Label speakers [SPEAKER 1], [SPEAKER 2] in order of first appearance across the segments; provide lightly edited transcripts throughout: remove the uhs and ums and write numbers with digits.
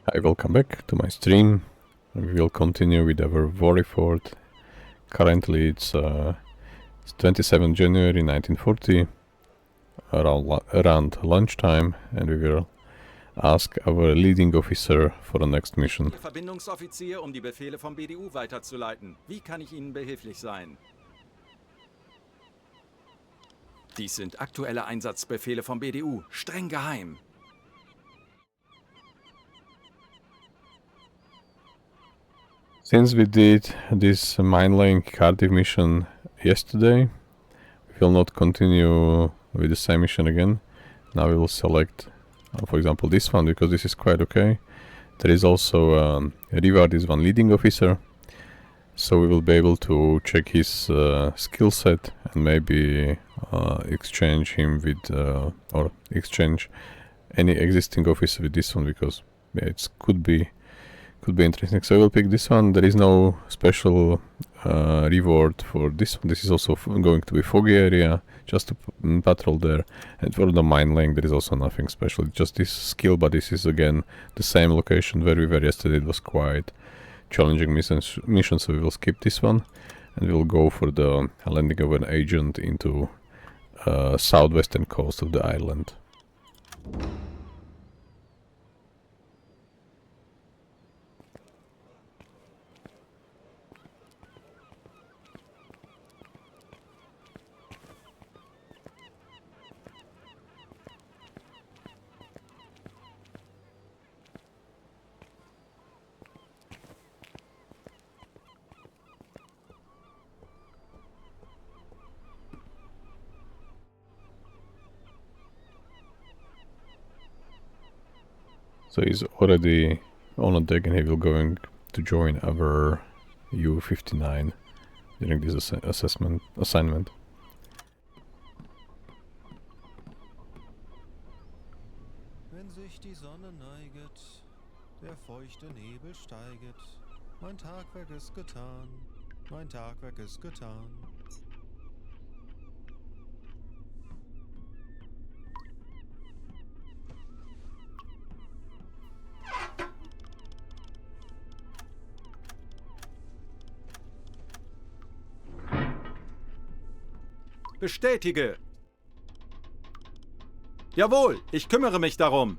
[SPEAKER 1] Hi, welcome back to my stream. We will continue with our war report. Currently it's 27 January 1940, around lunchtime, and we will ask our leading officer for the next mission.
[SPEAKER 2] Ihr Verbindungsoffizier, die Befehle vom BDU weiterzuleiten. Wie kann ich Ihnen behilflich sein? Dies sind aktuelle Einsatzbefehle vom BDU, streng geheim.
[SPEAKER 1] Since we did this Minelink Cardiff mission yesterday, we will not continue with the same mission again. Now we will select, for example, this one, because this is quite okay. There is also reward is one leading officer, so we will be able to check his skill set and maybe exchange him with or exchange any existing officer with this one, because yeah, it could be interesting. So I will pick this one. There is no special reward for this one. This is also going to be foggy area, just to patrol there. And for the mine link, there is also nothing special, just this skill, but this is again the same location where we were yesterday. It was quite challenging mission, so we will skip this one, and we'll go for the landing of an agent into southwestern coast of the island. So he's already on a deck, and he will going to join our U-59 during this assignment.
[SPEAKER 3] Wenn sich die Sonne neiget, der feuchte Nebel steiget, mein Tagwerk ist getan, mein Tagwerk ist getan.
[SPEAKER 2] Bestätige! Jawohl, ich kümmere mich darum.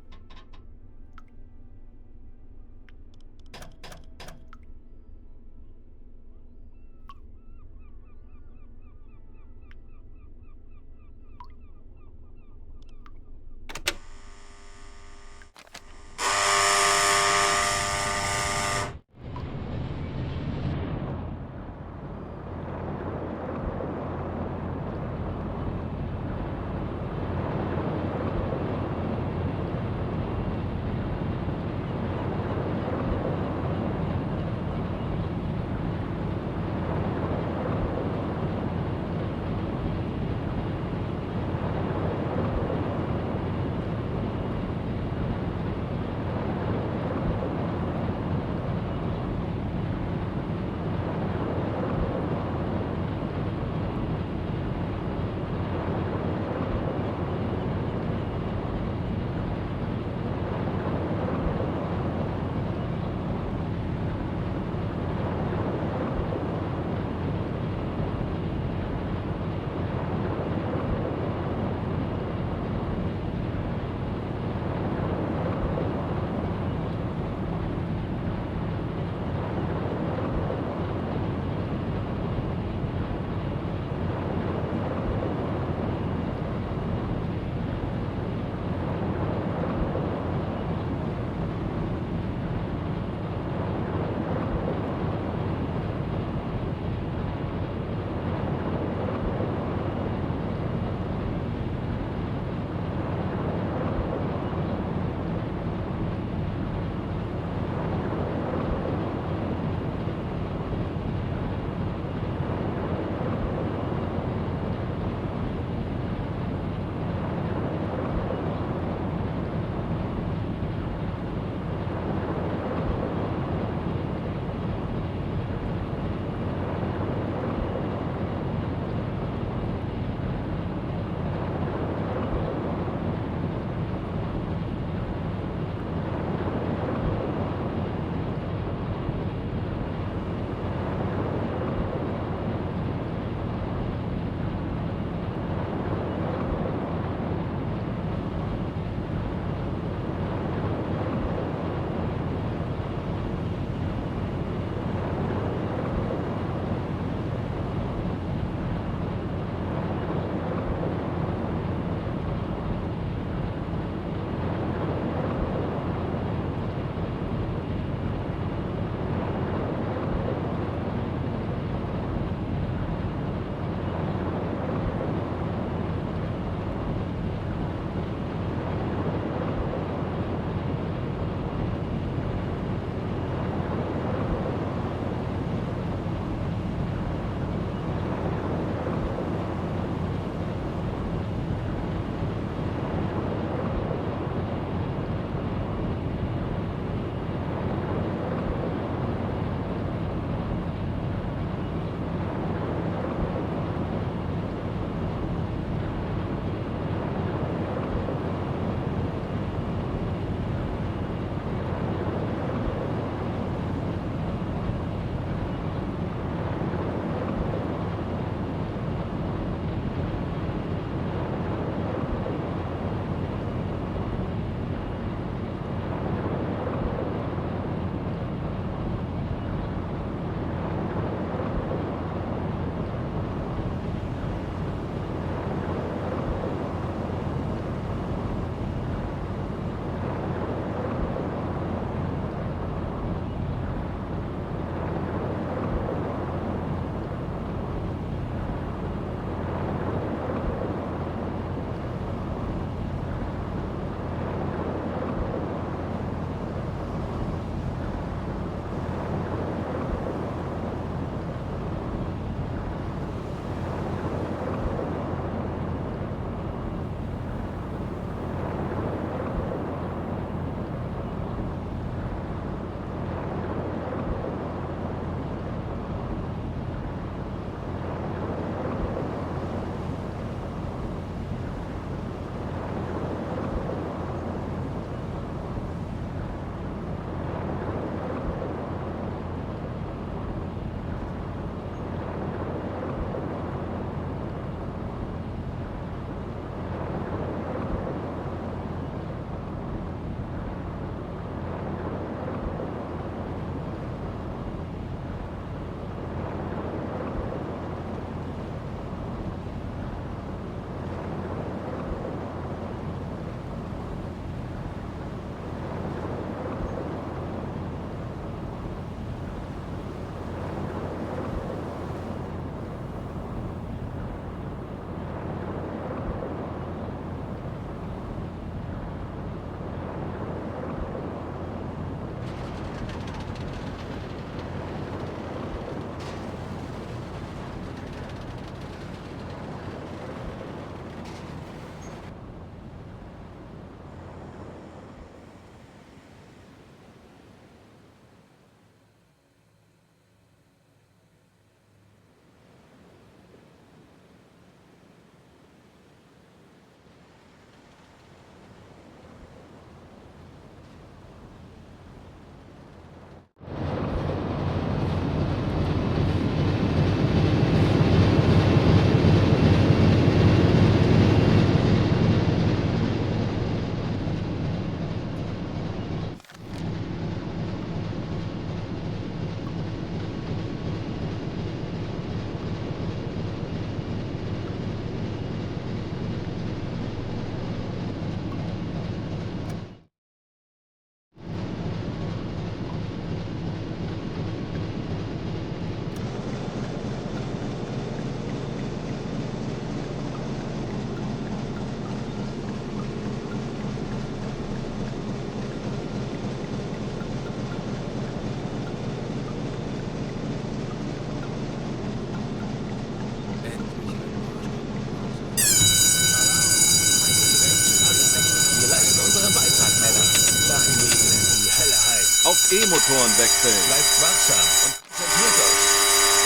[SPEAKER 2] E-Motoren wechseln.
[SPEAKER 4] Bleibt wachsam und konzentriert euch.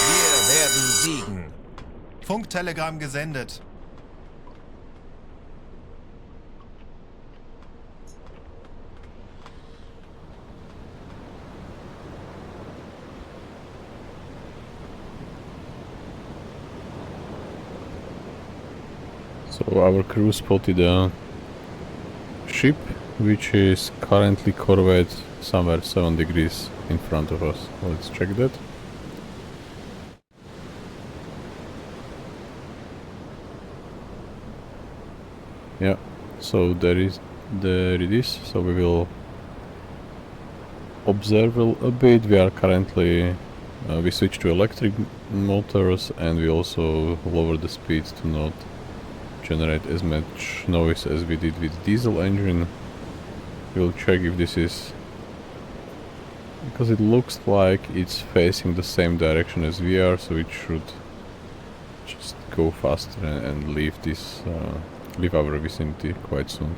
[SPEAKER 4] Wir werden siegen.
[SPEAKER 3] Funktelegramm gesendet.
[SPEAKER 1] So our crew spotted a ship which is currently corvette somewhere 7 degrees in front of us. Let's check that. Yeah, so there it is. So we will observe a bit. We are currently we switched to electric motors, and we also lower the speed to not generate as much noise as we did with diesel engine. We'll check if this is, because it looks like it's facing the same direction as we are, so it should just go faster and leave this leave our vicinity quite soon.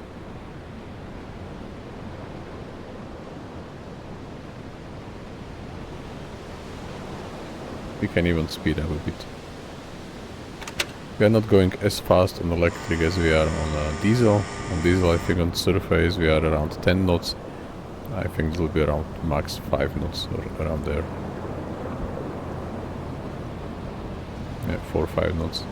[SPEAKER 1] We can even speed up a bit. We are not going as fast on electric as we are on diesel. On diesel, I think on surface we are around 10 knots. I think it will be around max 5 knots or around there. Yeah, 4 or 5 knots.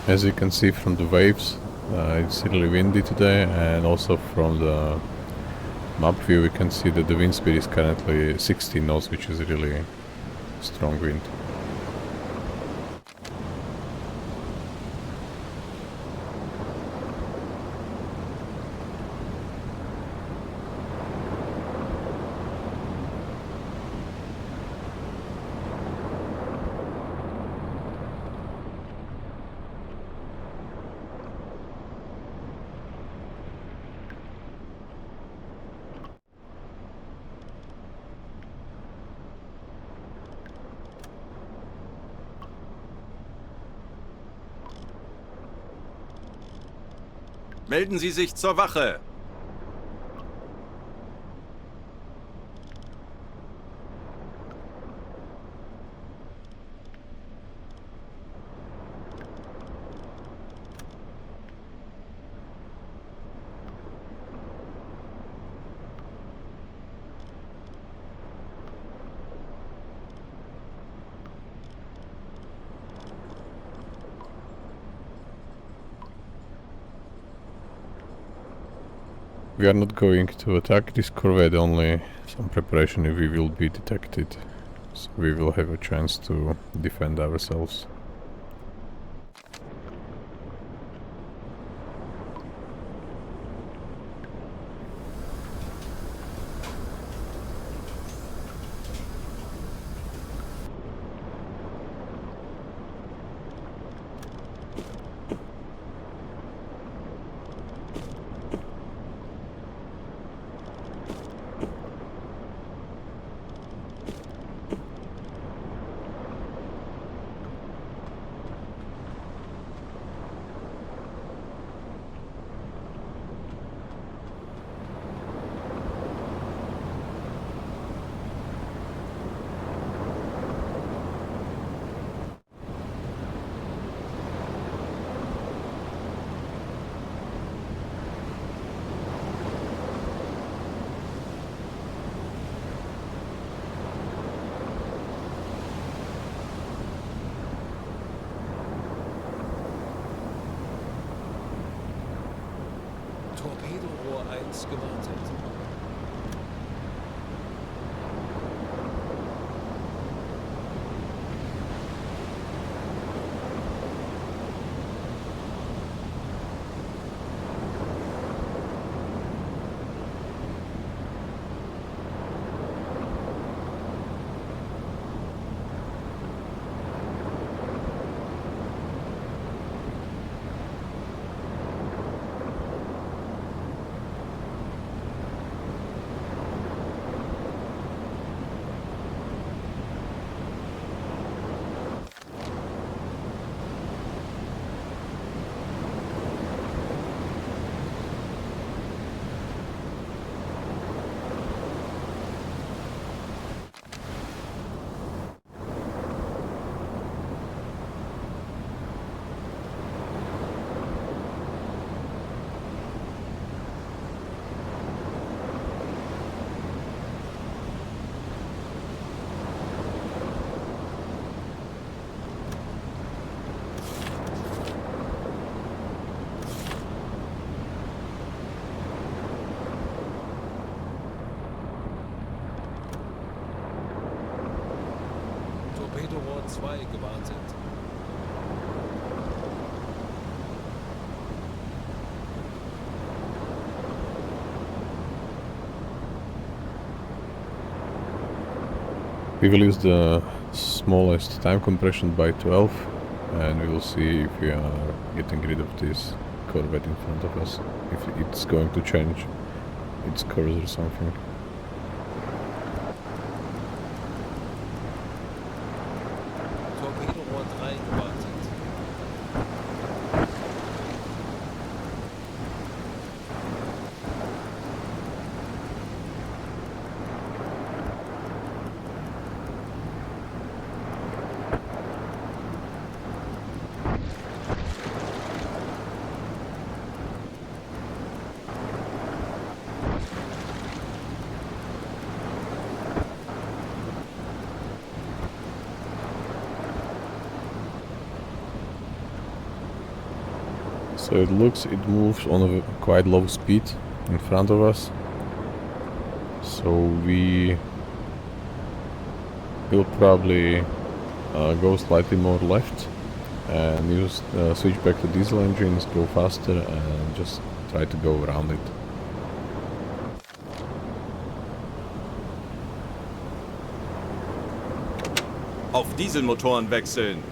[SPEAKER 1] As you can see from the waves, it's really windy today, and also from the map view we can see that the wind speed is currently 16 knots, which is really strong wind.
[SPEAKER 2] Melden Sie sich zur Wache.
[SPEAKER 1] We are not going to attack this corvette, only some preparation if we will be detected, so we will have a chance to defend ourselves.
[SPEAKER 4] Torpedorohr 1 gewartet. Torpedorohr 2 gewartet.
[SPEAKER 1] We will use the smallest time compression by 12, and we will see if we are getting rid of this Corvette in front of us, if it's going to change its course or something.
[SPEAKER 4] Torpedorohr 3 gewartet.
[SPEAKER 1] So it looks, it moves on a quite low speed in front of us. So we will probably go slightly more left and use switch back to diesel engines, go faster, and just try to go around it.
[SPEAKER 2] Auf Dieselmotoren wechseln.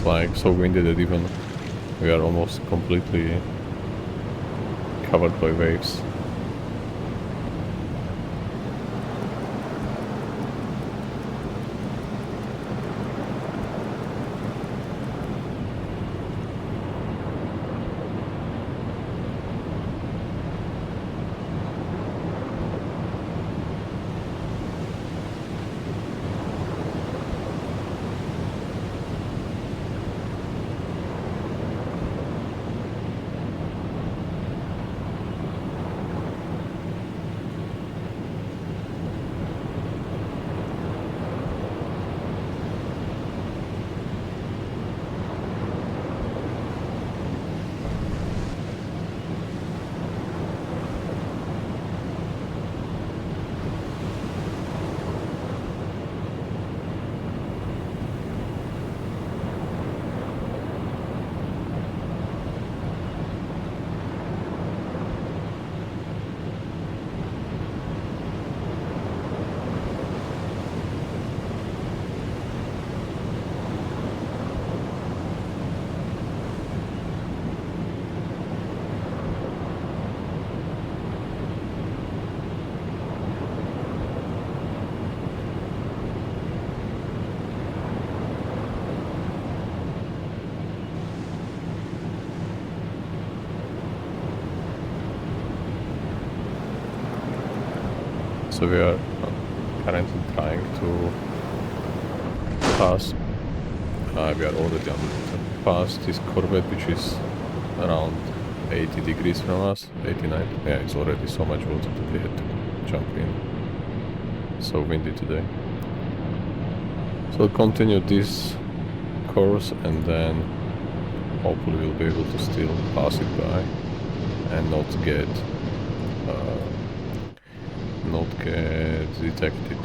[SPEAKER 1] like so windy that even we are almost completely covered by waves. So we are currently trying to pass. We are already on past this corvette, which is around 80 degrees from us, 89. Yeah, it's already so much water that we had to jump in. So windy today. So we'll continue this course and then hopefully we'll be able to still pass it by and not get detected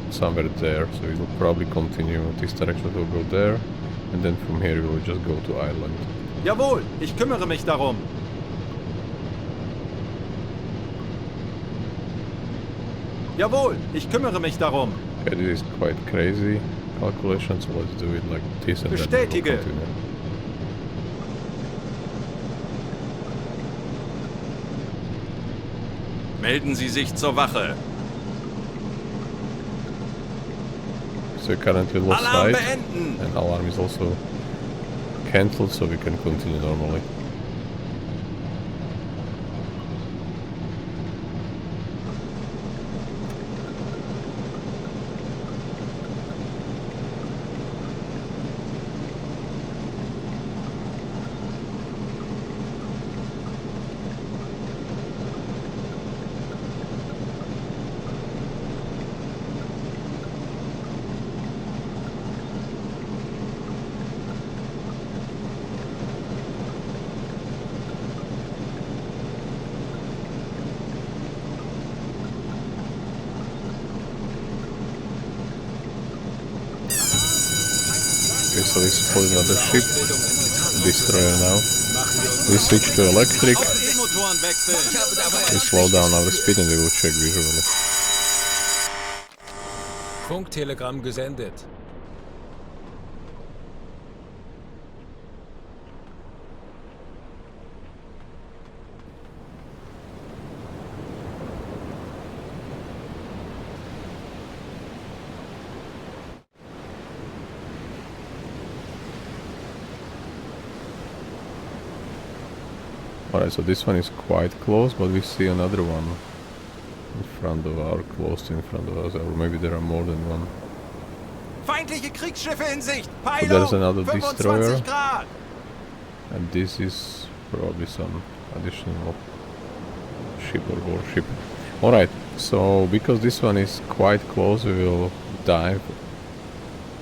[SPEAKER 1] somewhere there. So we will probably continue this direction, we'll go there, and then from here we will just go to Ireland.
[SPEAKER 2] Jawohl, ich kümmere mich darum. Jawohl, ich kümmere mich darum.
[SPEAKER 1] Okay, this is quite crazy calculation, so let's do it like this and then we'll
[SPEAKER 2] Bestätige.
[SPEAKER 1] continue.
[SPEAKER 2] Melden Sie sich zur Wache.
[SPEAKER 1] So we currently lost
[SPEAKER 2] Alarm
[SPEAKER 1] sight,
[SPEAKER 2] beenden.
[SPEAKER 1] and alarm is also cancelled, so we can continue normally. Okay, so we spotted another ship, destroyer now. We switch to electric,
[SPEAKER 2] Motoren wechseln.
[SPEAKER 1] we slow down our speed and we will check visually.
[SPEAKER 4] Funktelegramm gesendet.
[SPEAKER 1] Alright, so this one is quite close, but we see another one in front of our, close in front of us, or maybe there are more than one.
[SPEAKER 2] Feindliche Kriegsschiffe in Sicht.
[SPEAKER 1] So there's
[SPEAKER 2] Peilung.
[SPEAKER 1] another
[SPEAKER 2] 25
[SPEAKER 1] destroyer,
[SPEAKER 2] Grad.
[SPEAKER 1] and this is probably some additional ship or warship. Alright, so because this one is quite close, we will dive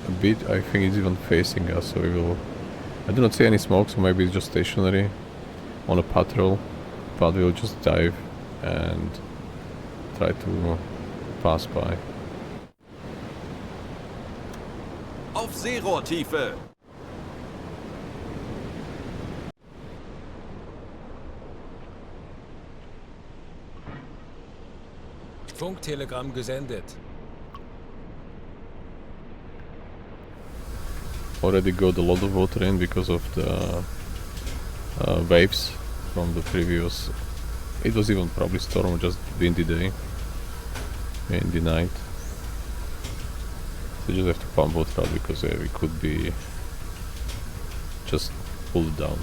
[SPEAKER 1] a bit. I think it's even facing us, so we will... I do not see any smoke, so maybe it's just stationary on a patrol, but we'll just dive and try to pass by.
[SPEAKER 2] Auf Seerohrtiefe.
[SPEAKER 4] Funktelegramm gesendet.
[SPEAKER 1] already got a lot of water in because of the waves from the previous. It was even probably storm, just windy day, windy night. So you just have to pump water out because we could be just pulled down.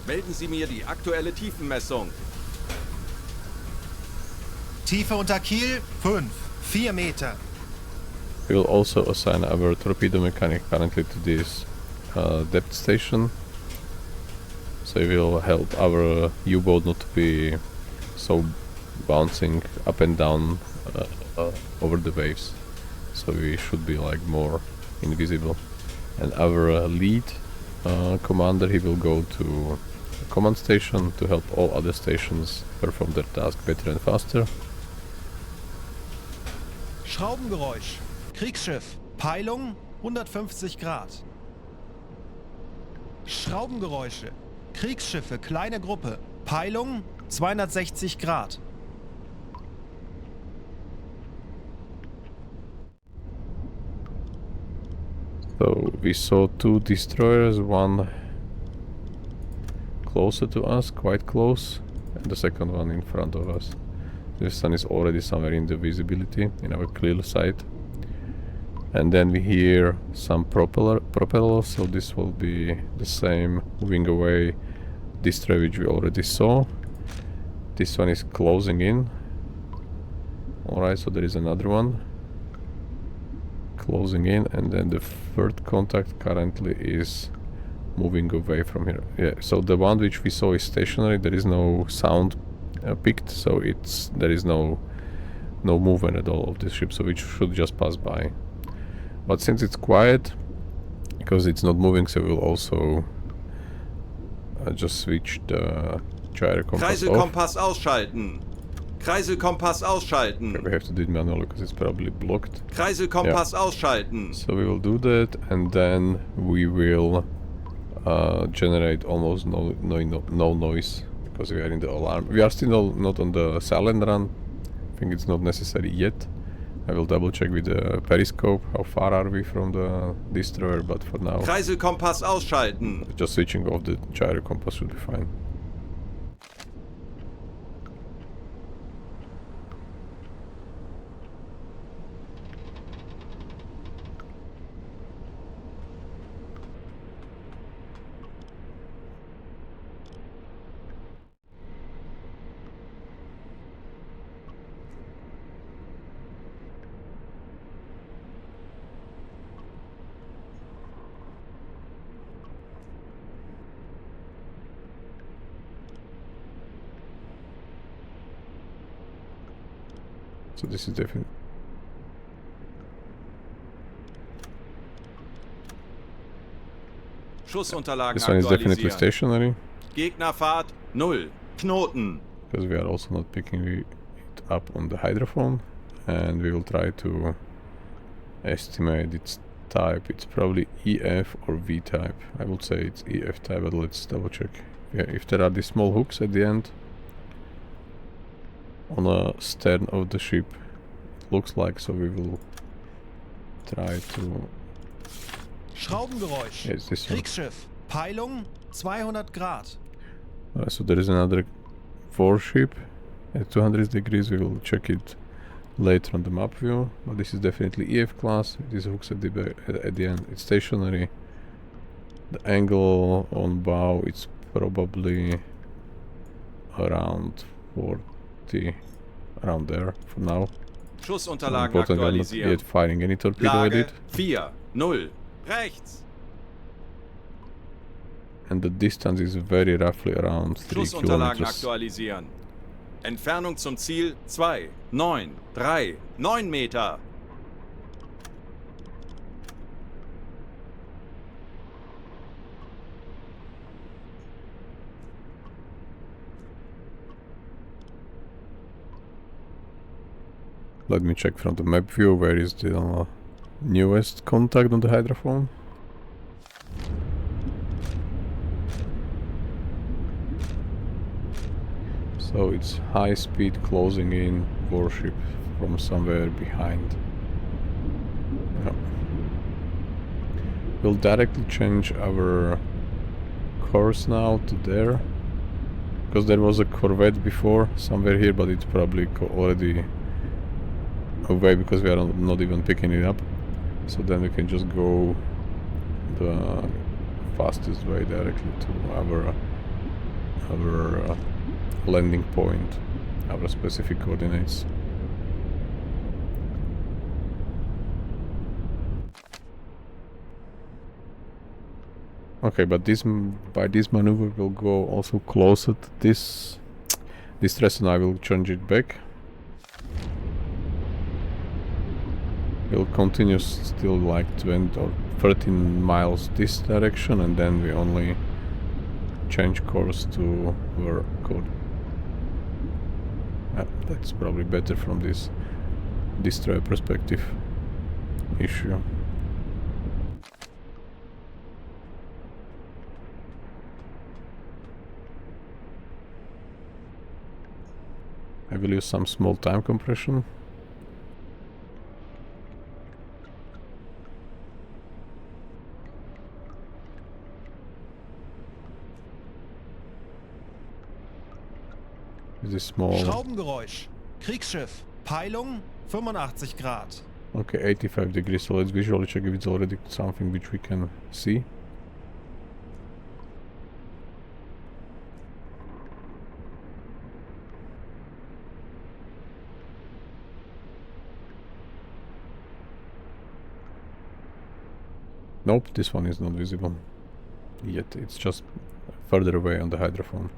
[SPEAKER 2] Melden Sie mir die aktuelle Tiefenmessung.
[SPEAKER 3] Tiefe unter Kiel 4 Meter.
[SPEAKER 1] We will also assign our torpedo mechanic currently to this depth station. So it will help our U-boat not to be so bouncing up and down over the waves. So we should be like more invisible. And our lead commander, he will go to the command station to help all other stations perform their task better and faster.
[SPEAKER 3] Schraubengeräusch. Kriegsschiff. Peilung 150 Grad. Schraubengeräusche. Kriegsschiffe, kleine Gruppe. Peilung 260 Grad.
[SPEAKER 1] So we saw 2 destroyers, one closer to us, quite close, and the second one in front of us. This one is already somewhere in the visibility, in our clear sight. And then we hear some propellers, so this will be the same moving away destroyer which we already saw. This one is closing in. Alright, so there is another one closing in, and then the third contact currently is moving away from here. Yeah, so the one which we saw is stationary, there is no sound picked, so there is no movement at all of this ship, so it should just pass by. But since it's quiet, because it's not moving, so we'll also just switch the gyro compass off.
[SPEAKER 2] Kreiselkompass ausschalten. Kreiselkompass ausschalten.
[SPEAKER 1] We have to do it manually because it's probably blocked.
[SPEAKER 2] Kreiselkompass ausschalten.
[SPEAKER 1] So we will do that, and then we will generate almost no noise because we are in the alarm. We are still not on the silent run. I think it's not necessary yet. I will double check with the periscope how far are we from the destroyer, but for now
[SPEAKER 2] Kreiselkompass ausschalten.
[SPEAKER 1] just switching off the gyro compass should be fine. So this is definitely.
[SPEAKER 2] Schussunterlagen
[SPEAKER 1] This one is definitely
[SPEAKER 2] aktualisieren.
[SPEAKER 1] stationary
[SPEAKER 2] Gegnerfahrt 0. Knoten.
[SPEAKER 1] because we are also not picking it up on the hydrophone, and we will try to estimate its type. It's probably EF or V type. I would say it's EF type, but let's double check. Yeah, if there are these small hooks at the end on the stern of the ship, it looks like, so we will try to.
[SPEAKER 3] Schraubengeräusch.
[SPEAKER 1] Yes, this one.
[SPEAKER 3] Kriegsschiff. Peilung 200 Grad.
[SPEAKER 1] So there is another warship at 200 degrees. We will check it later on the map view, but this is definitely EF class. It is hooks at the end. It's stationary. The angle on bow, it's probably around 40, around there for now.
[SPEAKER 2] Schussunterlagen
[SPEAKER 1] Important, we are not
[SPEAKER 2] aktualisieren.
[SPEAKER 1] yet firing any torpedo with
[SPEAKER 2] Lage
[SPEAKER 1] it.
[SPEAKER 2] 4. 0. Rechts.
[SPEAKER 1] And the distance is very roughly around 3
[SPEAKER 2] Schussunterlagen
[SPEAKER 1] kilometers.
[SPEAKER 2] aktualisieren. Entfernung zum Ziel 2, 9, 3, 9 Meter.
[SPEAKER 1] Let me check from the map view where is the newest contact on the hydrophone. So it's high speed closing in warship from somewhere behind. Yeah. We'll directly change our course now to there, because there was a corvette before somewhere here, but it's probably already away because we are not even picking it up. So then we can just go the fastest way directly to our landing point, our specific coordinates. Okay, but by this maneuver we'll go also closer to this stress, and I will change it back. We'll continue still like 20 or 13 miles this direction, and then we only change course to our code. That's probably better from this destroyer perspective issue. I will use some small time compression. This small.
[SPEAKER 3] Schraubengeräusch. Kriegsschiff. Peilung 85 Grad.
[SPEAKER 1] Okay, 85 degrees, so let's visually check if it's already something which we can see. Nope, this one is not visible yet, it's just further away on the hydrophone.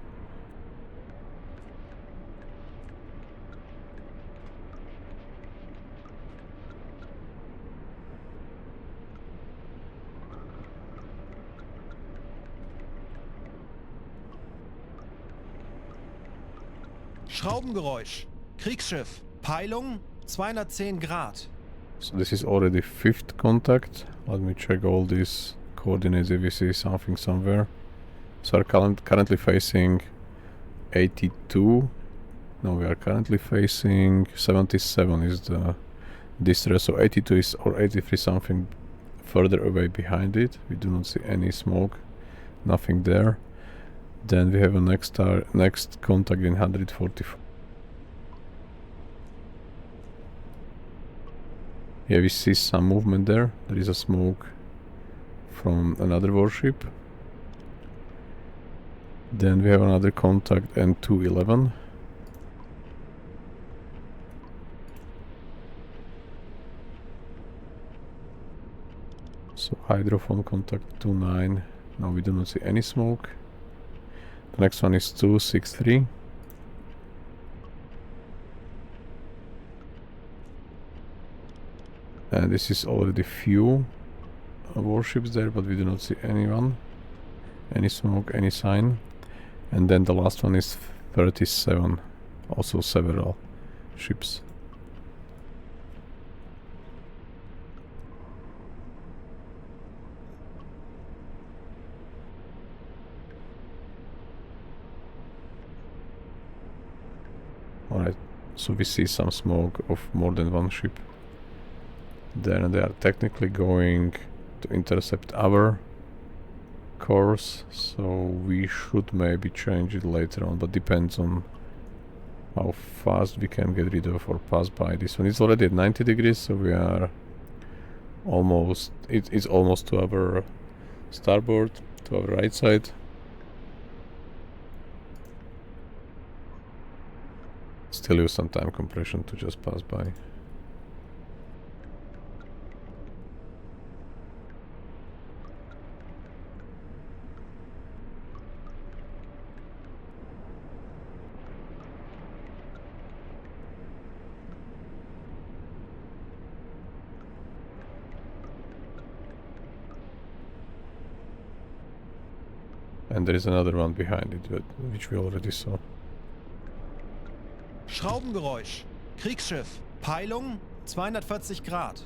[SPEAKER 3] Schraubengeräusch. Kriegsschiff. Peilung 210 Grad.
[SPEAKER 1] So this is already 5th contact. Let me check all these coordinates if we see something somewhere. So we're currently facing 82. No, we are currently facing 77 is the distress. So 82 is, or 83 something further away behind it. We do not see any smoke, nothing there. Then we have a next contact in 144. Yeah, we see some movement there. There is a smoke from another warship. Then we have another contact and 211. So hydrophone contact 29. Now we do not see any smoke. The next one is 263. And this is already few warships there, but we do not see anyone, any smoke, any sign. And then the last one is 37, also several ships. Alright, so we see some smoke of more than one ship. Then they are technically going to intercept our course, so we should maybe change it later on, but depends on how fast we can get rid of or pass by this one. It's already at 90 degrees, so we are almost, it's almost to our starboard, to our right side. Still use some time compression to just pass by. And there is another one behind it, which we already saw.
[SPEAKER 3] Schraubengeräusch. Kriegsschiff. Peilung 240 Grad.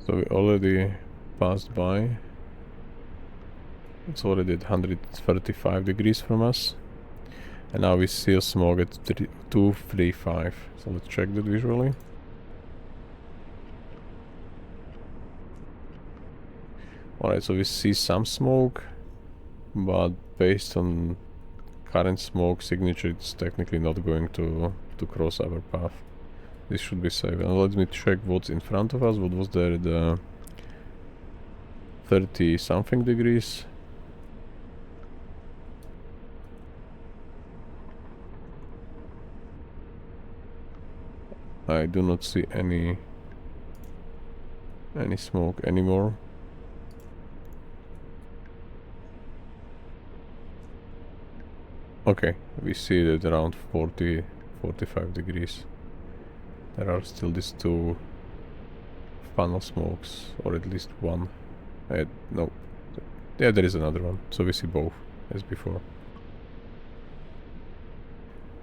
[SPEAKER 1] So we already passed by. It's already at 135 degrees from us. And now we see a smog at 235. So let's check that visually. Alright, so we see some smoke, but based on current smoke signature, it's technically not going to cross our path. This should be safe. And let me check what's in front of us. What was there? The 30 something degrees. I do not see any smoke anymore. Okay, we see that around 45 degrees. There are still these two funnel smokes, or at least one. No, yeah, there is another one. So we see both as before.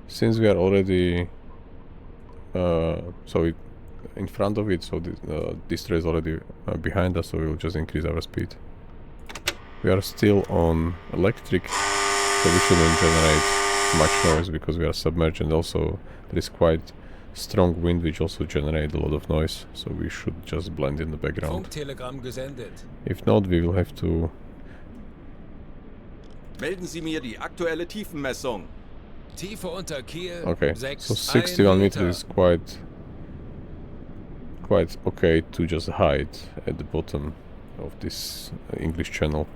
[SPEAKER 1] Since we are already in front of it, so the destroyer is already behind us, so we will just increase our speed. We are still on electric, so we shouldn't generate much noise because we are submerged, and also there is quite strong wind which also generates a lot of noise, so we should just blend in the background.
[SPEAKER 4] Funktelegramm gesendet.
[SPEAKER 1] If not, we will have to...
[SPEAKER 2] Melden Sie mir die aktuelle Tiefenmessung.
[SPEAKER 4] Tiefe unter Kiel.
[SPEAKER 1] Okay,
[SPEAKER 4] 6,
[SPEAKER 1] so 61 meters
[SPEAKER 4] Meter.
[SPEAKER 1] is quite okay to just hide at the bottom of this English channel.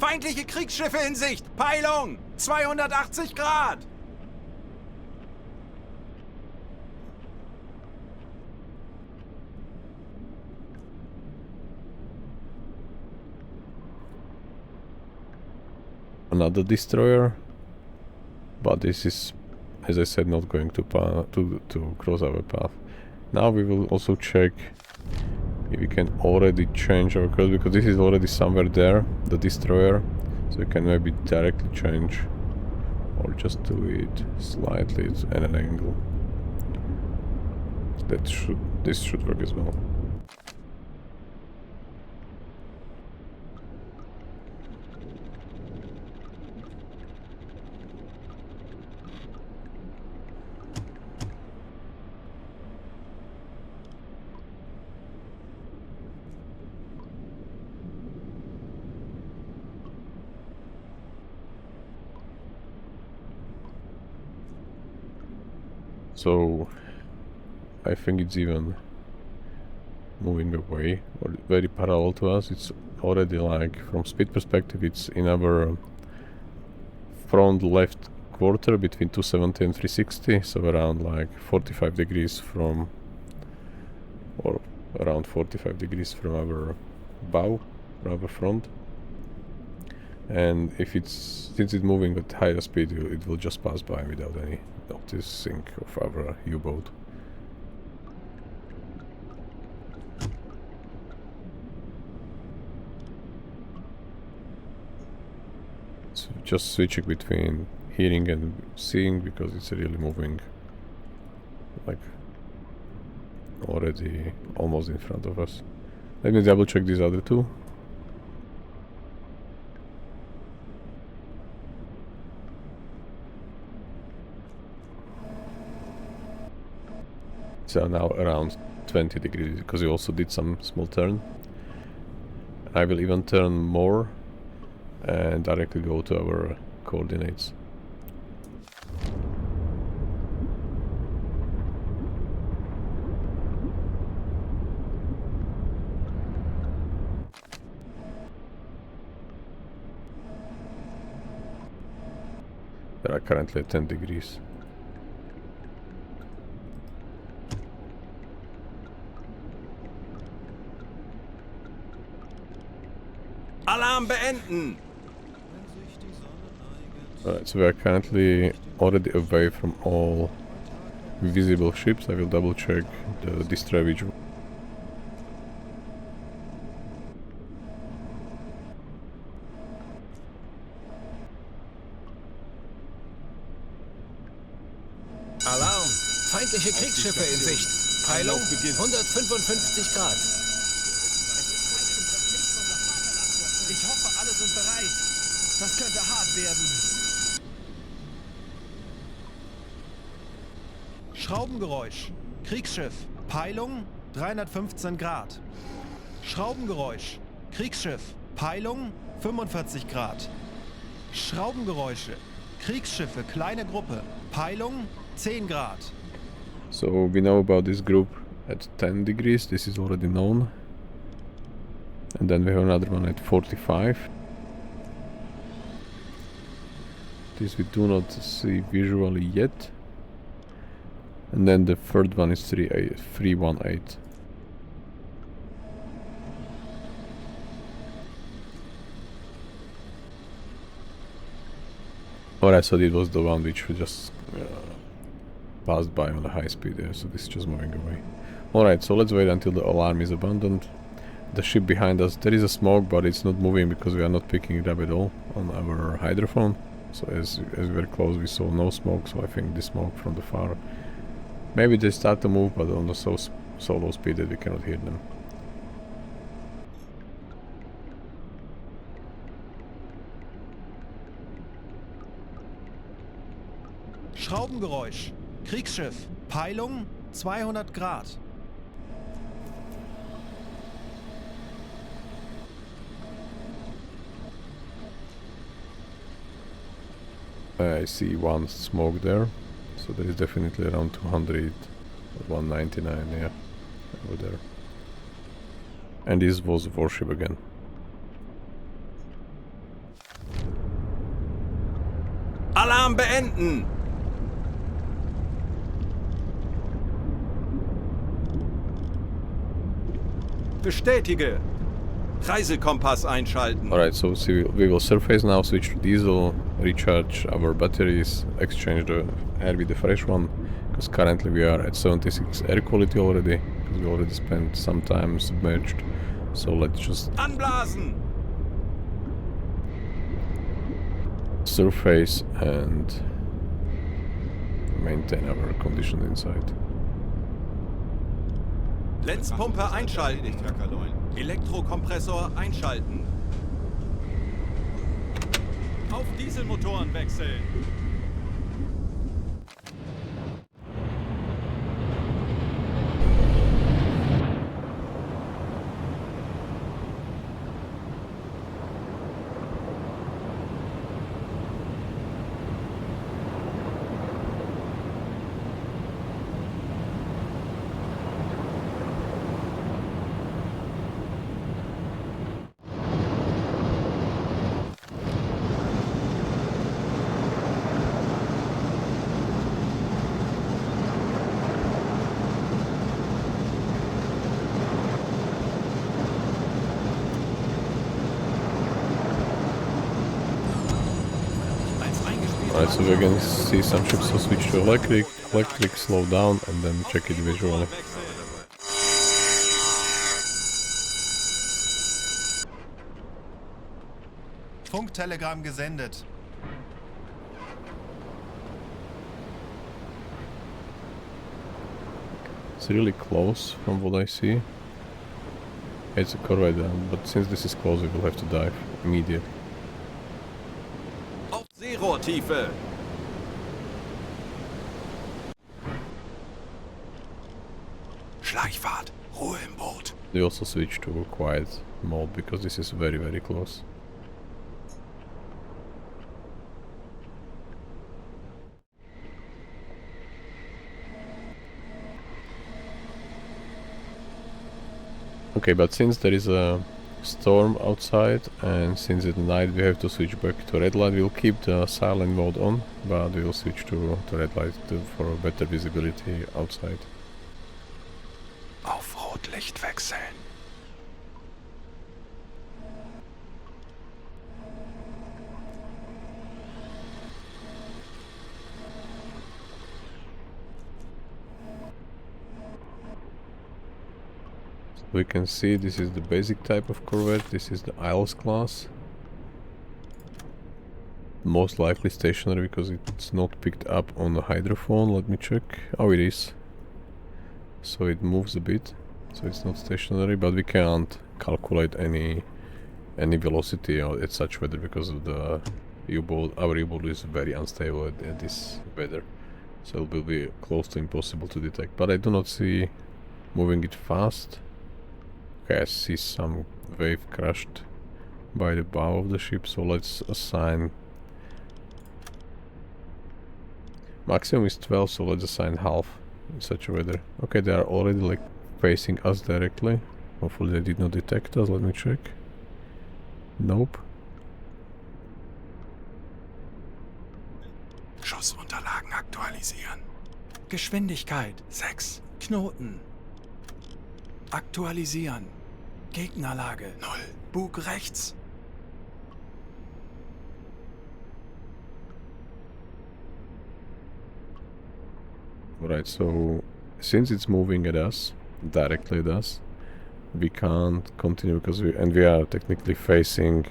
[SPEAKER 2] Feindliche Kriegsschiffe in Sicht! Peilung! 280 Grad!
[SPEAKER 1] Another destroyer, but this is, as I said, not going to cross our path. Now we will also check if we can already change our course, because this is already somewhere there, the destroyer, so we can maybe directly change or just do it slightly at an angle. This should work as well. So I think it's even moving away, or very parallel to us. It's already, like, from speed perspective, it's in our front left quarter between 270 and 360, so around like 45 degrees from, or around 45 degrees from our bow, or our front. And if since it's moving at higher speed, it will just pass by without any noticing of our U-boat. So just switching between hearing and seeing, because it's really moving, like, already almost in front of us. Let me double check these other two. So now around 20 degrees, because we also did some small turn. I will even turn more and directly go to our coordinates. They are currently at 10 degrees.
[SPEAKER 2] Alarm beenden!
[SPEAKER 3] Wenn sich die Sonne neiget,
[SPEAKER 1] Alright, so we are currently already away from all visible ships. I will double check the destroy visual.
[SPEAKER 4] Alarm! Feindliche Kriegsschiffe in Sicht. Peilung 155 Grad.
[SPEAKER 3] Ich hoffe, alle sind bereit. Das könnte hart werden. Schraubengeräusch. Kriegsschiff. Peilung 315 Grad. Schraubengeräusch. Kriegsschiff. Peilung 45 Grad. Schraubengeräusche. Kriegsschiffe, kleine Gruppe. Peilung 10 Grad.
[SPEAKER 1] So we know about this group at 10 degrees, this is already known. And then we have another one at 45. This we do not see visually yet. And then the third one is 318. Alright, so it was the one which we just passed by on a high speed there, so this is just moving away. Alright, so let's wait until the alarm is abandoned. The ship behind us, there is a smoke, but it's not moving because we are not picking it up at all on our hydrophone. So as we were close, we saw no smoke, so I think the smoke from the far. Maybe they start to move, but on a so low speed that we cannot hear them.
[SPEAKER 3] Schraubengeräusch. Kriegsschiff. Peilung 200 Grad.
[SPEAKER 1] I see one smoke there, so there is definitely around 200, 199, yeah, over there. And this was warship again.
[SPEAKER 2] Alarm beenden! Bestätige! Reisekompass einschalten.
[SPEAKER 1] Alright, so we will surface now, switch to diesel, recharge our batteries, exchange the air with the fresh one, because currently we are at 76 air quality already, because we already spent some time submerged. So let's just
[SPEAKER 2] Anblasen!
[SPEAKER 1] surface and maintain our condition inside.
[SPEAKER 2] Lenzpumpe einschalten. Elektrokompressor einschalten. Auf Dieselmotoren wechseln.
[SPEAKER 1] Alright, so we can see some ships will switch to electric, slow down, and then check it visually.
[SPEAKER 3] Funktelegramm gesendet.
[SPEAKER 1] It's really close from what I see. It's a corvette, but since this is close, we will have to dive immediately.
[SPEAKER 2] Auf Seerohrtiefe. Schleichfahrt. Ruhe im Boot.
[SPEAKER 1] They also switch to quiet mode because this is very, very close. Okay, but since there is a storm outside and since it's night we have to switch back to red light, we'll keep the silent mode on, but we'll switch to red light for better visibility outside.
[SPEAKER 2] Auf Rotlicht wechseln.
[SPEAKER 1] We can see this is the basic type of corvette, this is the Isles class. Most likely stationary because it's not picked up on the hydrophone. Let me check. Oh, it is. So it moves a bit, so it's not stationary, but we can't calculate any velocity at such weather because of the U-boat. Our U-boat is very unstable at this weather, so it will be close to impossible to detect. But I do not see moving it fast. Okay, I see some wave crashed by the bow of the ship, so let's assign maximum is 12, so let's assign half in such a weather. Okay, they are already like facing us directly. Hopefully they did not detect us. Let me check. Nope.
[SPEAKER 2] Schussunterlagen aktualisieren. Geschwindigkeit 6. Knoten. Aktualisieren. Gegnerlage 0. Bug rechts.
[SPEAKER 1] Alright, so since it's moving at us, directly at us, we can't continue because we are technically facing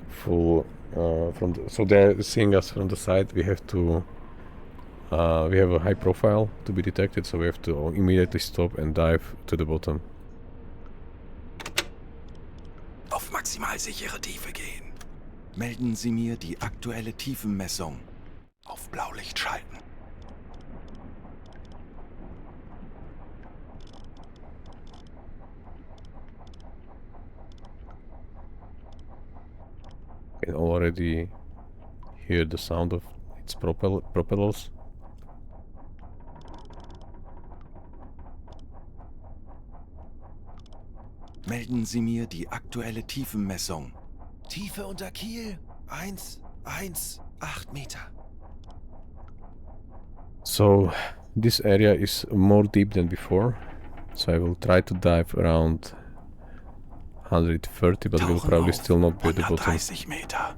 [SPEAKER 1] full from the, so they're seeing us from the side. We have to we have a high profile to be detected, so we have to immediately stop and dive to the bottom.
[SPEAKER 2] Auf maximal sichere Tiefe gehen. Melden Sie mir die aktuelle Tiefenmessung. Auf Blaulicht schalten.
[SPEAKER 1] Can already hear the sound of its propellers.
[SPEAKER 2] Melden Sie mir die aktuelle Tiefenmessung.
[SPEAKER 4] Tiefe unter Kiel 1,8 Meter.
[SPEAKER 1] So this area is more deep than before, so I will try to dive around 130, but we'll probably still not be at the bottom.
[SPEAKER 2] 130 Meter.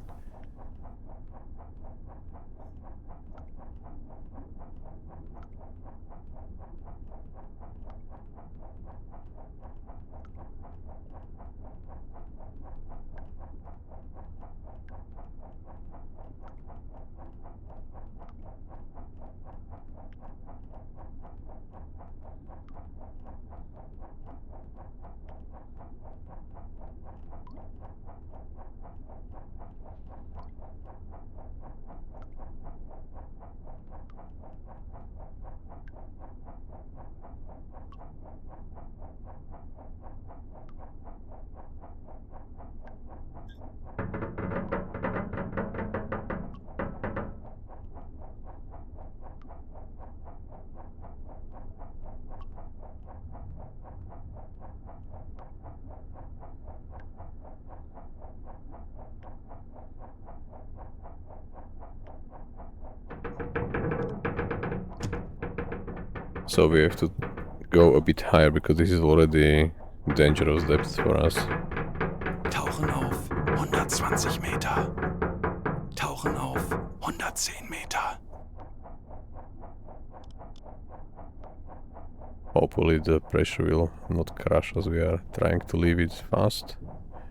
[SPEAKER 1] So we have to go a bit higher because this is already dangerous depth for us.
[SPEAKER 2] Tauchen auf 120 Meter. Tauchen auf 110 Meter.
[SPEAKER 1] Hopefully the pressure will not crash as we are trying to leave it fast.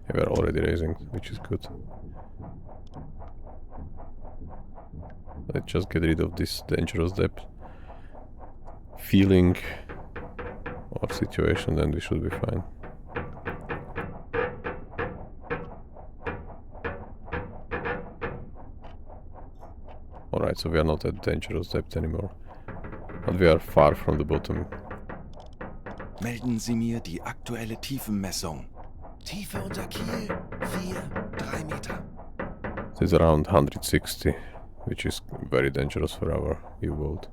[SPEAKER 1] And we are already raising, which is good. Let's just get rid of this dangerous depth feeling or situation, then we should be fine. Alright, so we are not at dangerous depth anymore, but we are far from the bottom.
[SPEAKER 2] Melden Sie mir die aktuelle Tiefenmessung.
[SPEAKER 4] Tiefe unter Kiel 3 Meter.
[SPEAKER 1] It is around 160, which is very dangerous for our U-boat.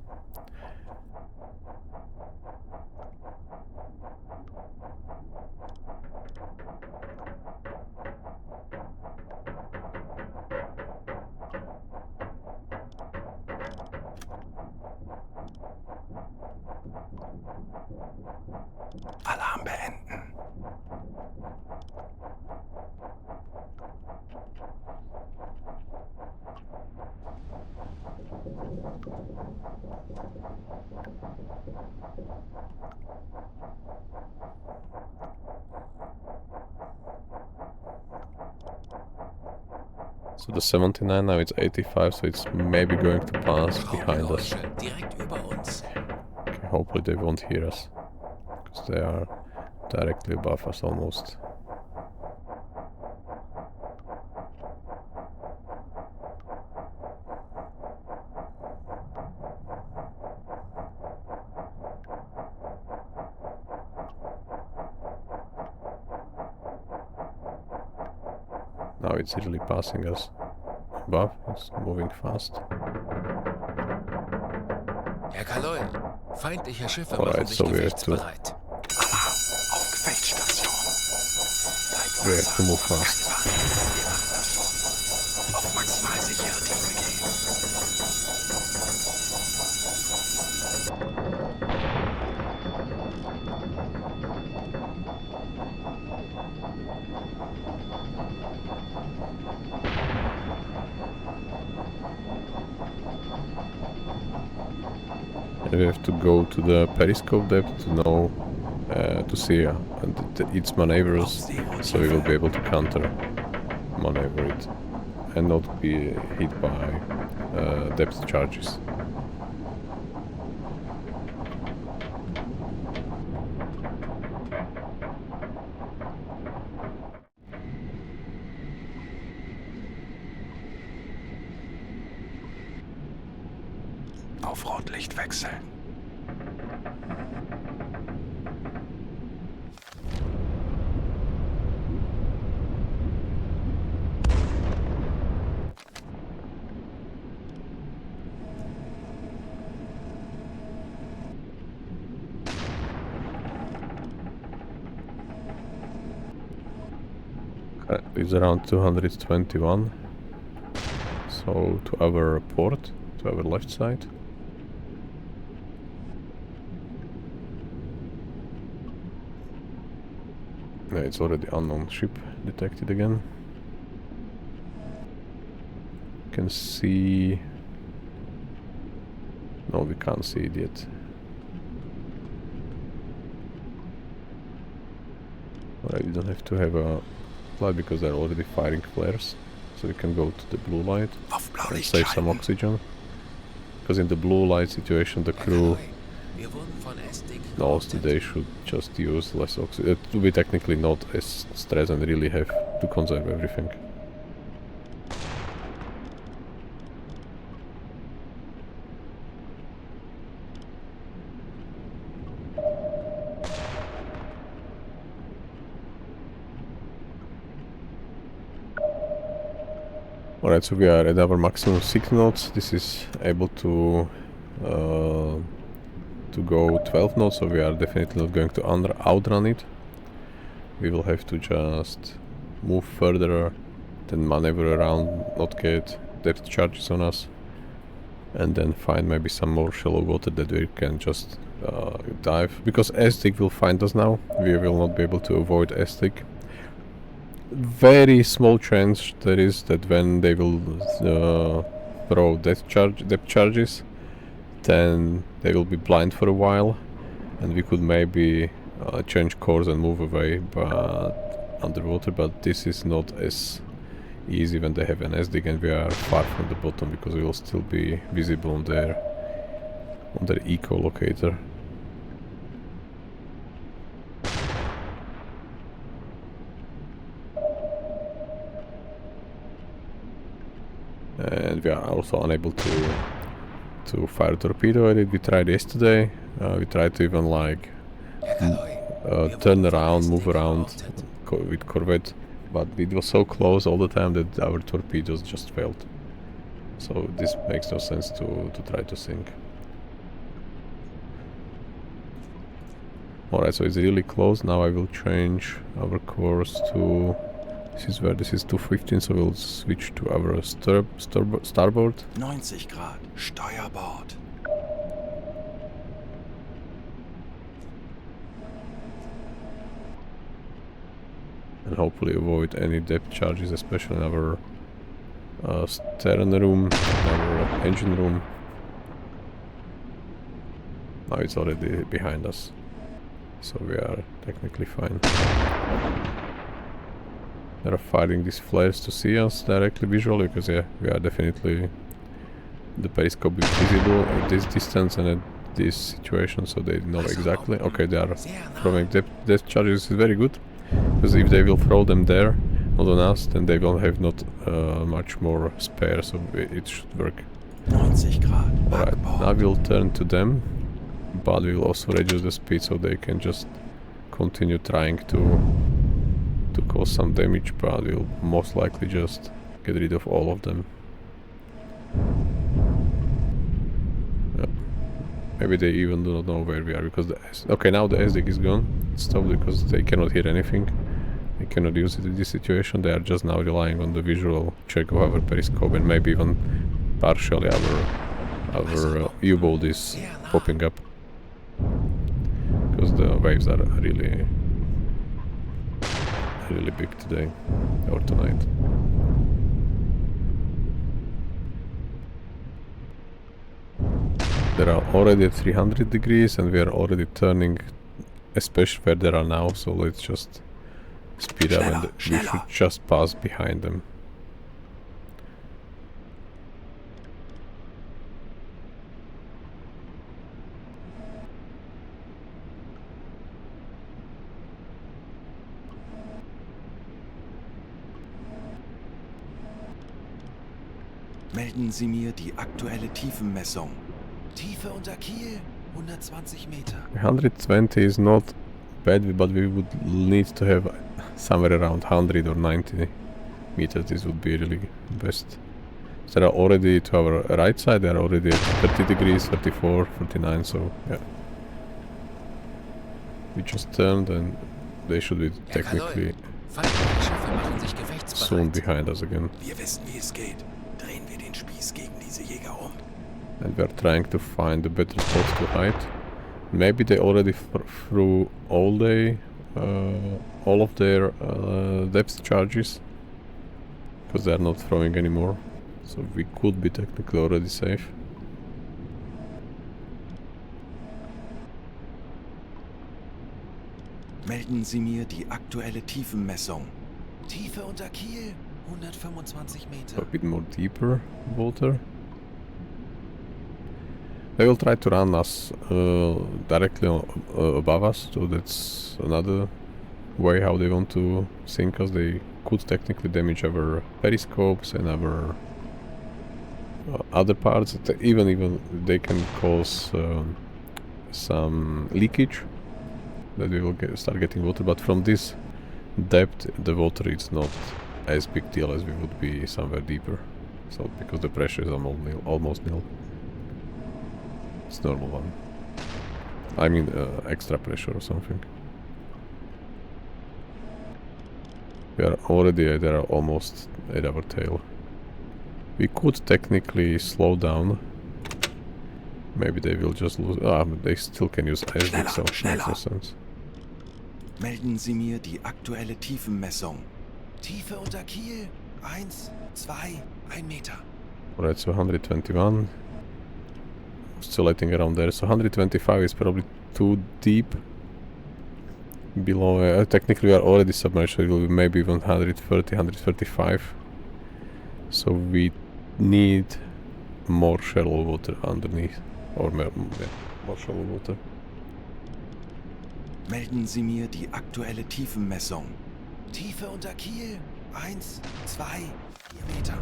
[SPEAKER 2] Alarm beenden.
[SPEAKER 1] So the 79, now it's 85, so it's maybe going to pass behind us.
[SPEAKER 4] Raumgeräusche direkt über uns.
[SPEAKER 1] Okay, hopefully they won't hear us, because they are directly above us almost. Now it's really passing us above, it's moving fast.
[SPEAKER 4] Herr Kaloi, feindliche Schiffe
[SPEAKER 1] Alright,
[SPEAKER 4] machen sich
[SPEAKER 1] so we have
[SPEAKER 4] gefechtsbereit.
[SPEAKER 2] Auf Gefechtsstation. Bleib
[SPEAKER 1] We have to move fast.
[SPEAKER 2] Wir machen das schon. Auf maximal sichere Tiefe gehen.
[SPEAKER 1] And we have to go to the periscope depth to know, to see its maneuvers, so we will be able to counter maneuver it and not be hit by depth charges.
[SPEAKER 2] Auf Rotlicht wechseln.
[SPEAKER 1] It's around 221, so to our port, to our left side. Yeah, it's already unknown ship detected again. Can see... No, we can't see it yet. Alright, we don't have to have a light because they're already firing flares. So we can go to the blue light
[SPEAKER 2] Auf
[SPEAKER 1] and
[SPEAKER 2] Blaulicht
[SPEAKER 1] save some
[SPEAKER 2] schalten.
[SPEAKER 1] oxygen. Because in the blue light situation the crew
[SPEAKER 4] Kaloi, wir wurden von Estig
[SPEAKER 1] knows that they should just use less oxygen. It will be technically not as stressed and really have to conserve everything. Alright, so we are at our maximum 6 knots. This is able to go 12 knots, so we are definitely not going to outrun it. We will have to just move further, then maneuver around, not get depth charges on us, and then find maybe some more shallow water that we can just dive. Because Estig will find us now, we will not be able to avoid Estig. Very small chance there is that when they will throw depth charges, then they will be blind for a while, and we could maybe change course and move away but underwater, but this is not as easy when they have an SD and we are far from the bottom, because we will still be visible on their echolocator. And we are also unable to fire a torpedo at it. We tried yesterday. We tried to even like
[SPEAKER 4] Herr Kaloi, wir
[SPEAKER 1] turn
[SPEAKER 4] wurden von
[SPEAKER 1] around,
[SPEAKER 4] Estig
[SPEAKER 1] move around
[SPEAKER 4] verortet.
[SPEAKER 1] with Corvette, but it was so close all the time that our torpedoes just failed. So this makes no sense to try to sink. Alright, so it's really close. Now I will change our course to... This is where this is 215, so we'll switch to our starboard.
[SPEAKER 2] 90 Grad. Steuerbord.
[SPEAKER 1] And hopefully avoid any depth charges, especially in our stern room, our engine room. Now it's already behind us. So we are technically fine. They are firing these flares to see us directly visually, because yeah, we are definitely... The periscope is visible at this distance and at this situation, so they know exactly. Okay, they are throwing depth charges, is very good, because if they will throw them there, not on us, then they will have not much more spare, so it should work.
[SPEAKER 2] 90 Grad.
[SPEAKER 1] Alright, now we'll turn to them, but we will also reduce the speed so they can just continue trying to cause some damage, but we'll most likely just get rid of all of them. Maybe they even do not know where we are, because okay, now the SDIC is gone. It stopped because they cannot hear anything. They cannot use it in this situation. They are just now relying on the visual check of our periscope, and maybe even partially our U-boat is popping up, because the waves are really big today or tonight. They are already at 300 degrees and we are already turning, especially where they are now, so let's just speed up and we should just pass behind them.
[SPEAKER 2] Melden Sie mir die aktuelle Tiefenmessung. Tiefe unter Kiel, 120 Meter.
[SPEAKER 1] 120 is not bad, but we would need to have somewhere around 100 or 90 meters. This would be really best. So they are already to our right side, they are already at 30 degrees, 34, 49, so yeah. We just turned and they should be technically soon behind us again.
[SPEAKER 2] Wir wissen, wie es geht. Drehen wir den Spieß gegen diese Jäger um.
[SPEAKER 1] And we are trying to find a better spot to hide. Maybe they already threw all of their depth charges, because they are not throwing anymore. So we could be technically already safe.
[SPEAKER 2] Melden Sie mir die aktuelle Tiefenmessung. Tiefe unter Kiel, 125 Meter.
[SPEAKER 1] A bit more deeper water. They will try to run us directly above us, so that's another way how they want to sink us. They could technically damage our periscopes and our other parts. Even they can cause some leakage, that we will start getting water, but from this depth the water is not as big deal as we would be somewhere deeper, so because the pressure is almost nil. It's normal one. I mean extra pressure or something. We are already there, almost at our tail. We could technically slow down. Maybe they will just lose. But they still can use IID, so makes no sense.
[SPEAKER 2] Melden Sie mir die aktuelle Tiefenmessung. Tiefe unter Kiel, 1, 2, 1 Meter.
[SPEAKER 1] Alright, so 121. Oscillating around there. So 125 is probably too deep. Below, technically we are already submerged, so it will be maybe even 130, 135. So we need more shallow water underneath. Or more shallow water.
[SPEAKER 2] Melden Sie mir die aktuelle Tiefenmessung. Tiefe unter Kiel, 1, 2, 4 Meter.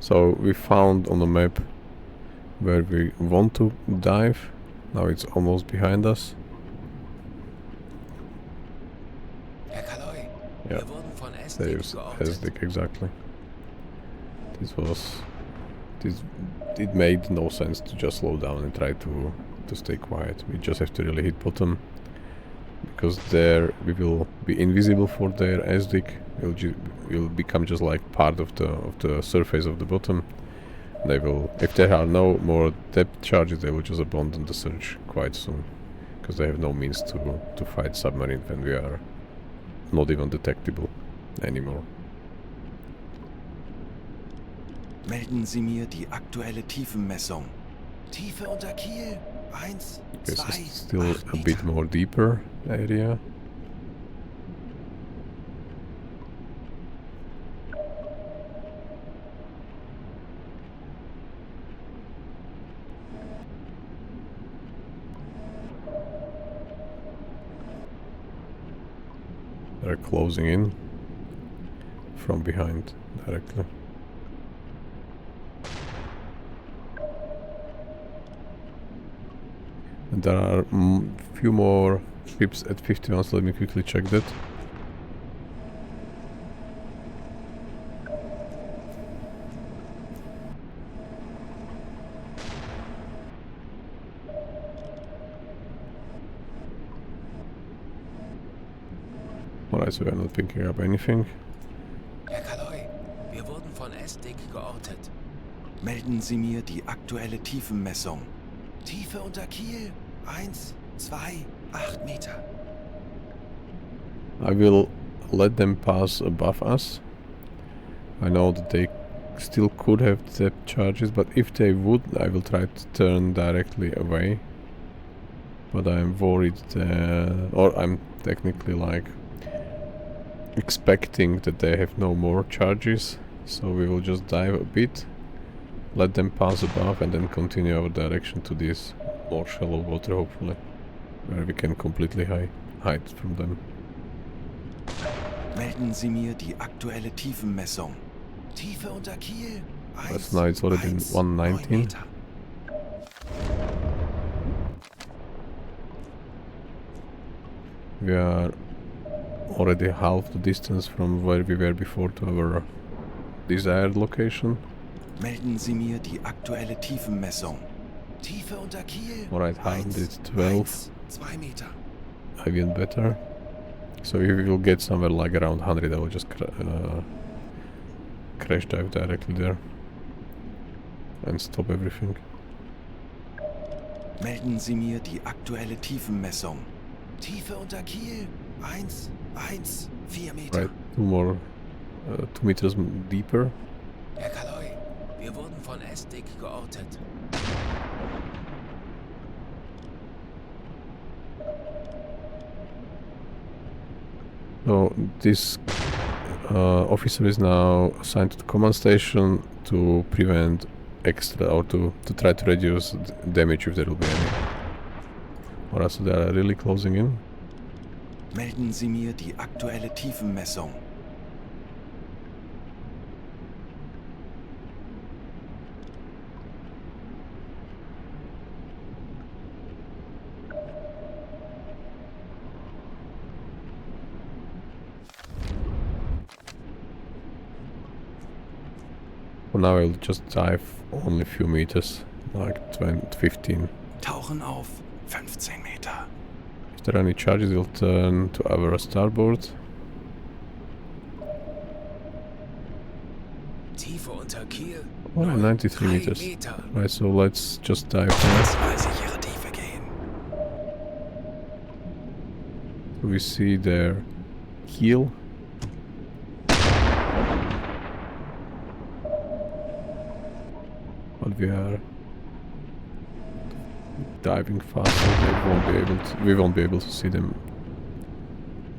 [SPEAKER 1] So we found on the map where we want to dive. Now it's almost behind us.
[SPEAKER 4] Herr Kaloi,
[SPEAKER 1] Yeah,
[SPEAKER 4] wir wurden von
[SPEAKER 1] they
[SPEAKER 4] SDIC
[SPEAKER 1] use
[SPEAKER 4] geortet.
[SPEAKER 1] SDIC exactly. It made no sense to just slow down and try to stay quiet. We just have to really hit bottom, because there we will be invisible for their SDIC. We'll become just like part of the surface of the bottom. They will, if there are no more depth charges, they will just abandon the search quite soon, because they have no means to fight submarine when we are not even detectable anymore.
[SPEAKER 2] Melden Sie mir die aktuelle Tiefenmessung. Tiefe unter Kiel. 1,
[SPEAKER 1] Okay,
[SPEAKER 2] 2,
[SPEAKER 1] so it's still
[SPEAKER 2] 8
[SPEAKER 1] a bit
[SPEAKER 2] Meter.
[SPEAKER 1] more deeper area. They're closing in from behind directly. And there are few more ships at 51, so let me quickly check that. Alright, so we are not picking up anything.
[SPEAKER 4] Herr Kaloi, wir wurden von SDIC geortet.
[SPEAKER 2] Melden Sie mir die aktuelle Tiefenmessung. Tiefe unter Kiel. 1, 2, 8 Meter.
[SPEAKER 1] I will let them pass above us. I know that they still could have depth charges, but if they would, I will try to turn directly away. But I'm worried that, or I'm technically like expecting that they have no more charges, so we will just dive a bit, let them pass above, and then continue our direction to this more shallow water, hopefully, where we can completely hide from them.
[SPEAKER 2] Melden Sie mir die aktuelle Tiefenmessung. Tiefe unter Kiel.
[SPEAKER 1] That's now it's already 119.
[SPEAKER 2] Meter.
[SPEAKER 1] We are already half the distance from where we were before to our desired location.
[SPEAKER 2] Melden Sie mir die aktuelle Tiefenmessung. Tiefe unter Kiel.
[SPEAKER 1] Alright, 112.
[SPEAKER 2] 2 Meter.
[SPEAKER 1] Even better. So if we will get somewhere like around 100, I will just crash dive directly there and stop everything.
[SPEAKER 2] Melden Sie mir die aktuelle Tiefenmessung. Tiefe unter Kiel. 4 Meter.
[SPEAKER 1] Right, 2 meters deeper.
[SPEAKER 4] Herr Kaloi, wir wurden von SDIC geortet.
[SPEAKER 1] So this officer is now assigned to the command station to prevent extra, or to try to reduce damage if there will be any. Alright, so they are really closing in.
[SPEAKER 2] Melden Sie mir die aktuelle Tiefenmessung.
[SPEAKER 1] For now I'll just dive only a few meters, like 20, 15.
[SPEAKER 2] Tauchen auf. 15 Meter.
[SPEAKER 1] If there are any charges, we'll turn to our starboard.
[SPEAKER 4] Tiefe unter Kiel.
[SPEAKER 1] Oh, 93 meters.
[SPEAKER 4] Meter.
[SPEAKER 1] Right, so let's just dive there.
[SPEAKER 2] Sichere Tiefe gehen.
[SPEAKER 1] We see their keel. But we are diving fast, so we won't be able to see them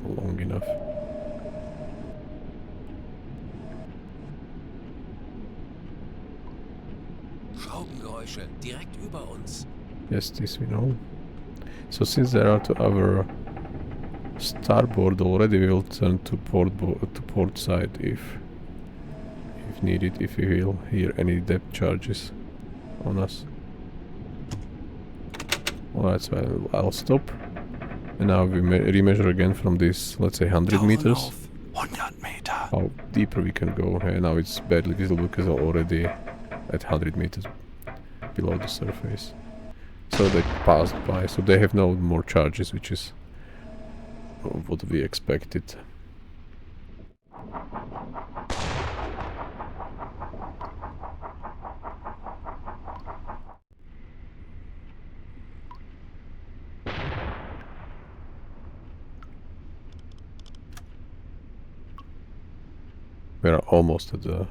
[SPEAKER 1] long enough.
[SPEAKER 4] Schraubengeräusche direkt über uns.
[SPEAKER 1] Yes, this we know. So since they are to our starboard already, we will turn to port side if needed, if we will hear any depth charges on us. Alright, so I'll stop. And now we remeasure again from this, let's say 100
[SPEAKER 2] Tauchen
[SPEAKER 1] meters.
[SPEAKER 2] auf. 100 Meter.
[SPEAKER 1] how deeper we can go. And now it's barely visible because we're already at 100 meters below the surface. So they passed by, so they have no more charges, which is what we expected. We are almost at the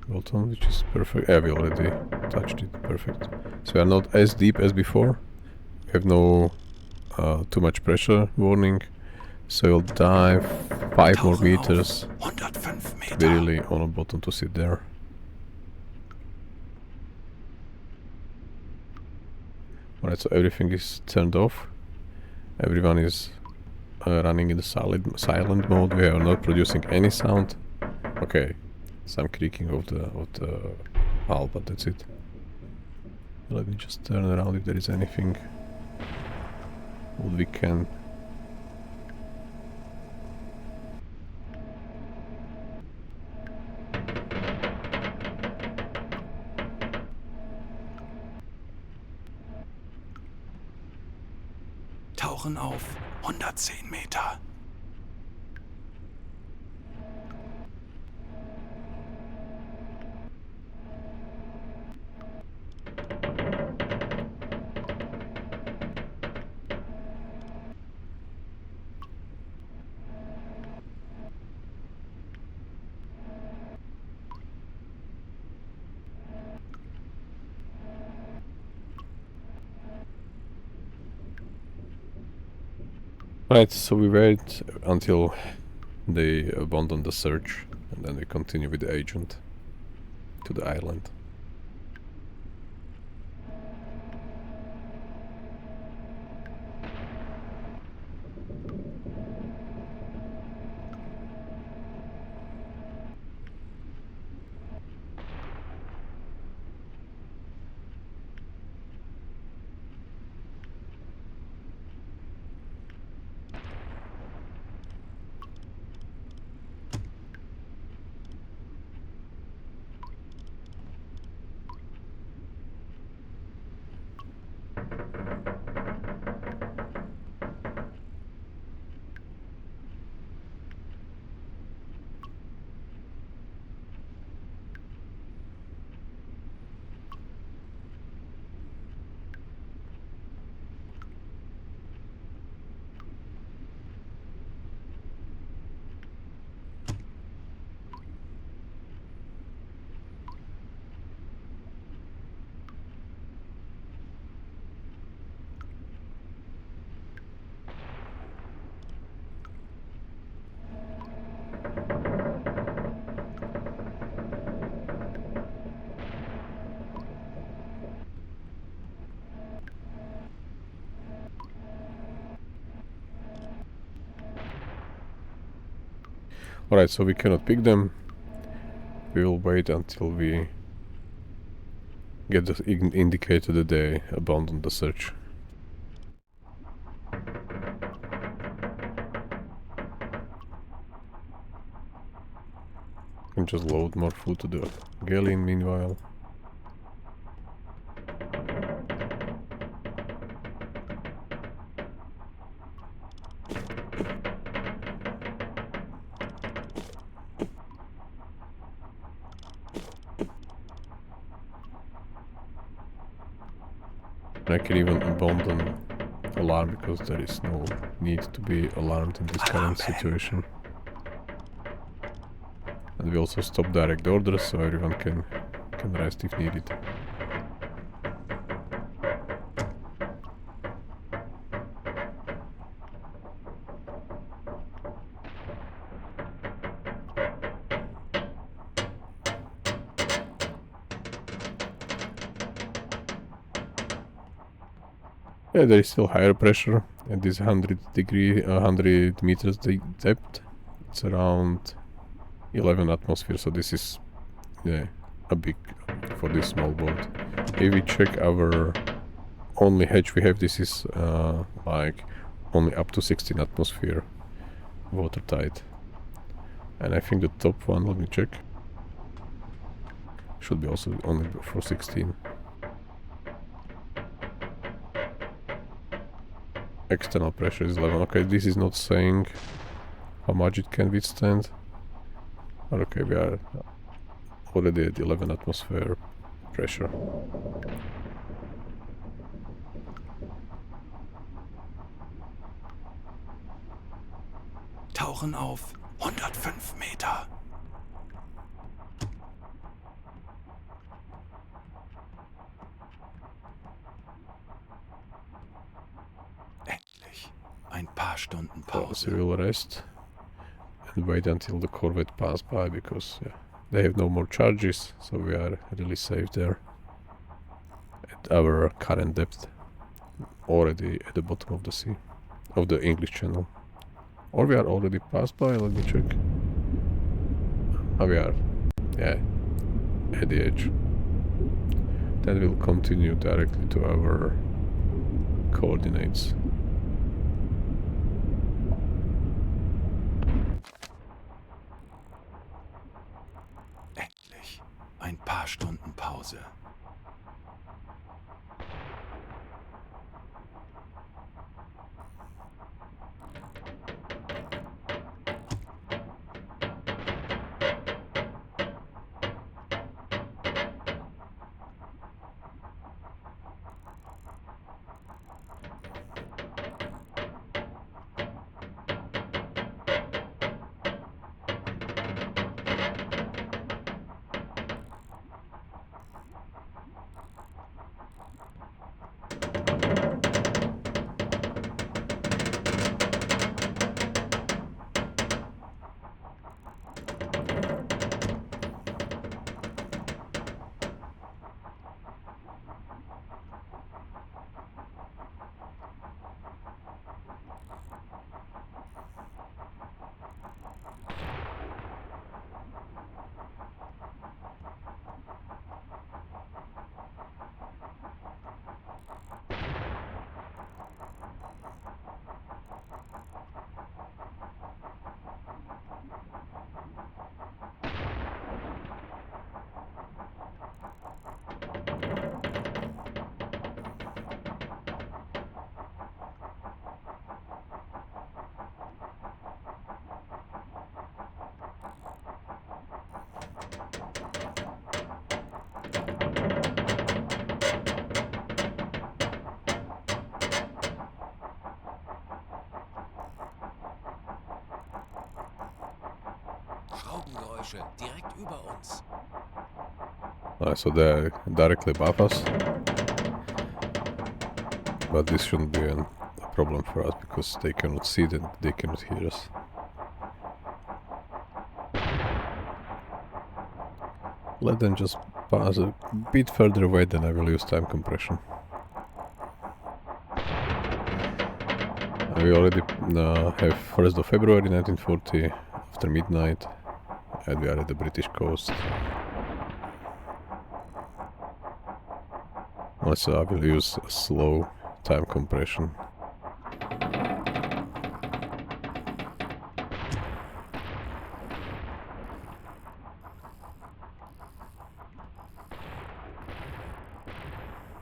[SPEAKER 1] bottom, which is perfect. Yeah, we already touched it. Perfect. So we are not as deep as before. We have no too much pressure warning. So we'll dive 5 more
[SPEAKER 2] Tauchen auf
[SPEAKER 1] meters
[SPEAKER 2] 105
[SPEAKER 1] to be
[SPEAKER 2] Meter.
[SPEAKER 1] really on the bottom to sit there. Alright, so everything is turned off. Everyone is running in the silent mode. We are not producing any sound. Okay, some creaking of the hull, but that's it. Let me just turn around if there is anything what we can.
[SPEAKER 2] Tauchen auf 110 Meter.
[SPEAKER 1] Right, so we wait until they abandon the search, and then we continue with the agent to the island. Alright, so we cannot pick them. We will wait until we get the indicator that they abandoned the search. Can just load more food to the galley meanwhile. I can even abandon alarm because there is no need to be alarmed in this current situation. And we also stop direct orders so everyone can rest if needed. Yeah, there is still higher pressure at this 100 meters depth. It's around 11 atmosphere, so this is a big for this small boat. If we check our only hatch we have, this is like only up to 16 atmosphere watertight. And I think the top one, let me check, should be also only for 16. External pressure is 11. Okay, this is not saying how much it can withstand. But okay, we are already at 11 atmosphere pressure.
[SPEAKER 2] Tauchen auf 105 Meter. Endlich. Ein paar Stunden
[SPEAKER 1] So
[SPEAKER 2] Pause.
[SPEAKER 1] we will rest and wait until the corvette pass by, because yeah, they have no more charges, so we are really safe there at our current depth, already at the bottom of the sea, of the English Channel. Or we are already passed by, let me check. Oh, we are, yeah, at the edge. Then we'll continue directly to our coordinates.
[SPEAKER 2] Endlich. Ein paar Stunden Pause.
[SPEAKER 4] Schraubengeräusche direkt über uns.
[SPEAKER 1] So they're directly above us. But this shouldn't be a problem for us, because they cannot see it, they cannot hear us. Let them just pass a bit further away, then I will use time compression. We already have 1st of February 1940, after midnight, and we are at the British coast. Also, I will use a slow time compression.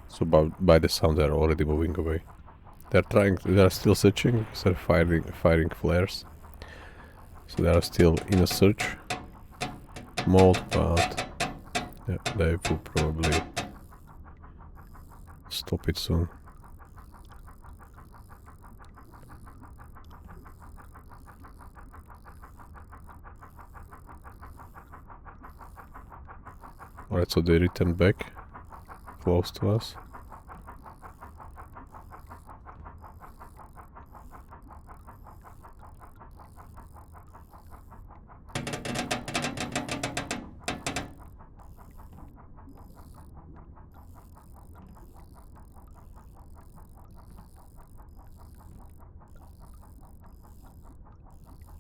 [SPEAKER 1] So by the sound they are already moving away. They are still searching, because they're firing flares. So they are still in a search mode, but yeah, they will probably stop it soon. Alright, so they return back close to us.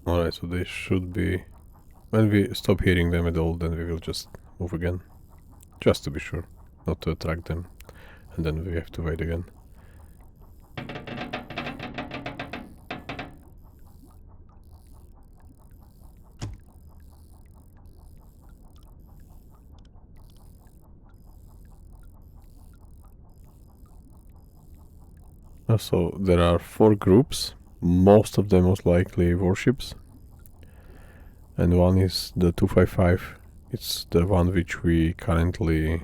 [SPEAKER 1] Alright, so they should be... When we stop hearing them at all, then we will just move again. Just to be sure, not to attract them. And then we have to wait again. So there are 4 groups, most of them most likely warships. And one is the 255. It's the one which we currently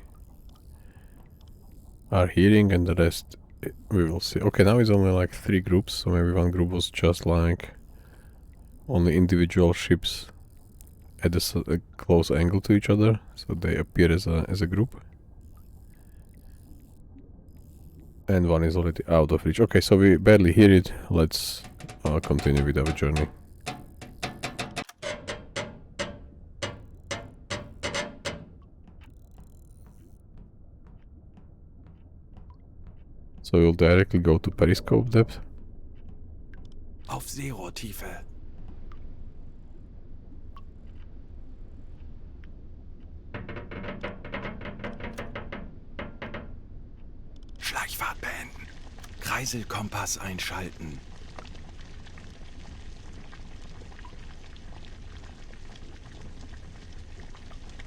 [SPEAKER 1] are hearing, and the rest we will see. Okay, now it's only like 3 groups, so maybe one group was just like only individual ships at a close angle to each other, so they appear as a group. And one is already out of reach. Okay, so we barely hear it. Let's continue with our journey. So we'll directly go to periscope depth.
[SPEAKER 2] Auf Seerohrtiefe. Schleichfahrt beenden. Kreiselkompass einschalten.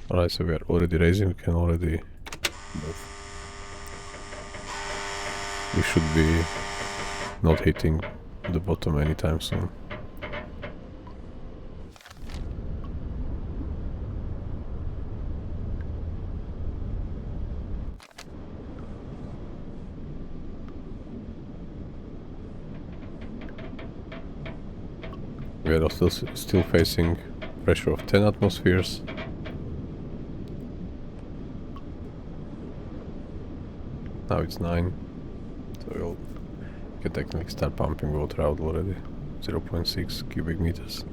[SPEAKER 1] Alright, so we are already raising, we can already move. We should be not hitting the bottom anytime soon. We are still facing pressure of 10 atmospheres. Now it's 9, so we can technically start pumping water out already. 0.6 cubic meters.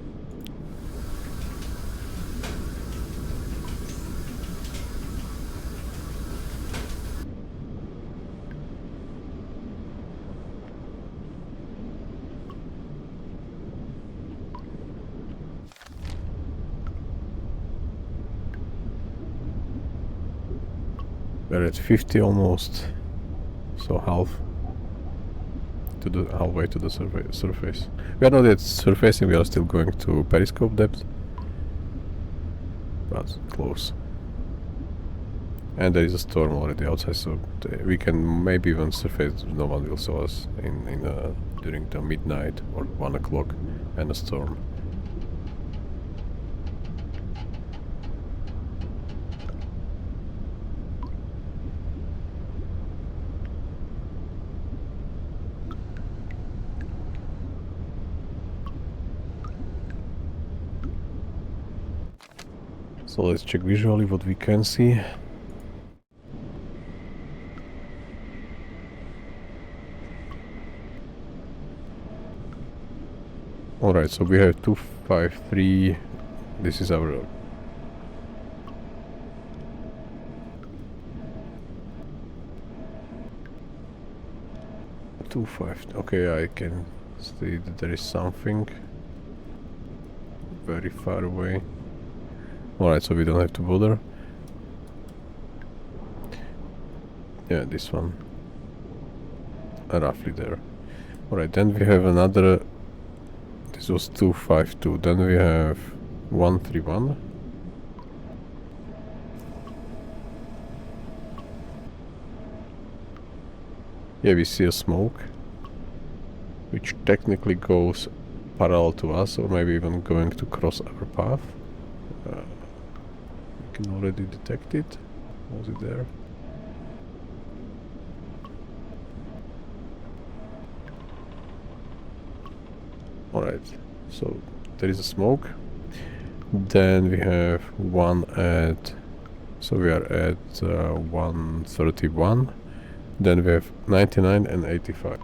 [SPEAKER 1] We're at 50 almost, so halfway to the surface. We are not yet surfacing, we are still going to periscope depth, but close. And there is a storm already outside, so we can maybe even surface. No one will see us during the midnight or 1 o'clock and a storm. So let's check visually what we can see. Alright, so we have 253. This is our 25. Okay, I can see that there is something very far away. Alright, so we don't have to bother. Yeah, this one. Roughly there. Alright, then we have another. This was 252. Then we have 131. Yeah, we see a smoke, which technically goes parallel to us, or maybe even going to cross our path. We can already detect it. Was it there? Alright, so there is a smoke. Then we have one at... So we are at 131. Then we have 99 and 85.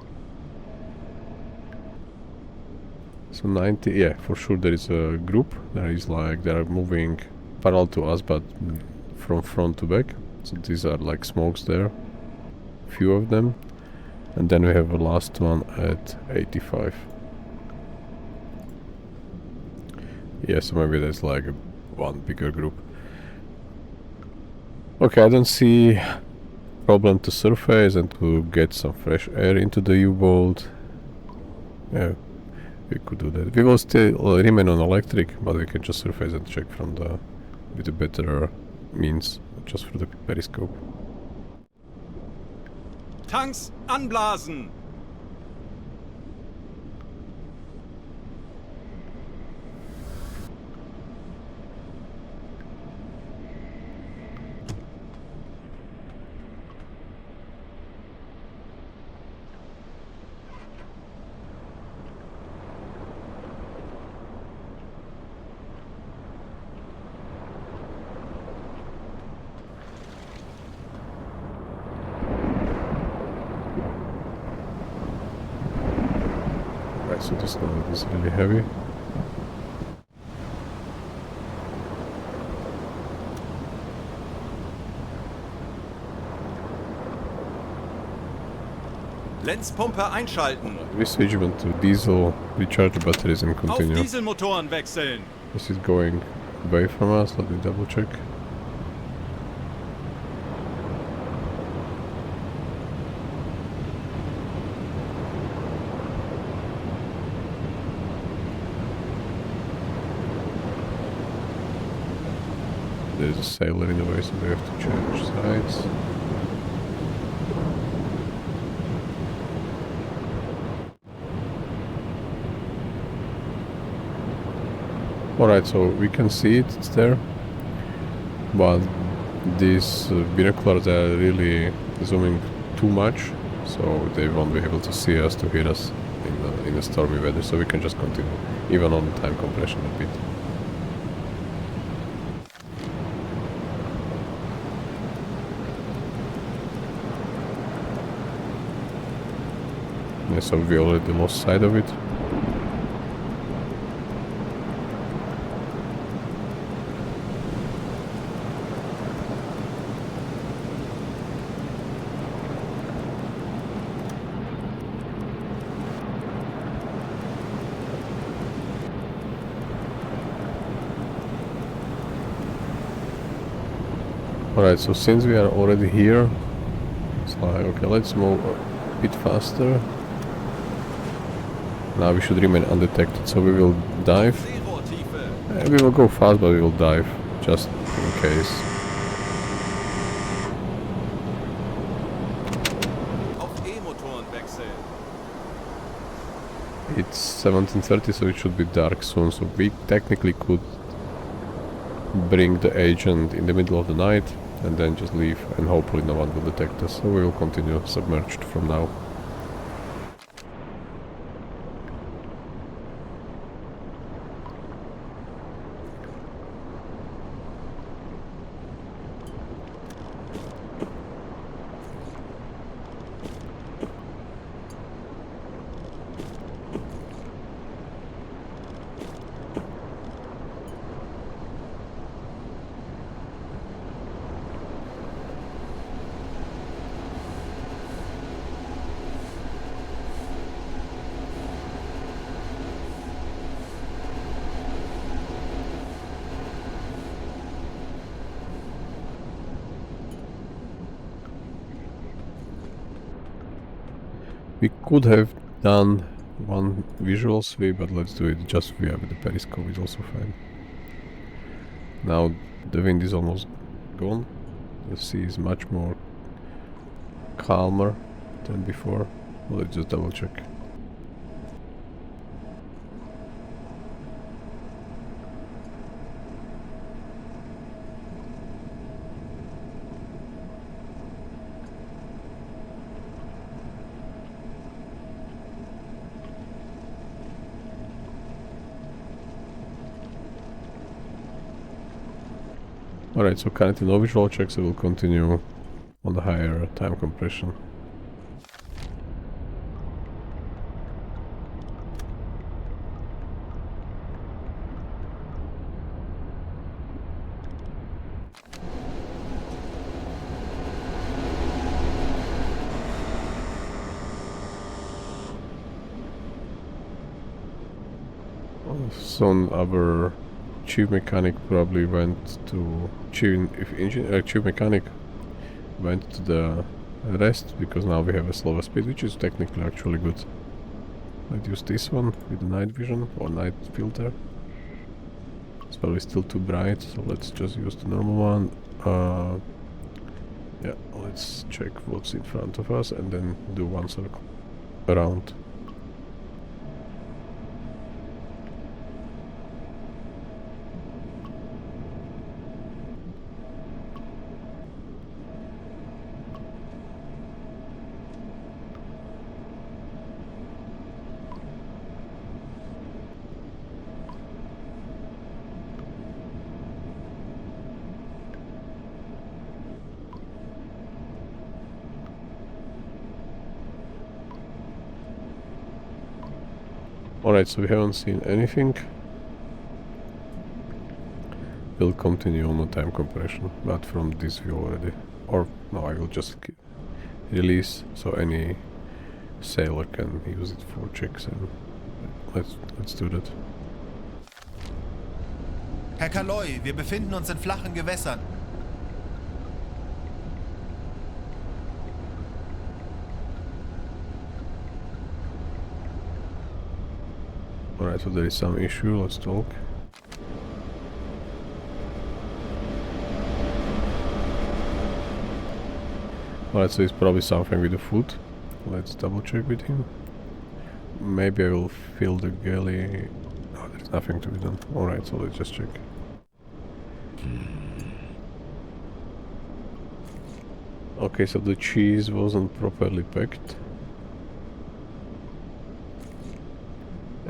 [SPEAKER 1] So 90, yeah, for sure there is a group. There is like, they are moving parallel to us, but from front to back. So these are like smokes there. Few of them. And then we have a last one at 85. Yeah, so maybe there's like one bigger group. Okay, I don't see problem to surface and to get some fresh air into the U-boat. Yeah, we could do that. We will still remain on electric, but we can just surface and check from with a better means, just for the periscope.
[SPEAKER 5] Tanks anblasen!
[SPEAKER 1] Alright, so this node is really heavy.
[SPEAKER 3] Lenzpumpe einschalten.
[SPEAKER 1] We switch even to diesel, recharge the batteries and
[SPEAKER 3] Auf
[SPEAKER 1] continue.
[SPEAKER 3] Dieselmotoren wechseln.
[SPEAKER 1] This is going away from us, let me double check. There's a sailor in the way, so we have to change sides. Alright, so we can see it, it's there. But these binoculars are really zooming too much, so they won't be able to see us, to hear us in the stormy weather, so we can just continue, even on time compression a bit. Yeah, so we already lost sight of it. Alright, so since we are already here, it's like, okay, let's move a bit faster. Now we should remain undetected, so we will dive. We will go fast, but we will dive, just in case.
[SPEAKER 3] Auf E-Motoren wechseln.
[SPEAKER 1] It's 17:30, so it should be dark soon, so we technically could bring the agent in the middle of the night and then just leave, and hopefully no one will detect us, so we will continue submerged from now. We could have done one visual sweep, but let's do it just via with the periscope, is also fine. Now the wind is almost gone, the sea is much more calmer than before. Let's just double check. Alright, so currently no visual checks, so we'll continue on the higher time compression. Soon our chief mechanic probably went to chief mechanic went to the rest, because now we have a slower speed, which is technically actually good. Let's use this one with the night vision or night filter. It's probably still too bright, so let's just use the normal one. Yeah, let's check what's in front of us and then do one circle around. Alright, so we haven't seen anything. We'll continue on the time compression, but from this view already. Or no, I will just release so any sailor can use it for checks, and let's do that.
[SPEAKER 3] Herr Kaloy, wir befinden uns in flachen Gewässern.
[SPEAKER 1] Alright, so there is some issue, let's talk. Alright, so it's probably something with the food. Let's double check with him. Maybe I will fill the galley. Oh, there's nothing to be done. Alright, so let's just check. Okay, so the cheese wasn't properly packed.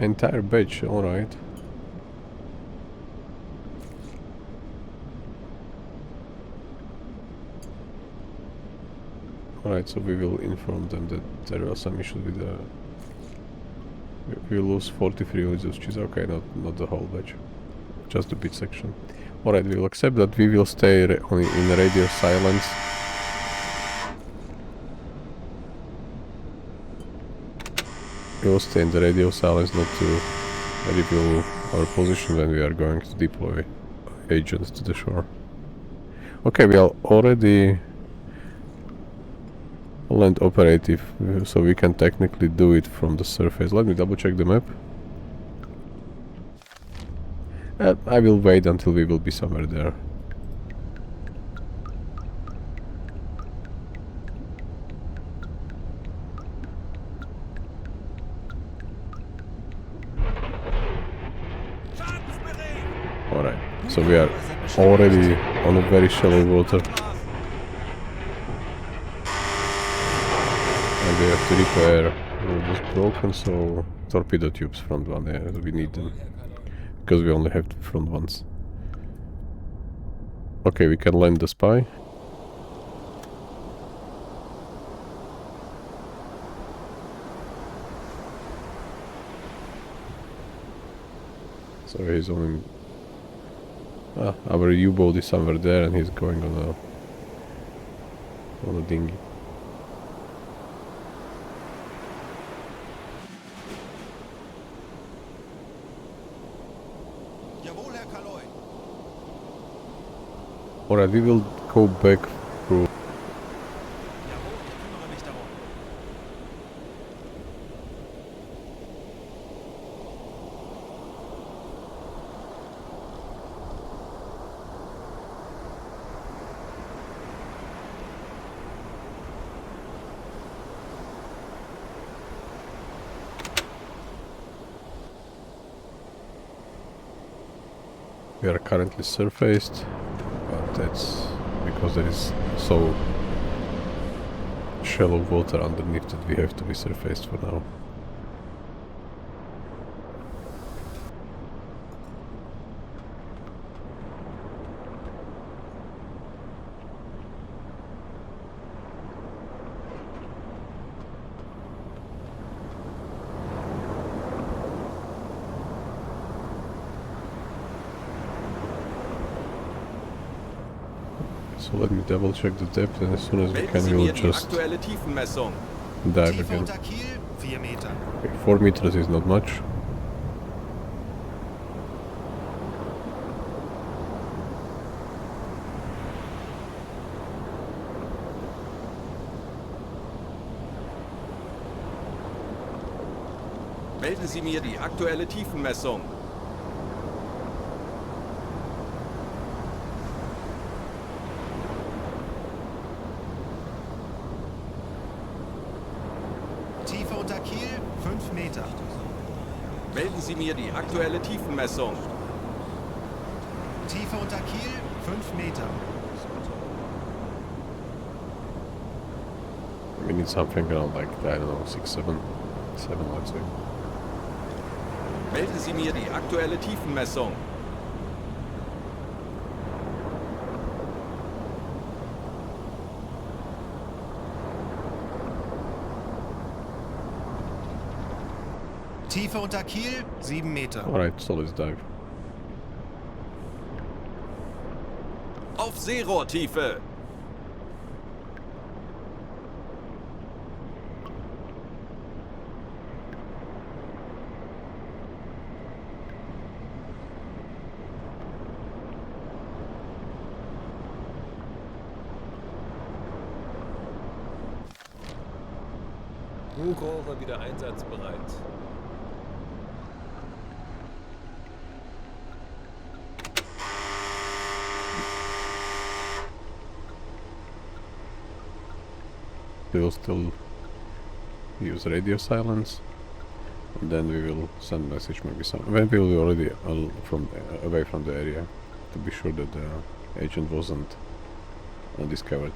[SPEAKER 1] Entire batch, alright. Alright, so we will inform them that there are some issues with the... We lose 43 units of cheese. Okay, not the whole batch. Just the bit section. Alright, we will accept that. We will stay in radio silence. We will stay in the radio silence not to reveal our position when we are going to deploy agents to the shore. Okay, we are already land operative, so we can technically do it from the surface. Let me double check the map. I will wait until we will be somewhere there. Alright, so we are already on a very shallow water. And we have to repair what was broken, so torpedo tubes front one, yeah, we need them. Because we only have the front ones. Okay, we can land the spy. So he's on... our U-boat is somewhere there and he's going on a dinghy.
[SPEAKER 3] Jawohl, Herr Kaloy.
[SPEAKER 1] Alright, we will go back through.
[SPEAKER 3] Jawohl, ich kümmere mich darum.
[SPEAKER 1] We are currently surfaced, but that's because there is so shallow water underneath that we have to be surfaced for now. So let me double check the depth, and as soon as we
[SPEAKER 2] Melden
[SPEAKER 1] can
[SPEAKER 2] Sie
[SPEAKER 1] we will
[SPEAKER 2] mir die
[SPEAKER 1] just
[SPEAKER 2] aktuelle Tiefenmessung.
[SPEAKER 1] dive
[SPEAKER 3] Tiefe
[SPEAKER 1] again.
[SPEAKER 3] unter Kiel, 4 Meter.
[SPEAKER 1] Okay, 4 meters is not much.
[SPEAKER 2] Melden Sie mir die aktuelle Tiefenmessung.
[SPEAKER 3] Tiefe unter Kiel, 5 Meter.
[SPEAKER 2] Melden Sie mir die aktuelle Tiefenmessung.
[SPEAKER 3] Tiefe unter Kiel, 5 Meter.
[SPEAKER 1] We need something around like, I don't know, 6, 7, let's say.
[SPEAKER 2] Melden Sie mir die aktuelle Tiefenmessung.
[SPEAKER 3] Tiefe unter Kiel 7 Meter.
[SPEAKER 1] Alright, so let's dive.
[SPEAKER 2] Auf Seerohrtiefe.
[SPEAKER 5] Buchrohre wieder einsatzbereit.
[SPEAKER 1] We will still use radio silence, and then we will send message maybe some when we will be already away from the area to be sure that the agent wasn't discovered.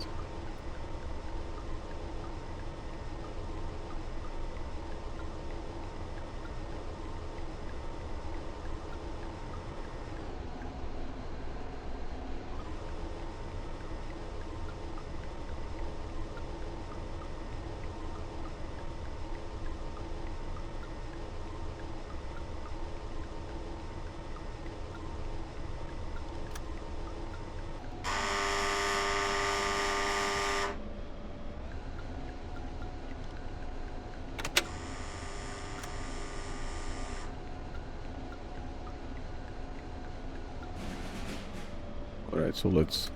[SPEAKER 1] Alright, so let's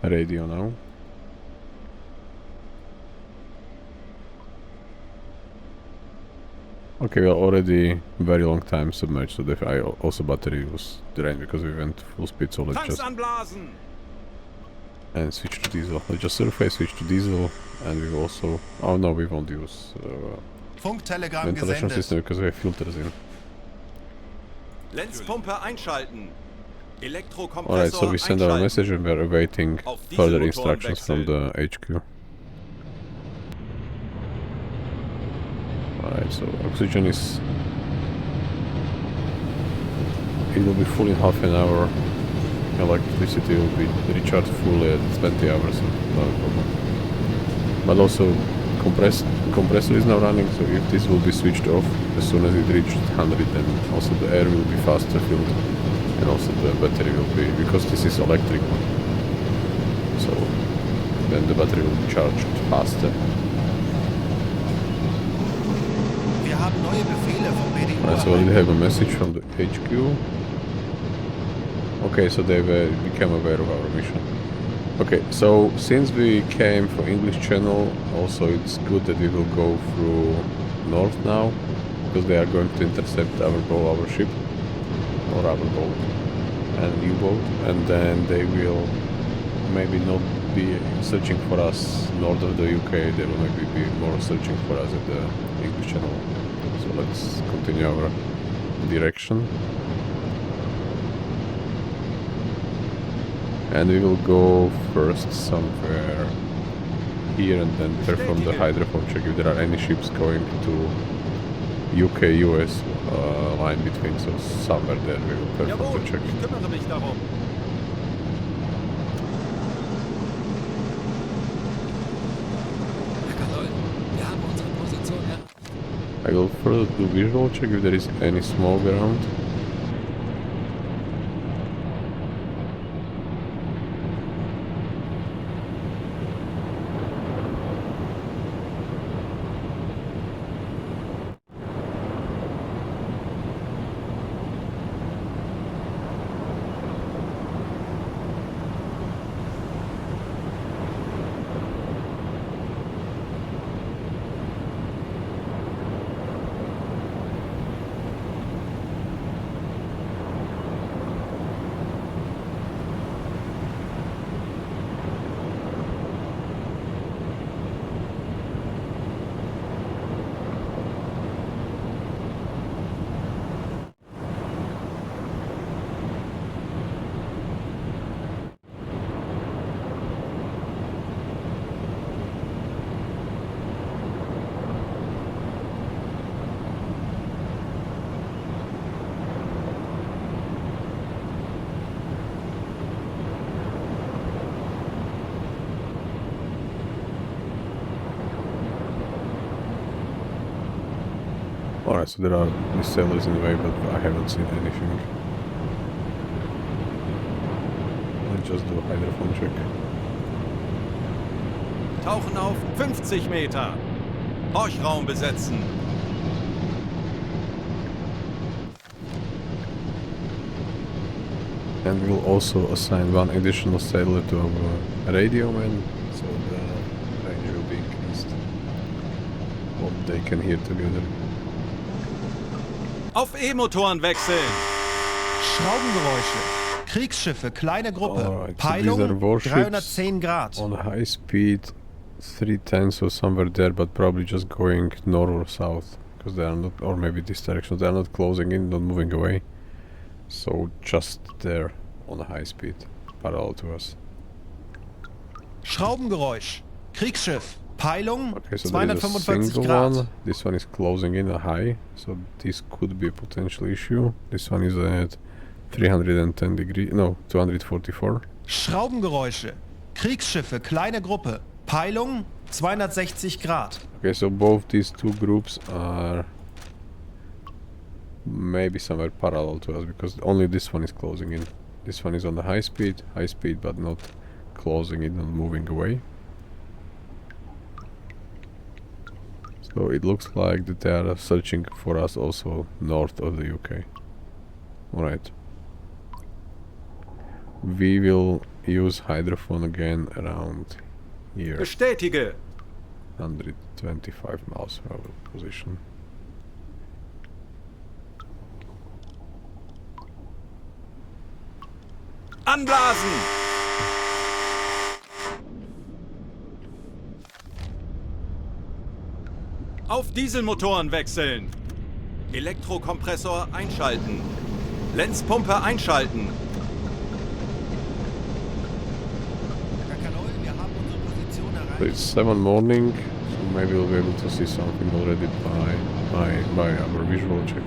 [SPEAKER 1] radio now. Okay, we are already very long time submerged, so also battery was drained because we went full speed, so let's
[SPEAKER 2] Tanks
[SPEAKER 1] just
[SPEAKER 2] anblasen.
[SPEAKER 1] and switch to diesel. Let's just surface, switch to diesel, and we will also... Oh no, we won't use
[SPEAKER 3] Funktelegramm
[SPEAKER 1] ventilation
[SPEAKER 3] gesendet.
[SPEAKER 1] system because we have filters in.
[SPEAKER 2] Lenzpumpe einschalten. Elektrokompressor
[SPEAKER 1] Alright, so we send our
[SPEAKER 2] einschalten.
[SPEAKER 1] message and we are awaiting
[SPEAKER 2] Auf
[SPEAKER 1] further
[SPEAKER 2] Dieselmotoren
[SPEAKER 1] instructions from
[SPEAKER 2] wechseln.
[SPEAKER 1] the HQ. Alright, so oxygen is... It will be full in half an hour. Electricity will be recharged fully at 20 hours, so no problem. But also compressor is now running, so if this will be switched off as soon as it reaches 100, then also the air will be faster filled, and also the battery will be, because this is electric one, so then the battery will be charged faster.
[SPEAKER 3] Wir haben neue Befehle vom BDU.
[SPEAKER 1] Alright, so we have a message from the HQ. Okay, so they became aware of our mission. Okay, so since we came from English channel, also it's good that we will go through north now, because they are going to intercept our ship, or our boat, and U-boat, and then they will maybe not be searching for us north of the UK, they will maybe be more searching for us at the English channel. So let's continue our direction. And we will go first somewhere here and then perform the hydrophone check if there are any ships going to UK-US line between, so somewhere there we will perform
[SPEAKER 2] Jawohl,
[SPEAKER 1] the check.
[SPEAKER 2] ich kümmere mich darum.
[SPEAKER 5] Jawohl, wir haben unsere Position
[SPEAKER 1] I will further do visual check if there is any smoke around. Alright, so there are the sailors in the way, but I haven't seen anything. Let's just do a hydrophone check.
[SPEAKER 2] Tauchen auf 50 Meter. Horchraum besetzen.
[SPEAKER 1] And we'll also assign one additional sailor to our radio man, so the range will be increased. What they can hear together.
[SPEAKER 2] Auf E-Motoren wechseln.
[SPEAKER 3] Schraubengeräusche. Kriegsschiffe, kleine Gruppe.
[SPEAKER 1] Alright, so
[SPEAKER 3] Peilung
[SPEAKER 1] these are warships
[SPEAKER 3] 310 Grad.
[SPEAKER 1] on high speed, 310, so somewhere there, but probably just going north or south, because they are not, or maybe this direction, they are not closing in, not moving away. So just there on a high speed, parallel to us.
[SPEAKER 3] Schraubengeräusch. Kriegsschiff. Peilung
[SPEAKER 1] Okay, so there is a
[SPEAKER 3] 245
[SPEAKER 1] single
[SPEAKER 3] Grad.
[SPEAKER 1] one. This one is closing in a high, so this could be a potential issue. This one is at 310 degrees, no, 244.
[SPEAKER 3] Schraubengeräusche. Kriegsschiffe, kleine Gruppe. Peilung 260 Grad.
[SPEAKER 1] Okay, so both these two groups are maybe somewhere parallel to us, because only this one is closing in. This one is on the high speed, but not closing in and moving away. So it looks like that they are searching for us also north of the UK. Alright. We will use hydrophone again around here.
[SPEAKER 2] Bestätige.
[SPEAKER 1] 125 miles from our position.
[SPEAKER 2] Anblasen. Auf Dieselmotoren wechseln. Elektrokompressor einschalten. Lenzpumpe einschalten.
[SPEAKER 3] Wir haben unsere Position
[SPEAKER 1] So it's 7 morning, so maybe we'll be able to see something already by our visual check.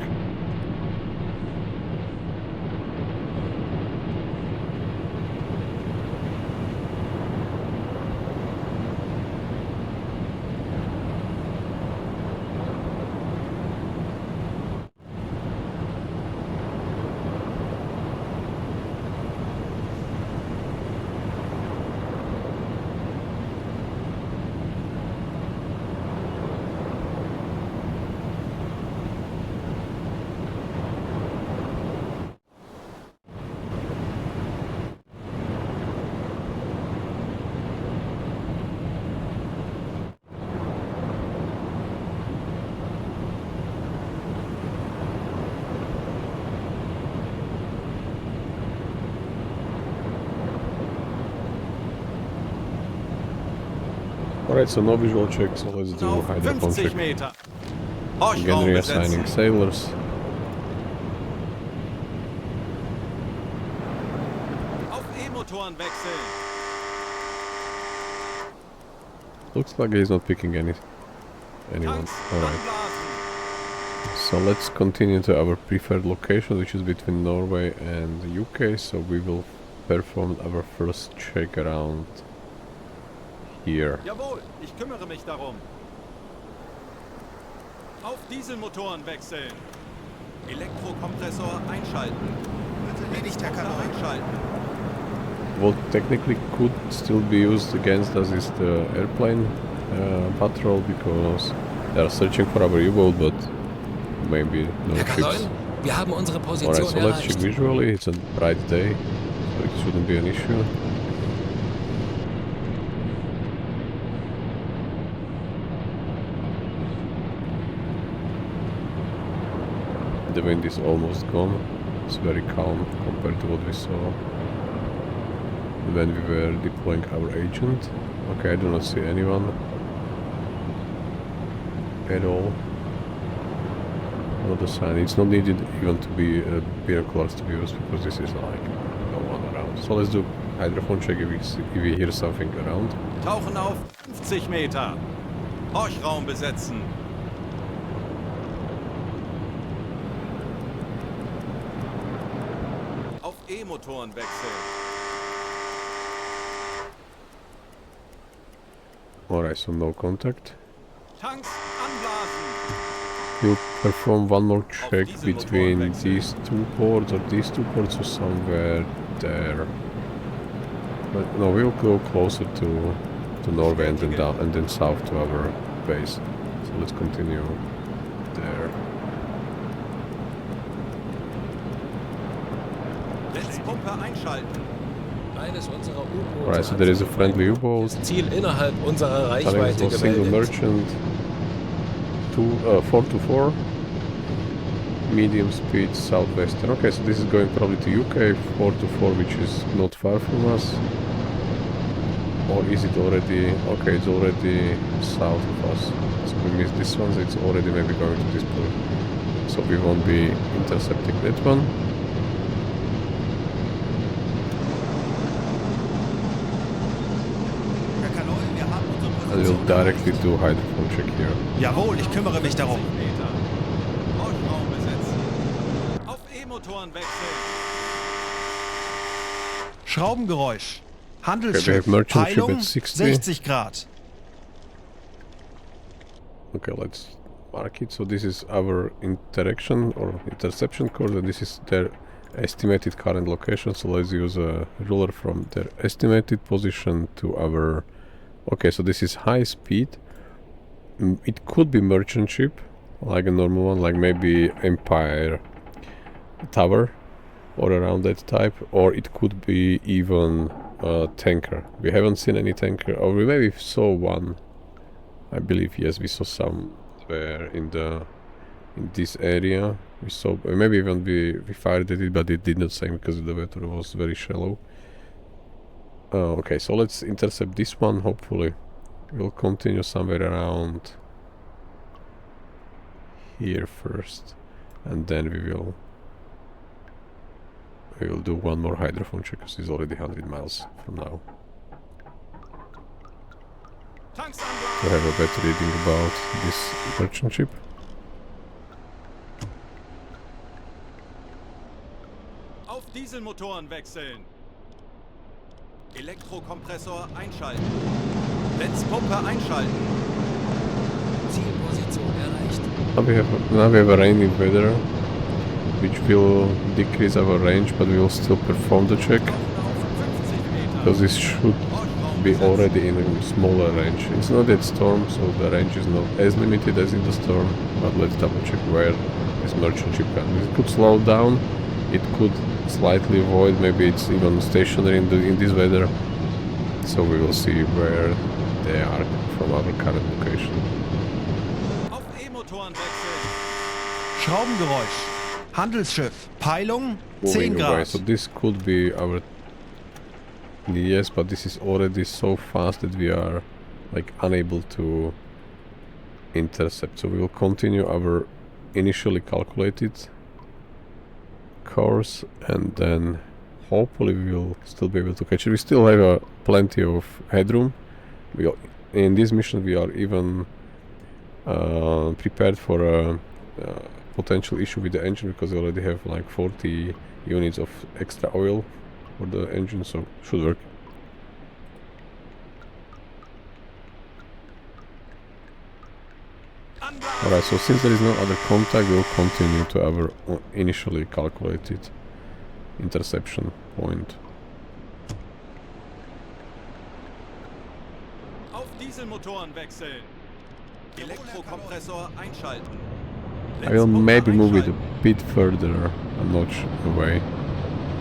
[SPEAKER 1] Alright, so no visual check, so let's do
[SPEAKER 2] Auf
[SPEAKER 1] hydrophone
[SPEAKER 2] 50
[SPEAKER 1] check.
[SPEAKER 2] Meter.
[SPEAKER 1] Again
[SPEAKER 2] Horchraum
[SPEAKER 1] reassigning
[SPEAKER 2] besetzen.
[SPEAKER 1] sailors.
[SPEAKER 2] Auf E-Motoren wechseln.
[SPEAKER 1] Looks like he's not picking anyone.
[SPEAKER 2] Tanks
[SPEAKER 1] Alright.
[SPEAKER 2] anblasen.
[SPEAKER 1] So let's continue to our preferred location, which is between Norway and the UK. So we will perform our first check around here.
[SPEAKER 2] Jawohl, ich kümmere mich darum. Auf Dieselmotoren wechseln. Elektrokompressor einschalten.
[SPEAKER 3] Erledigt, Herr Kanal.
[SPEAKER 2] Einschalten.
[SPEAKER 1] What technically could still be used against us is the airplane patrol, because they are searching for our U-boat, but maybe no
[SPEAKER 5] Herr
[SPEAKER 1] ships.
[SPEAKER 5] Kaloin, wir haben unsere
[SPEAKER 1] Alright,
[SPEAKER 5] Position
[SPEAKER 1] so let's check
[SPEAKER 5] erreicht.
[SPEAKER 1] visually. It's a bright day, so it shouldn't be an issue. The wind is almost gone. It's very calm compared to what we saw when we were deploying our agent. Okay, I do not see anyone at all. Not a sign. It's not needed even to be binoculars to be used, because this is like no one around. So let's do hydrophone check if we hear something around.
[SPEAKER 2] Tauchen auf 50 Meter. Horchraum besetzen. Auf E-Motoren wechseln.
[SPEAKER 1] Alright, so no contact.
[SPEAKER 2] Tanks anblasen.
[SPEAKER 1] We'll perform one more check between these two ports or these two ports or somewhere there. But no, we'll go closer to Norway and then down and then south to our base. So let's continue there.
[SPEAKER 2] Netzpumpe einschalten.
[SPEAKER 5] Eines unserer U-Boote
[SPEAKER 1] Alright, so there is a friendly U-boat.
[SPEAKER 5] das Ziel innerhalb unserer
[SPEAKER 1] Telling us
[SPEAKER 5] Reichweite
[SPEAKER 1] a single
[SPEAKER 5] gemeldet.
[SPEAKER 1] merchant. 424. Medium speed southwestern. Okay, so this is going probably to UK. 424, which is not far from us. Or is it already... Okay, it's already south of us. So we missed this one, so it's already maybe going to this point. So we won't be intercepting that one.
[SPEAKER 3] Herr Kanoy, wir haben unsere
[SPEAKER 1] And we'll
[SPEAKER 3] Position
[SPEAKER 1] directly
[SPEAKER 3] erreicht.
[SPEAKER 1] do hydrophone check here.
[SPEAKER 3] Jawohl, ich kümmere mich darum.
[SPEAKER 2] Meter. Rauschraum besetzen. Auf E-Motoren wechseln.
[SPEAKER 3] Schraubengeräusch.
[SPEAKER 1] Okay, we
[SPEAKER 3] Handelsschiff.
[SPEAKER 1] have merchant ship
[SPEAKER 3] Peilung
[SPEAKER 1] at 60.
[SPEAKER 3] 60 Grad.
[SPEAKER 1] Okay, let's mark it. So this is our interaction or interception course, and this is their estimated current location. So let's use a ruler from their estimated position to our... Okay, so this is high speed. It could be merchant ship, like a normal one, like maybe Empire Tower or around that type, or it could be even a tanker. We haven't seen any tanker, or we maybe saw one. I believe, yes, we saw somewhere in this area. We saw, maybe even we fired at it, but it did not sink because the water was very shallow. Okay, so let's intercept this one. Hopefully, we'll continue somewhere around here first, and then we will do one more hydrophone check because it's already 100 miles from now.
[SPEAKER 2] Tanks
[SPEAKER 1] To
[SPEAKER 2] anblasen.
[SPEAKER 1] have a better reading about this merchant ship.
[SPEAKER 2] Auf Dieselmotoren wechseln. Elektrokompressor einschalten. Netzpumpe einschalten.
[SPEAKER 5] Zielposition erreicht.
[SPEAKER 1] Now we have a rainy weather, which will decrease our range, but we will still perform the check
[SPEAKER 2] Auf 50 Meter.
[SPEAKER 1] because this should
[SPEAKER 2] Rauschraum
[SPEAKER 1] be
[SPEAKER 2] besetzen.
[SPEAKER 1] already in a smaller range. It's not that storm, so the range is not as limited as in the storm, but let's double check where this merchant ship can. It could slow down, it could slightly avoid, maybe it's even stationary in this weather, so we will see where they are from our current location.
[SPEAKER 2] Auf E-Motoren wechseln.
[SPEAKER 3] Schraubengeräusch. Handelsschiff. Peilung 10
[SPEAKER 1] Moving away,
[SPEAKER 3] Grad.
[SPEAKER 1] so this could be our... Yes, but this is already so fast that we are like unable to intercept, so we will continue our initially calculated course, and then hopefully we will still be able to catch it. We still have plenty of headroom. In this mission we are even prepared for a potential issue with the engine, because we already have like 40 units of extra oil for the engine, so should work.
[SPEAKER 2] Anblasen.
[SPEAKER 1] Alright, so since there is no other contact, we'll continue to our initially calculated interception point.
[SPEAKER 2] Auf Dieselmotoren wechseln. Elektrokompressor einschalten.
[SPEAKER 1] I will
[SPEAKER 2] Netzpumpe
[SPEAKER 1] maybe move it a
[SPEAKER 2] einschalten.
[SPEAKER 1] bit further a notch away,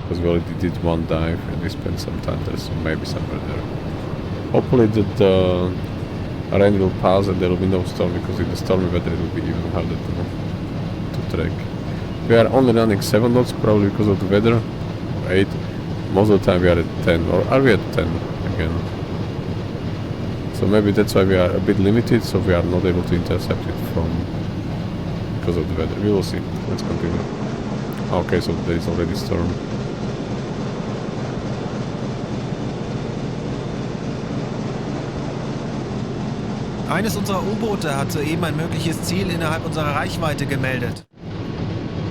[SPEAKER 1] because we already did one dive and we spent some time there, so maybe somewhere there. Hopefully the rain will pass and there will be no storm, because in the stormy weather it will be even harder to track. We are only running 7 knots, probably because of the weather, or 8. Most of the time we are at 10, or are we at 10 again? So maybe that's why we are a bit limited, so we are not able to intercept it because of the weather. We will see. Let's continue. Okay, so there is already storm.
[SPEAKER 3] Eines unserer U-Boote hat soeben ein mögliches Ziel innerhalb unserer Reichweite gemeldet.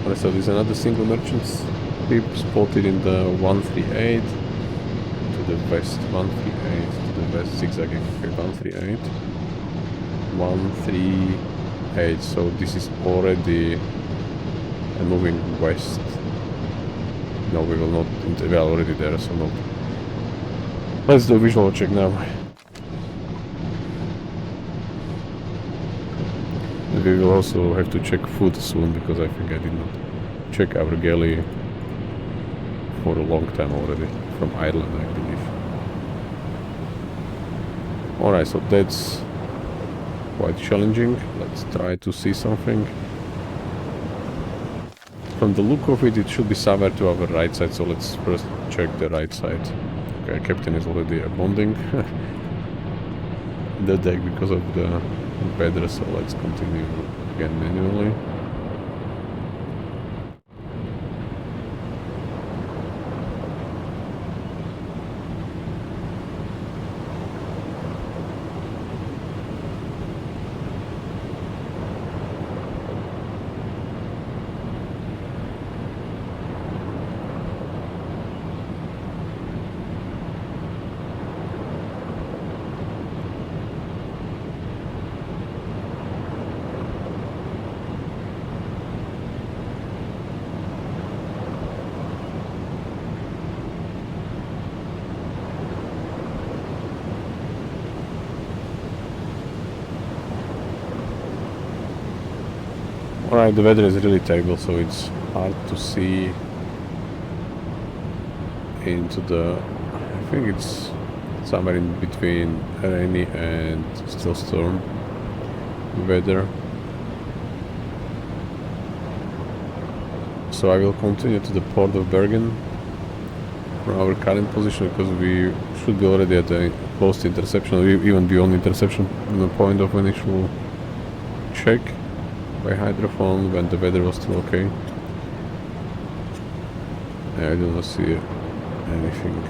[SPEAKER 1] Alright, so there's another single merchant ship spotted in the 138 to the west. 138 to the west, zigzagging. Okay, 138. 8, so this is already moving west. No, we will not. We are already there, so no. Let's do a visual check now. We will also have to check food soon, because I think I did not check our galley for a long time already, from Ireland, I believe. Alright, so that's quite challenging. Let's try to see something. From the look of it, it should be somewhere to our right side, so let's first check the right side. Okay, captain is already bonding the deck because of the weather, so let's continue again manually. Alright, the weather is really terrible, so it's hard to see into the... I think it's somewhere in between rainy and still storm weather. So I will continue to the port of Bergen from our current position, because we should be already at the close to interception, or even beyond interception point of initial check by hydrophone when the weather was still okay. I do not see anything.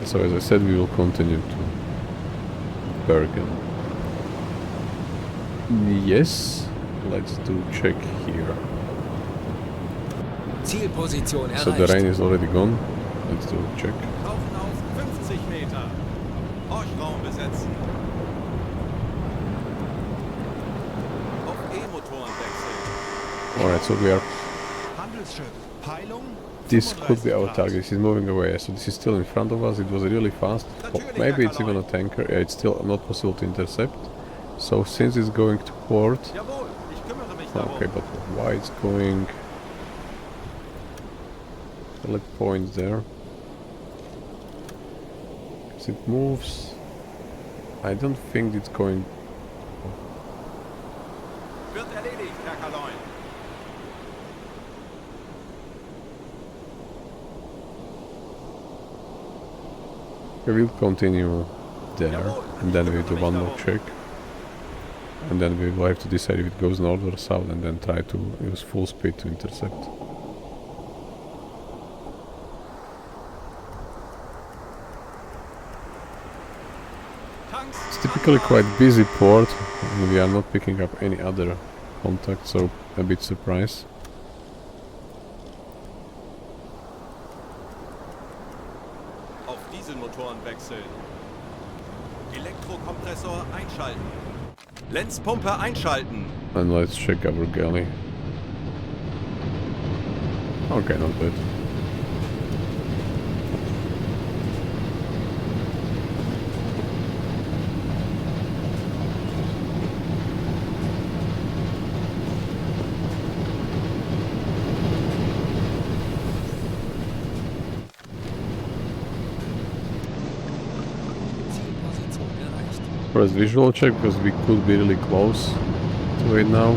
[SPEAKER 1] So as I said, we will continue to Bergen. Yes, let's do check here.
[SPEAKER 5] Zielposition
[SPEAKER 1] So the
[SPEAKER 5] erreicht.
[SPEAKER 1] rain is already gone. Let's do a check.
[SPEAKER 2] Tauchen auf 50 Meter. Horchraum besetzen. Auf E-Motoren wechseln.
[SPEAKER 1] Alright, so we are...
[SPEAKER 3] Handelsschiff. Peilung.
[SPEAKER 1] This could be our target. This is moving away, so this is still in front of us. It was really fast. Oh, maybe it's even a tanker. Yeah, it's still not possible to intercept. So since it's going to port...
[SPEAKER 2] Jawohl, ich kümmere mich darum.
[SPEAKER 1] Okay, but why it's going... Let point there. As it moves... I don't think it's going...
[SPEAKER 2] Wird erledigt, Herr Kaloin.
[SPEAKER 1] We will continue there, and then we do one more check. And then we will have to decide if it goes north or south, and then try to use full speed to intercept. It's typically quite busy port, and we are not picking up any other contacts, so a bit surprised.
[SPEAKER 2] Auf Dieselmotoren wechseln. Elektrokompressor einschalten. Lenzpumpe einschalten.
[SPEAKER 1] And let's check our galley. Okay, not bad.
[SPEAKER 5] Zielposition erreicht.
[SPEAKER 1] First visual check, because we could be really close to it now.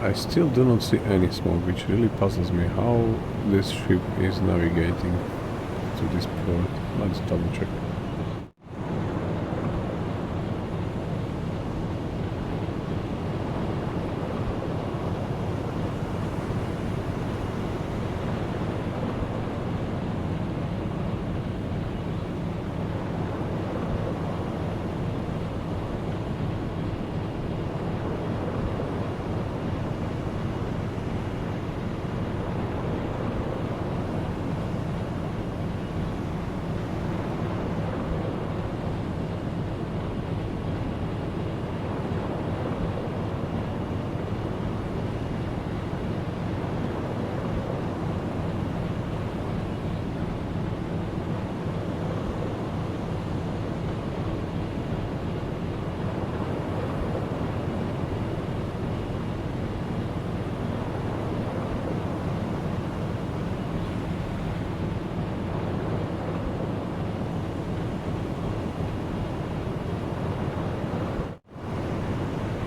[SPEAKER 1] I still do not see any smoke, which really puzzles me how this ship is navigating to this port. Let's double check.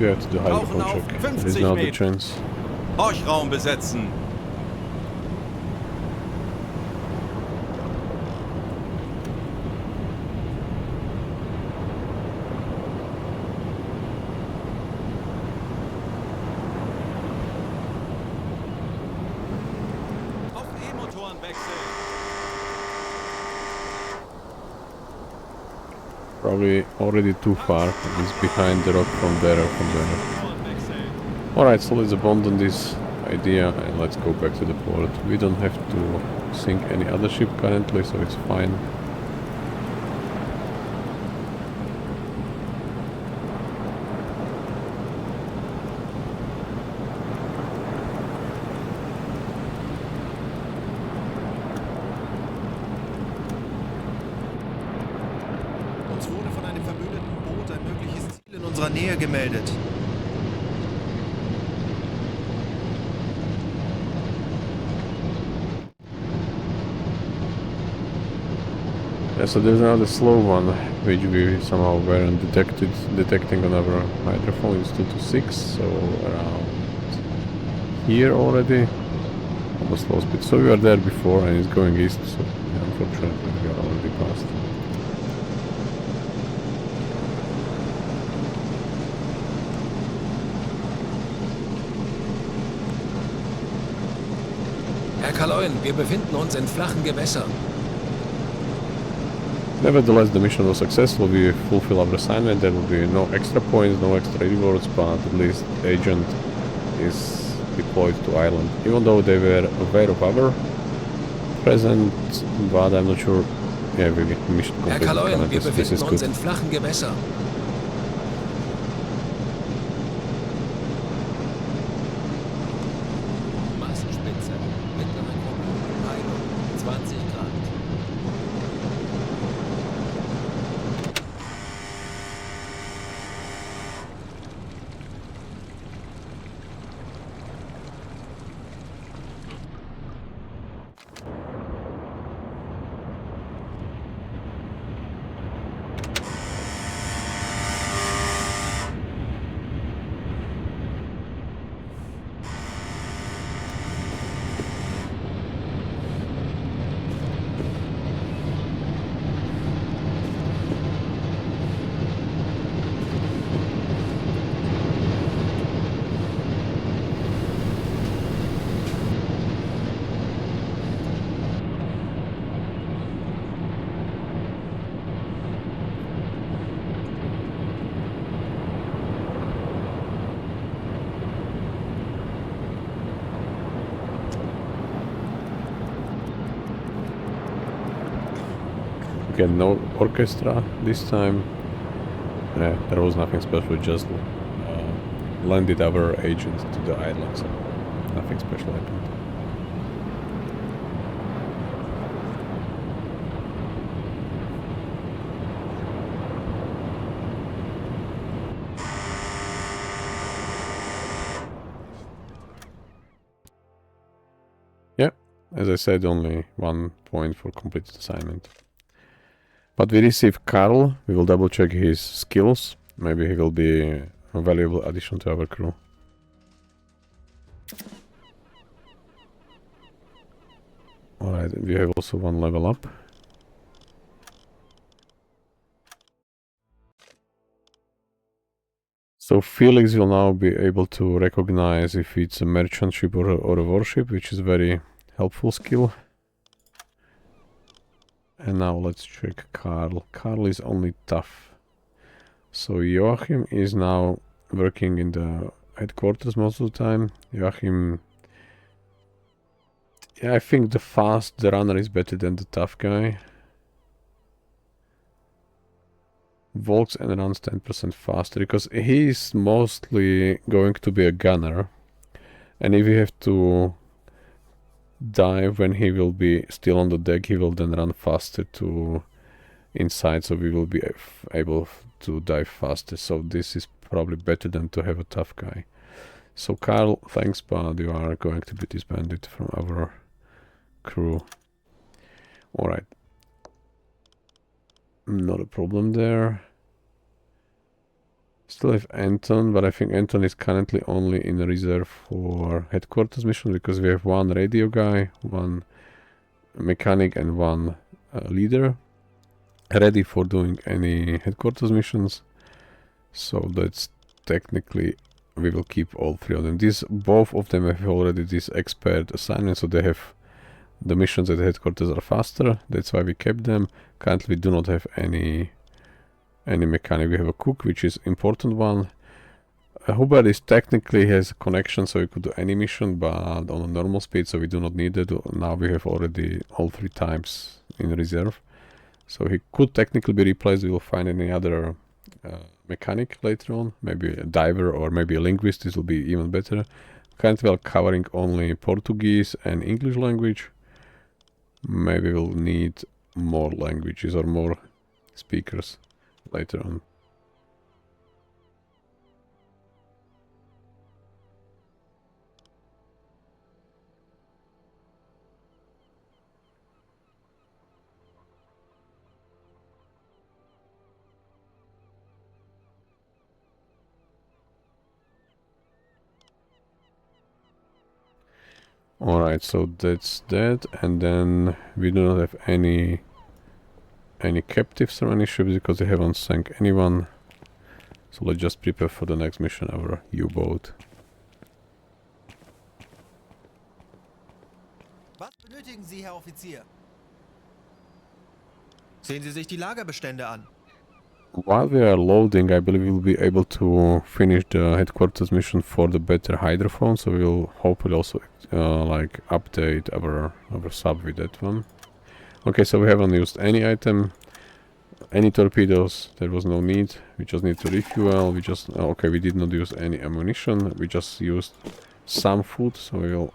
[SPEAKER 1] Yeah, to the
[SPEAKER 2] Tauchen
[SPEAKER 1] hydrophone
[SPEAKER 2] auf
[SPEAKER 1] check. There is
[SPEAKER 2] 50
[SPEAKER 1] no other
[SPEAKER 2] Meter.
[SPEAKER 1] chance.
[SPEAKER 2] Horchraum besetzen. Auf E-Motoren wechseln.
[SPEAKER 1] Probably already too far. It's behind the rock from there or from there.
[SPEAKER 2] Motoren wechseln.
[SPEAKER 1] Alright, so let's abandon this idea and let's go back to the port. We don't have to sink any other ship currently, so it's fine.
[SPEAKER 3] Uns wurde von einem vermüdeten Boot ein mögliches Ziel in unserer Nähe gemeldet.
[SPEAKER 1] Yeah, so there's another slow one, which we somehow weren't detecting on our hydrophone. It's 226, so around here already. Almost low speed. So we were there before and it's going east, so yeah, unfortunately we are already past.
[SPEAKER 5] Herr Kaloin, wir befinden uns in flachen Gewässern.
[SPEAKER 1] Nevertheless, the mission was successful. We fulfill our assignment. There will be no extra points, no extra rewards, but at least agent is deployed to island. Even though they were aware of our presence, but I'm not sure. Yeah, we mission
[SPEAKER 5] Herr
[SPEAKER 1] completed.
[SPEAKER 5] Kaloin,
[SPEAKER 1] currently,
[SPEAKER 5] wir
[SPEAKER 1] so this is
[SPEAKER 5] befinden uns
[SPEAKER 1] good.
[SPEAKER 5] in flachen Gewässern. Massenspitze, mittlere Gruppe, Heilung, 20 Grad.
[SPEAKER 1] Again, no orchestra this time. There was nothing special, just landed our agent to the island, so nothing special happened. Yeah, as I said, only 1 point for completed assignment. But we receive Carl. We will double check his skills. Maybe he will be a valuable addition to our crew. Alright, we have also one level up. So Felix will now be able to recognize if it's a merchant ship or a warship, which is very helpful skill. And now let's check Karl. Karl is only tough. So Joachim is now working in the headquarters most of the time. Joachim... Yeah, I think the fast runner is better than the tough guy. Walks and runs 10% faster, because he's mostly going to be a gunner. And if we have to dive when he will be still on the deck, he will then run faster to inside, so we will be able to dive faster. So this is probably better than to have a tough guy. So Karl, thanks, but you are going to be disbanded from our crew. Alright. Not a problem there. Still have Anton, but I think Anton is currently only in reserve for headquarters mission, because we have one radio guy, one mechanic and one leader ready for doing any headquarters missions. So that's technically, we will keep all three of them. Both of them have already this expert assignment, so they have the missions at the headquarters are faster. That's why we kept them. Currently we do not have any mechanic. We have a cook, which is important one. Hubert is technically has a connection, so we could do any mission, but on a normal speed, so we do not need it. Now we have already all three types in reserve. So he could technically be replaced. We will find any other mechanic later on. Maybe a diver or maybe a linguist. This will be even better. Currently we are covering only Portuguese and English language. Maybe we'll need more languages or more speakers later on. Alright, so that's that, and then we do not have any captives or any ships because they haven't sank anyone. So let's just prepare for the next mission, our U-boat.
[SPEAKER 3] Was benötigen Sie, Herr Offizier? Sehen Sie sich die Lagerbestände an.
[SPEAKER 1] While we are loading, I believe we'll be able to finish the headquarters mission for the better hydrophone, so we'll hopefully also like update our sub with that one. Okay, so we haven't used any item, any torpedoes. There was no need. We just need to refuel. Okay, we did not use any ammunition. We just used some food, so we'll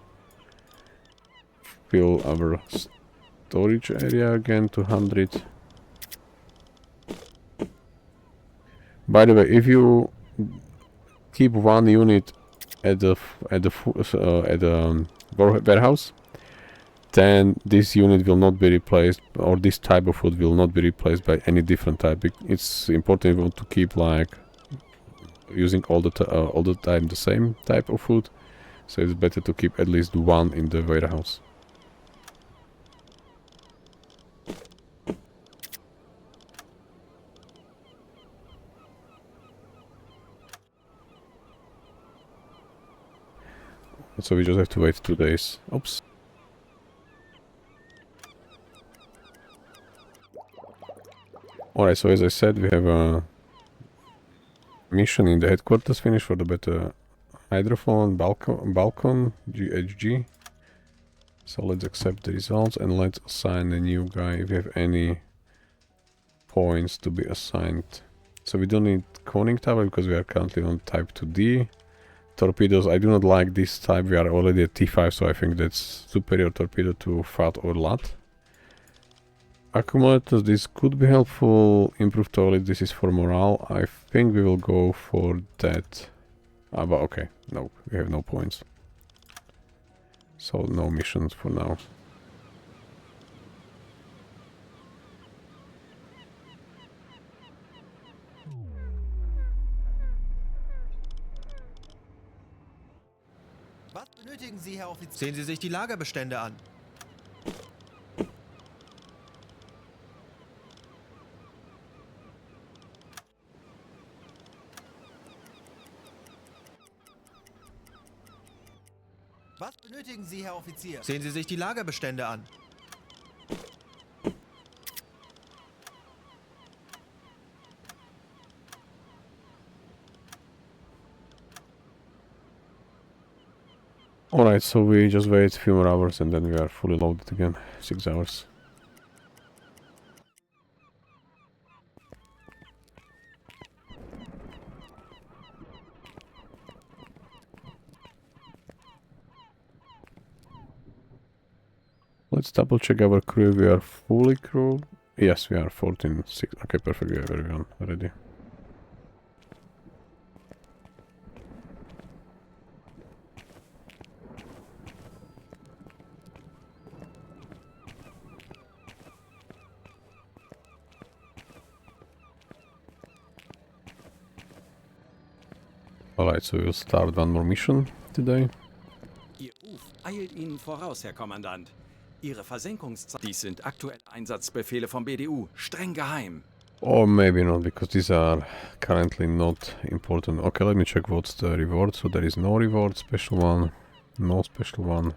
[SPEAKER 1] fill our storage area again to 100. By the way, if you keep one unit at the warehouse, then this unit will not be replaced, or this type of food will not be replaced by any different type. It's important, you want to keep like using all the time the same type of food, so it's better to keep at least one in the warehouse. So we just have to wait 2 days. Oops. Alright, so as I said, we have a mission in the headquarters finish for the better hydrophone balcon GHG. So let's accept the results and let's assign a new guy if we have any points to be assigned. So we don't need conning tower because we are currently on type 2D. Torpedoes, I do not like this type. We are already at T5, so I think that's superior torpedo to FAT or LAT. Accumulators, this could be helpful. Improved toilet, this is for morale. I think we will go for that. But okay, no, we have no points. So no missions for now.
[SPEAKER 3] Was benötigen Sie, Herr Offizier? Sehen Sie sich die Lagerbestände an. Benötigen Sie, Herr Offizier? Sehen Sie sich die Lagerbestände an.
[SPEAKER 1] Alright, so we just wait a few more hours and then we are fully loaded again. 6 hours. Let's double check our crew. We are fully crew. Yes, we are 14, 6. Okay, perfect. We have everyone ready. Alright, so we'll start one more mission today.
[SPEAKER 2] Ihr Ruf eilt Ihnen voraus, Herr Kommandant. Ihre Versenkungszeit. Dies sind aktuelle Einsatzbefehle vom BDU, streng geheim.
[SPEAKER 1] Or maybe not, because these are currently not important. Okay, let me check what's the reward. So there is no reward, special one, no special one.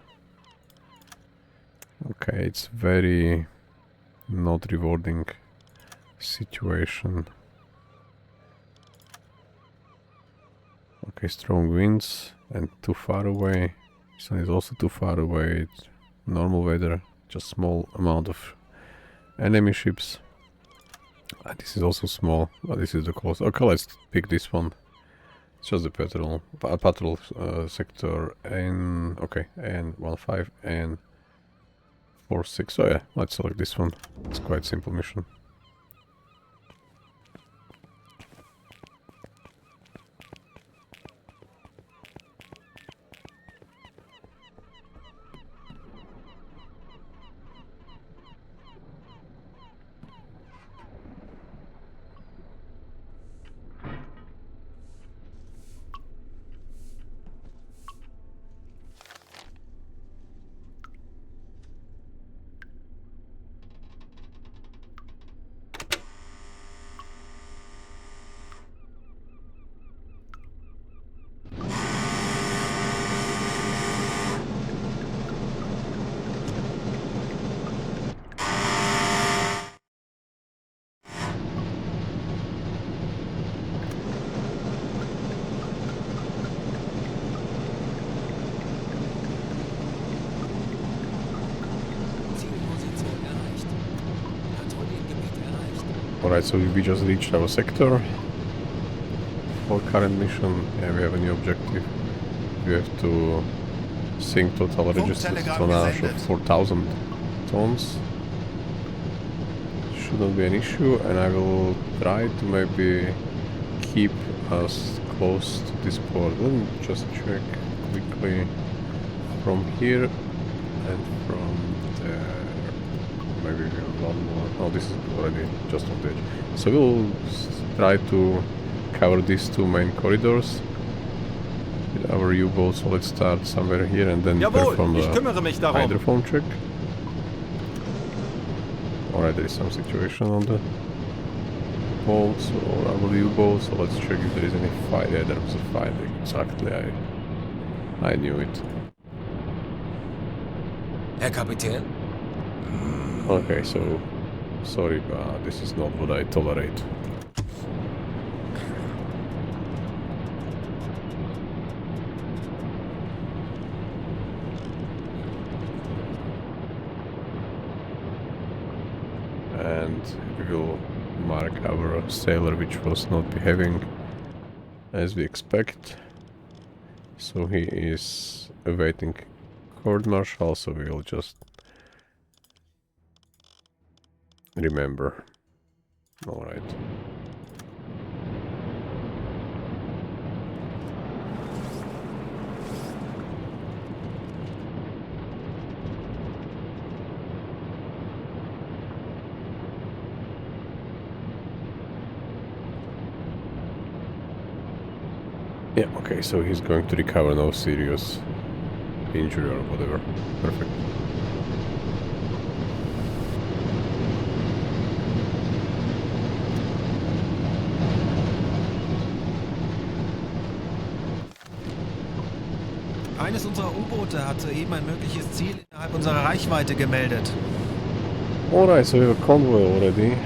[SPEAKER 1] Okay, it's very not rewarding situation. Okay, strong winds and too far away. This one is also too far away. It's normal weather, just small amount of enemy ships. This is also small, but this is the close. Okay, let's pick this one. It's just the patrol sector N. Okay, N15 and 46. So yeah, let's select this one. It's quite simple mission. Alright, so we just reached our sector. For current mission, yeah, we have a new objective. We have to sink total registered tonnage of 4,000 tons. Shouldn't be an issue, and I will try to maybe keep us close to this port. Let me just check quickly from here and from there. Maybe we have one more. Oh, this is already just on the edge. So we'll try to cover these two main corridors with our U-boat. So let's start somewhere here and then perform the hydrophone check. Alright, there is some situation on the boats or our U-boat, so let's check if there is any fight. Yeah, there was a fight, exactly. I knew it.
[SPEAKER 5] Herr Kapitän?
[SPEAKER 1] Okay, so sorry, but this is not what I tolerate. And we will mark our sailor which was not behaving as we expect. So he is awaiting court martial, so we will just remember. Alright. Yeah, okay, so he's going to recover no serious injury or whatever. Perfect.
[SPEAKER 3] Eines unserer U-Boote hat soeben ein mögliches Ziel innerhalb unserer Reichweite gemeldet.
[SPEAKER 1] Alright, so we have a convoy already.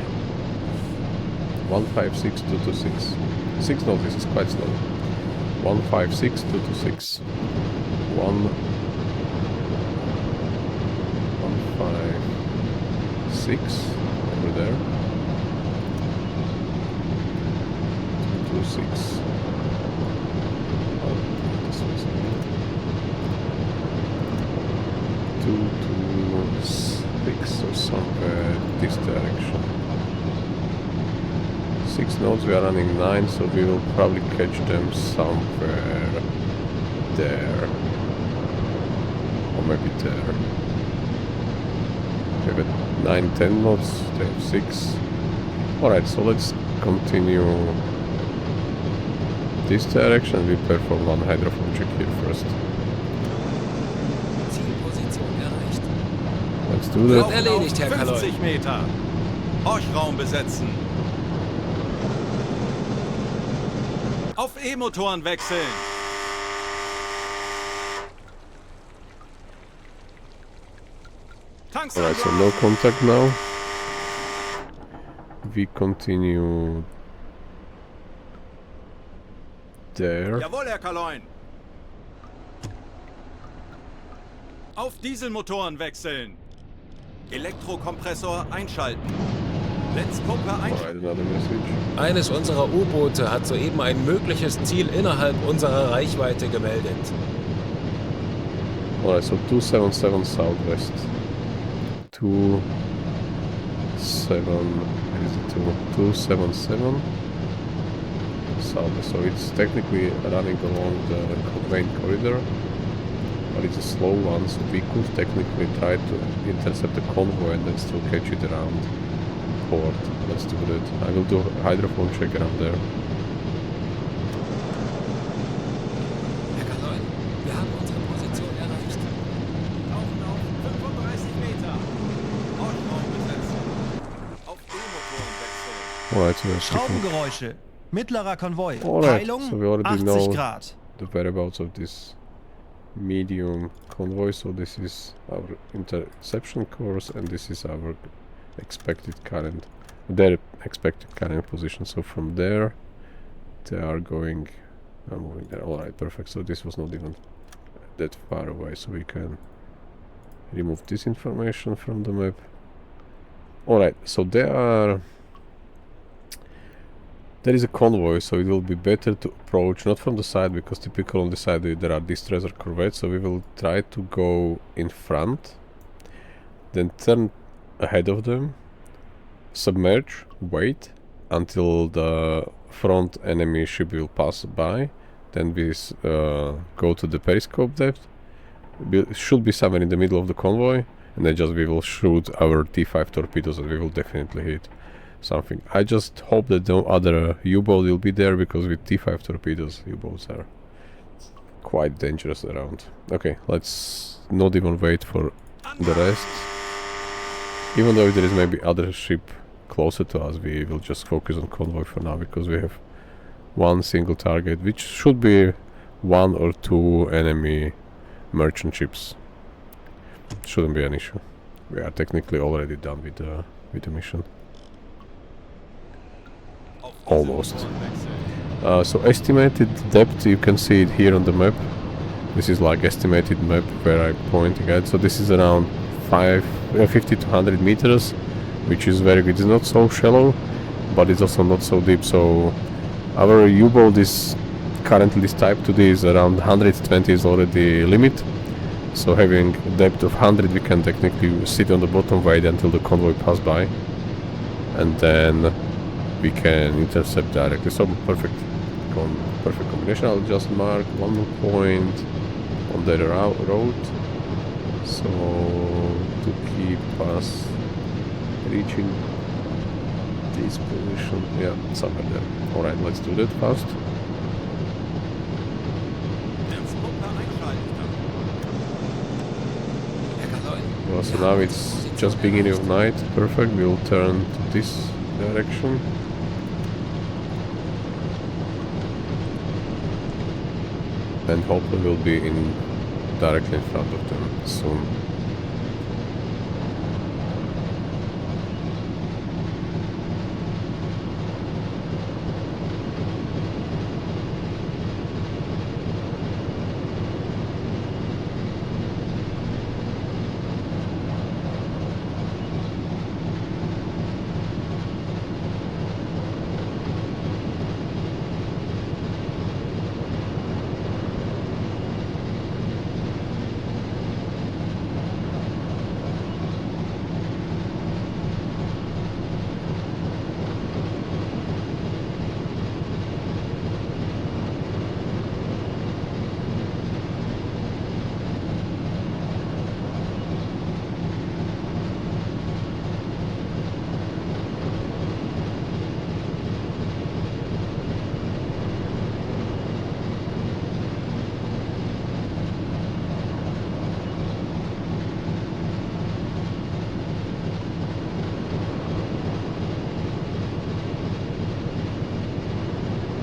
[SPEAKER 1] 156226. 6 knots, this is quite slow. 156226. 156 over there. 226. Oh, this was 226 or somewhere this direction. 6 knots, we are running 9, so we will probably catch them somewhere there. Or maybe there. We have at 9, 10 knots, they have 6. Alright, so let's continue this direction. We perform one hydrophone check here first.
[SPEAKER 5] Zielposition erreicht.
[SPEAKER 1] Let's do that.
[SPEAKER 5] Wird erledigt, Herr Kaloy.
[SPEAKER 2] 50 Meter. Horchraum besetzen. Auf E-Motoren wechseln. Tanks
[SPEAKER 1] Alright, so no contact now. We continue there.
[SPEAKER 2] Jawohl, Herr Kaloin. Auf Dieselmotoren wechseln. Elektrokompressor einschalten. Letzpumpe einschalten.
[SPEAKER 1] Alright, another message.
[SPEAKER 5] Eines unserer U-Boote hat soeben ein mögliches Ziel innerhalb unserer Reichweite gemeldet.
[SPEAKER 1] Alright, so 277 southwest. 277 southwest. So it's technically running along the main corridor, but it's a slow one, so we could technically try to intercept the convoy and then still catch it around port. Let's do that. I will do a hydrophone check around there.
[SPEAKER 5] Herr Kaloy, wir haben unsere Position erreicht.
[SPEAKER 2] Tauchen auf 35 Meter. Horchraum besetzen. Auf E-Motoren wechseln.
[SPEAKER 1] Alright, so we're sticking.
[SPEAKER 3] Schraubengeräusche. Mittlerer Konvoi.
[SPEAKER 1] Alright,
[SPEAKER 3] Peilung
[SPEAKER 1] so we already
[SPEAKER 3] 80
[SPEAKER 1] know
[SPEAKER 3] Grad.
[SPEAKER 1] the whereabouts of this medium convoy. So this is our interception course, and this is our expected current, their expected current position. So from there, they are going, moving there. Alright, perfect. So this was not even that far away, so we can remove this information from the map. Alright, so there is a convoy, so it will be better to approach not from the side, because typically on the side there are distressor corvettes, so we will try to go in front, then turn ahead of them, submerge, wait until the front enemy ship will pass by, then we go to the periscope depth, should be somewhere in the middle of the convoy, and then just we will shoot our T5 torpedoes and we will definitely hit something. I just hope that no other U-boat will be there, because with T5 torpedoes, U-boats are quite dangerous around. Okay, let's not even wait for the rest. Even though there is maybe other ship closer to us, we will just focus on convoy for now, because we have one single target, which should be 1 or 2 enemy merchant ships. Shouldn't be an issue. We are technically already done with the mission. Almost. So estimated depth, you can see it here on the map. This is like estimated map where I'm pointing at. So this is around 50 to 100 meters, which is very good. It's not so shallow, but it's also not so deep. So our U-boat is currently, this type 2D is around 120 is already limit. So having a depth of 100, we can technically sit on the bottom, wait until the convoy pass by, and then we can intercept directly. So perfect combination. I'll just mark one more point on the road, so to keep us reaching this position. Yeah, somewhere there. Alright, let's do that fast. Well, so now it's just beginning of night. Perfect. We'll turn to this direction. And hopefully we'll be in directly in front of them soon.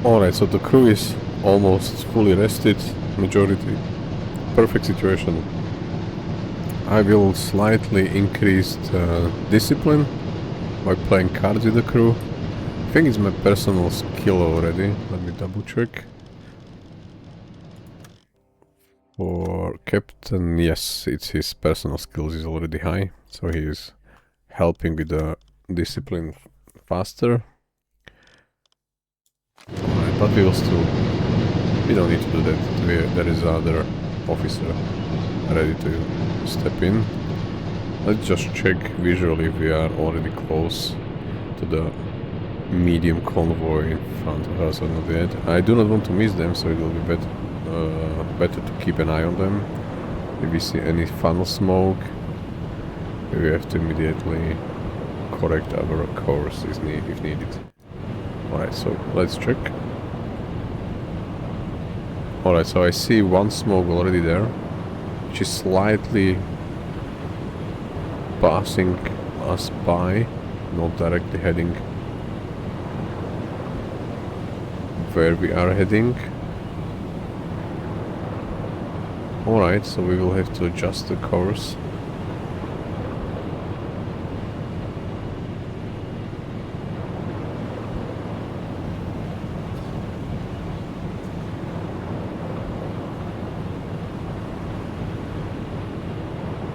[SPEAKER 1] Alright, so the crew is almost fully rested, majority. Perfect situation. I will slightly increase discipline by playing cards with the crew. I think it's my personal skill already. Let me double check. For Captain, yes, it's his personal skills is already high, so he is helping with the discipline faster. Alright, but we will still... we don't need to do that. There is other officer ready to step in. Let's just check visually if we are already close to the medium convoy in front of us or not yet. I do not want to miss them, so it will be better to keep an eye on them. If we see any funnel smoke, we have to immediately correct our course if needed. Alright, so let's check. Alright, so I see one smoke already there, which is slightly passing us by, not directly heading where we are heading. Alright, so we will have to adjust the course.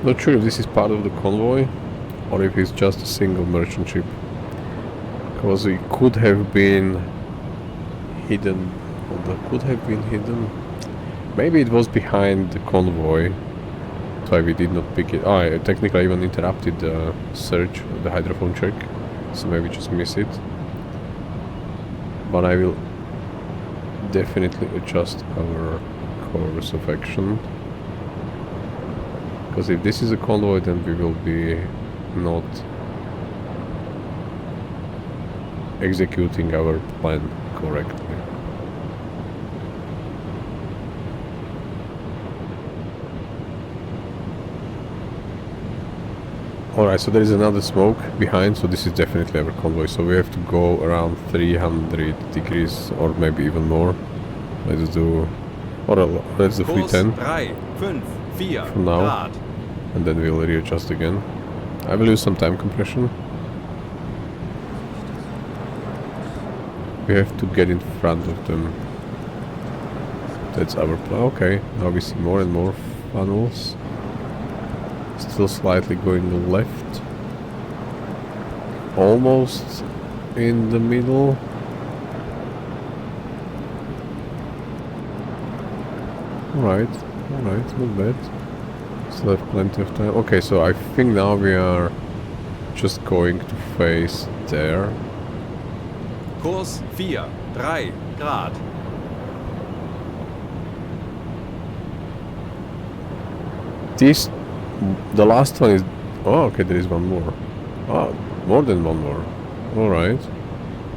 [SPEAKER 1] Not sure if this is part of the convoy or if it's just a single merchant ship, because it could have been hidden, maybe it was behind the convoy, so we did not pick it. Oh, I technically even interrupted the search, the hydrophone check, so maybe just miss it. But I will definitely adjust our course of action. Because if this is a convoy, then we will be not executing our plan correctly. Alright, so there is another smoke behind, so this is definitely our convoy. So we have to go around 300 degrees or maybe even more. Let's do 310 for now. And then we'll readjust again. I will use some time compression. We have to get in front of them. That's our plan. Okay, now we see more and more funnels. Still slightly going left. Almost in the middle. Alright, not bad. Still have plenty of time. Okay, so I think now we are just going to face there.
[SPEAKER 2] Kurs 4, 3 Grad.
[SPEAKER 1] The last one is... oh, okay, there is one more. Oh, more than one more. Alright.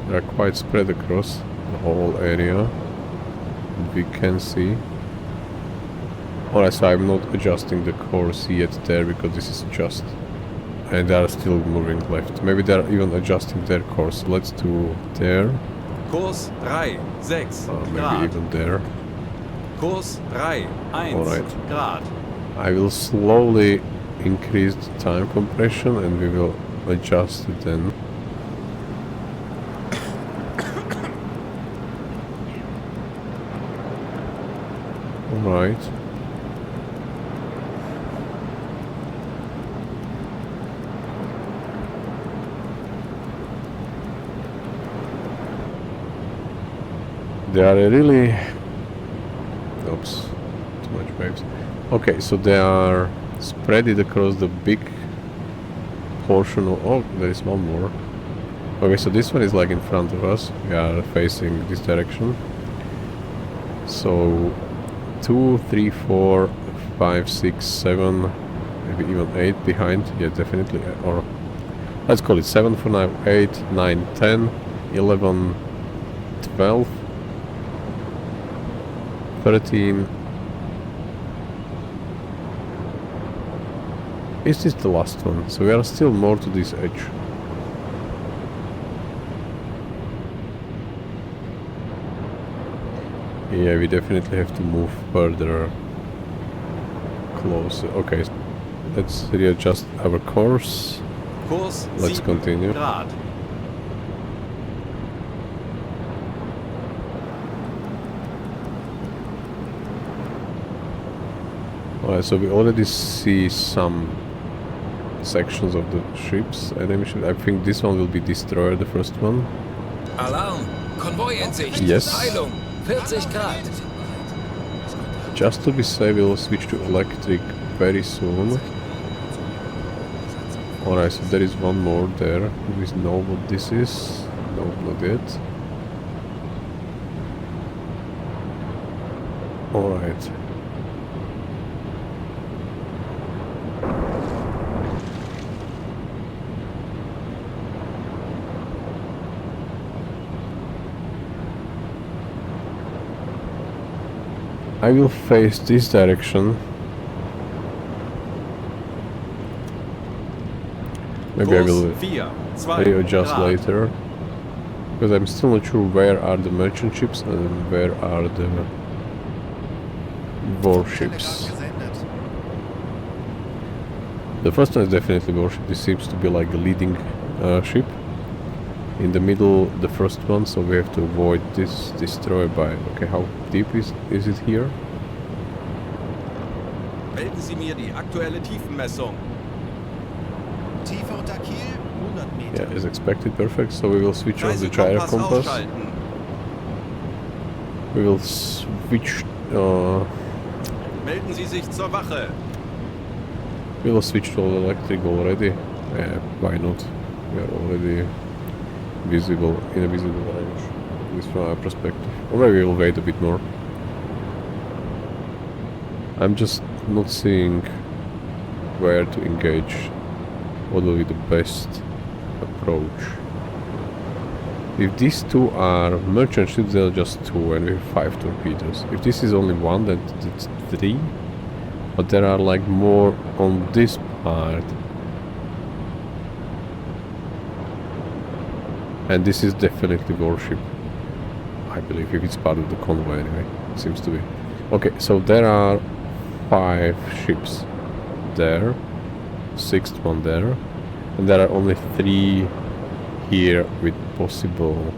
[SPEAKER 1] They are quite spread across the whole area. We can see. Alright, so I'm not adjusting the course yet there, because this is just... and they are still moving left. Maybe they are even adjusting their course. Let's do there.
[SPEAKER 2] Kurs 3, 6
[SPEAKER 1] Maybe
[SPEAKER 2] Grad.
[SPEAKER 1] even there.
[SPEAKER 2] Kurs 3, 1
[SPEAKER 1] Alright.
[SPEAKER 2] Grad.
[SPEAKER 1] I will slowly increase the time compression and we will adjust it then. Alright. They are really... Oops, too much waves. Okay, so they are spread it across the big portion of... Oh, there is one more. Okay, so this one is like in front of us. We are facing this direction. So 2, 3, 4, 5, 6, 7, maybe even 8 behind. Yeah, definitely. Or let's call it 7 for now. 8, 9, 10, 11, 12, 13. Is this the last one? So we are still more to this edge. Yeah, we definitely have to move further closer. Okay, let's readjust our course.
[SPEAKER 2] Kurs
[SPEAKER 1] Let's
[SPEAKER 2] 7
[SPEAKER 1] continue.
[SPEAKER 2] Grad.
[SPEAKER 1] Alright, so we already see some sections of the ships, enemy ships. I think this one will be destroyer, the first one.
[SPEAKER 5] Alarm! Konvoi in Sicht!
[SPEAKER 1] Yes.
[SPEAKER 5] Heilung! 40 Grad!
[SPEAKER 1] Just to be safe, we'll switch to electric very soon. Alright, so there is one more there. Do we know what this is? No, not yet. Alright. I will face this direction. Maybe I will
[SPEAKER 2] Kurs 4 2
[SPEAKER 1] readjust
[SPEAKER 2] Grad.
[SPEAKER 1] later. Because I'm still not sure where are the merchant ships and where are the warships.
[SPEAKER 3] Gesendet.
[SPEAKER 1] The first one is definitely warship. This seems to be like the leading ship. In the middle, the first one, so we have to avoid this destroyer by... Okay, how deep is it here?
[SPEAKER 2] Melden Sie mir die aktuelle Tiefenmessung.
[SPEAKER 3] Tiefe unter Kiel, 100 Meter.
[SPEAKER 1] Yeah, as expected, perfect. So we will switch on the gyro
[SPEAKER 2] Reisekompass
[SPEAKER 1] compass.
[SPEAKER 2] ausschalten.
[SPEAKER 1] We will switch...
[SPEAKER 2] Melden Sie sich zur Wache.
[SPEAKER 1] we will switch to electric already. Yeah, why not? We are already visible, in a visible range. At least from our perspective. Or maybe we'll wait a bit more. I'm just not seeing where to engage. What will be the best approach? If these two are merchant ships, they're just 2 and we have 5 torpedoes. If this is only 1, then it's 3. But there are like more on this part. And this is definitely warship. I believe, if it's part of the convoy anyway. It seems to be. Okay, so there are 5 ships there. 6th one there. And there are only 3 here with possible...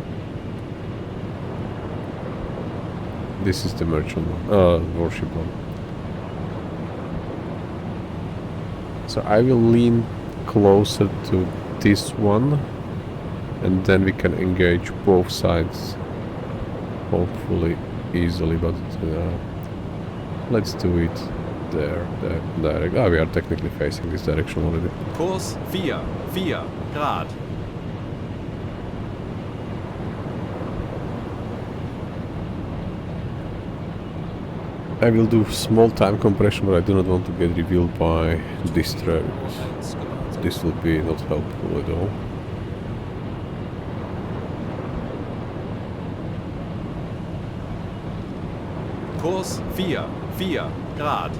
[SPEAKER 1] This is the merchant one. Warship one. So I will lean closer to this one. And then we can engage both sides, hopefully easily, but let's do it there, direct. Ah, we are technically facing this direction already.
[SPEAKER 2] Kurs 4 Grad.
[SPEAKER 1] I will do small time compression, but I do not want to get revealed by destroyer. This will be not helpful at all.
[SPEAKER 2] Kurs 4 Grad.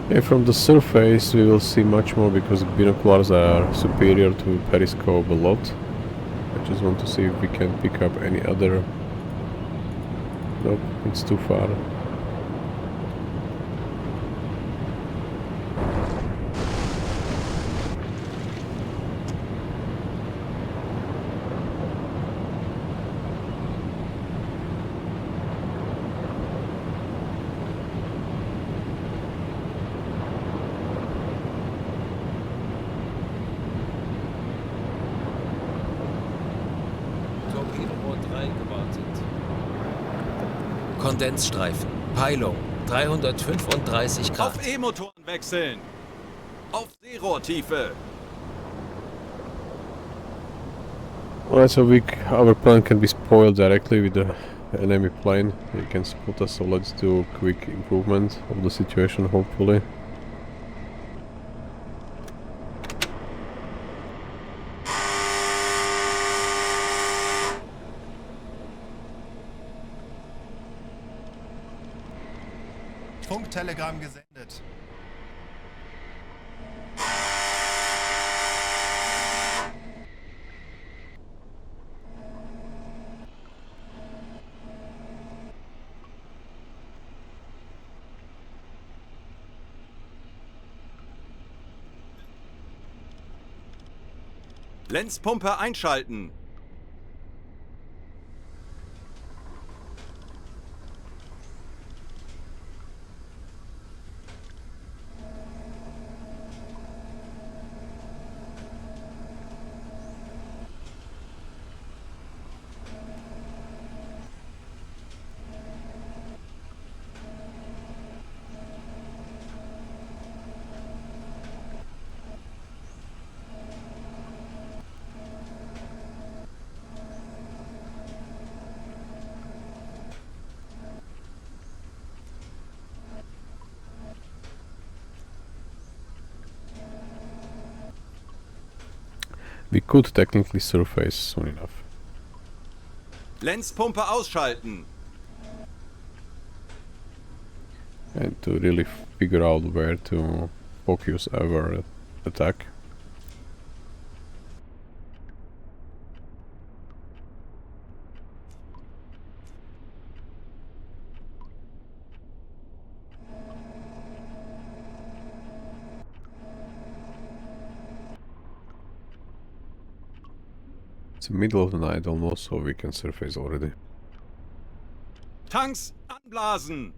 [SPEAKER 1] Yeah, from the surface we will see much more because binoculars are superior to periscope a lot. I just want to see if we can pick up any other... Nope, it's too far.
[SPEAKER 5] Torpedoboot 3 gewartet. Kondensstreifen. Peilung. 335 Grad.
[SPEAKER 2] Auf E-Motoren wechseln. Auf Seerohrtiefe.
[SPEAKER 1] Alright, so our plane can be spoiled directly with the enemy plane. They can spot us, so let's do a quick improvement of the situation, hopefully.
[SPEAKER 3] Funktelegramm gesendet.
[SPEAKER 2] Lenzpumpe einschalten.
[SPEAKER 1] We could technically surface soon enough.
[SPEAKER 2] Lenzpumpe ausschalten.
[SPEAKER 1] And to really figure out where to focus our attack. It's the middle of the night almost, so we can surface already.
[SPEAKER 2] Tanks anblasen.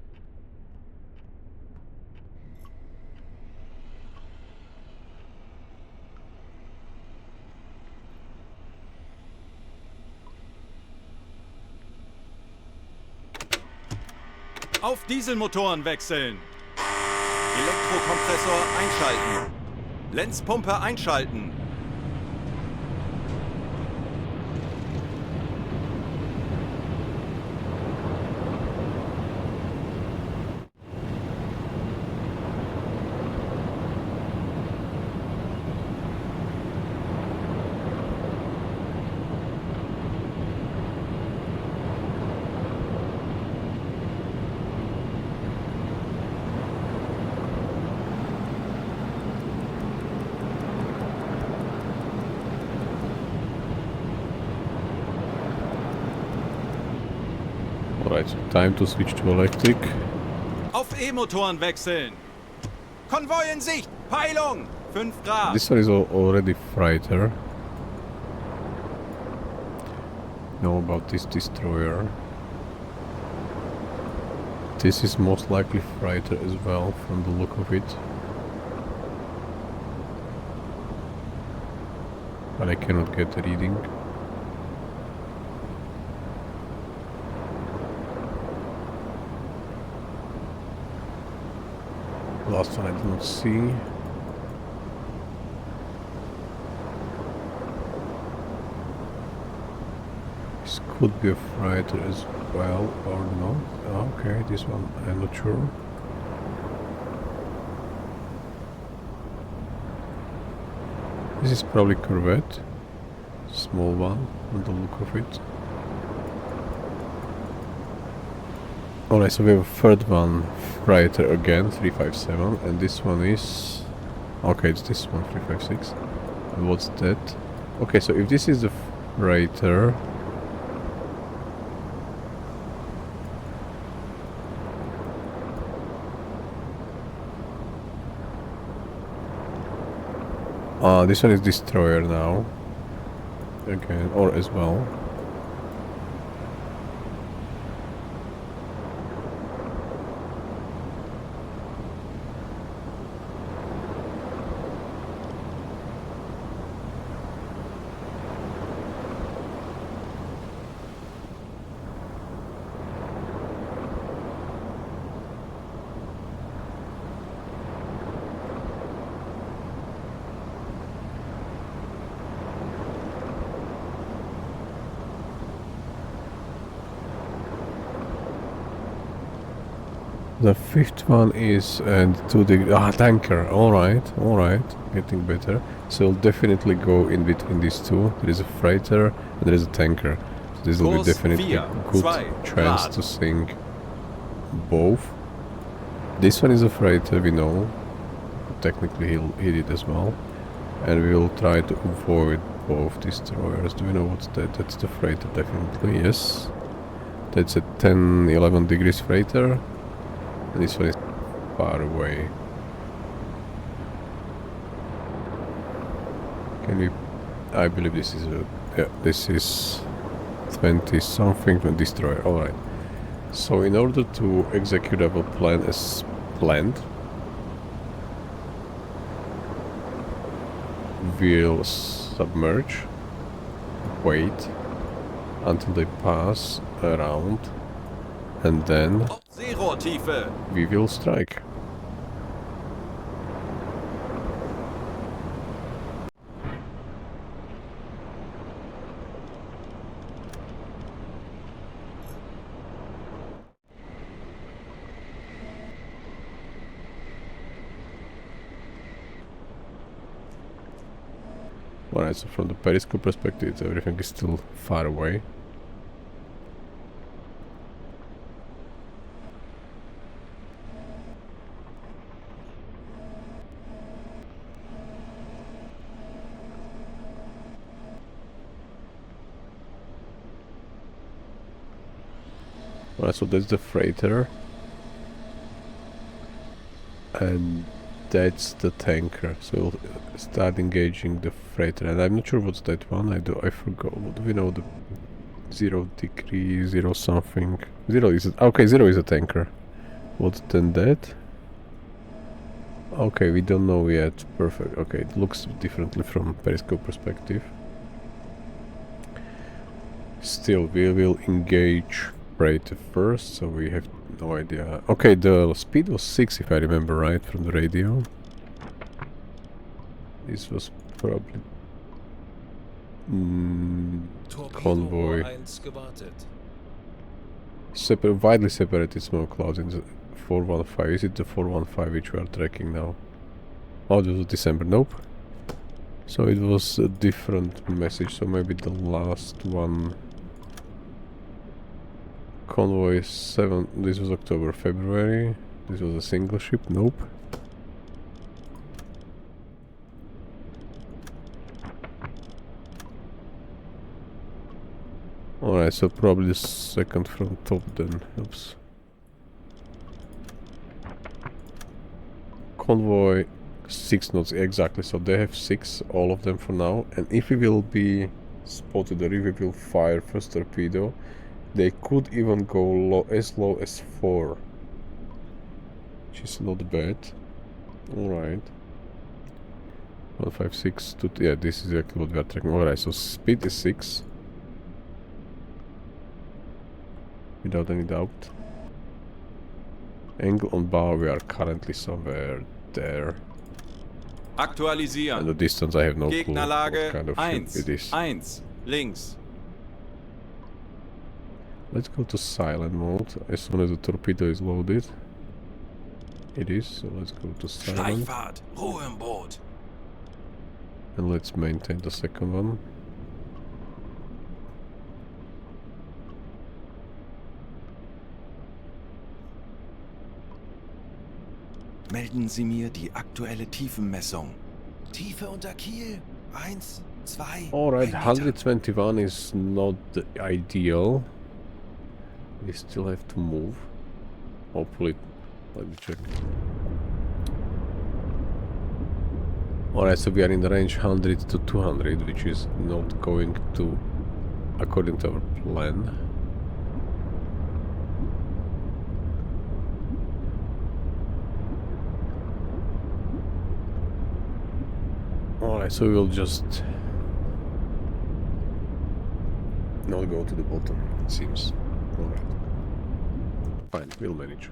[SPEAKER 2] Auf Dieselmotoren wechseln. Elektrokompressor einschalten. Lenzpumpe einschalten.
[SPEAKER 1] Alright, so time to switch to electric.
[SPEAKER 2] Auf E-Motoren wechseln. Konvoi in Sicht. Peilung. 5 Grad.
[SPEAKER 1] This one is already freighter. Know about this destroyer. This is most likely freighter as well, from the look of it. But I cannot get a reading. Last one I did not see. This could be a freighter as well, or not. Okay, this one I'm not sure. This is probably corvette. Small one, on the look of it. Alright, so we have a third one, freighter again, 357, and this one is... Okay, it's this one, 356. And what's that? Okay, so if this is the freighter... this one is destroyer now. Again, or as well. The fifth one is and to the tanker. All right, getting better. So we'll definitely go in between these two. There is a freighter and there is a tanker. So this will be definitely a good chance to sink both. This one is a freighter, we know. Technically he did as well, and we will try to avoid both destroyers. Do we know what's that? That's the freighter, definitely. Yes, that's a 10-11 degrees freighter. And this one is far away. Can we... I believe this is a... Yeah, this is 20 something destroyer. Alright. So in order to execute our plan as planned, we'll submerge, wait until they pass around, and then we will strike. Alright, so from the periscope perspective, everything is still far away. Alright, so that's the freighter. And that's the tanker. So we'll start engaging the freighter. And I'm not sure what's that one. I forgot. What do we know? The 0 degree, 0 something. 0 is a, okay, 0 is a tanker. What's then that? Okay, we don't know yet. Perfect. Okay, it looks differently from periscope perspective. Still, we will engage freighter first, so we have no idea. Okay, the speed was 6 if I remember right from the radio. This was probably convoy. Widely separated smoke clouds in the 415. Is it the 415 which we are tracking now? Oh, this was December. Nope. So it was a different message, so maybe the last one. Convoy 7, this was October, February. This was a single ship, nope. Alright, so probably the second from top then, oops. Convoy 6 knots, exactly, so they have 6, all of them for now. And if we will be spotted or if we will fire first torpedo, they could even go as low as 4, which is not bad. Alright. 156 to... yeah, this is exactly what we are tracking. Alright, so speed is 6. Without any doubt. Angle on bow, we are currently somewhere there.
[SPEAKER 2] Aktualisieren.
[SPEAKER 1] And the distance, I have no clue what
[SPEAKER 2] Gegnerlage
[SPEAKER 1] kind of ship it is.
[SPEAKER 2] 1, links.
[SPEAKER 1] Let's go to silent mode as soon as the torpedo is loaded. It is, so let's go to silent.
[SPEAKER 2] Schleichfahrt, Ruhe im Boot.
[SPEAKER 1] And let's maintain the second one.
[SPEAKER 2] Melden Sie mir die aktuelle Tiefenmessung. Tiefe unter Kiel. 1, 2,
[SPEAKER 1] Alright,
[SPEAKER 2] 1 Meter.
[SPEAKER 1] 121 is not the ideal. We still have to move. Hopefully, let me check. Alright, so we are in the range 100 to 200, which is not going to according to our plan. Alright, so we'll just not go to the bottom, it seems. Alright. Fine, we'll manage.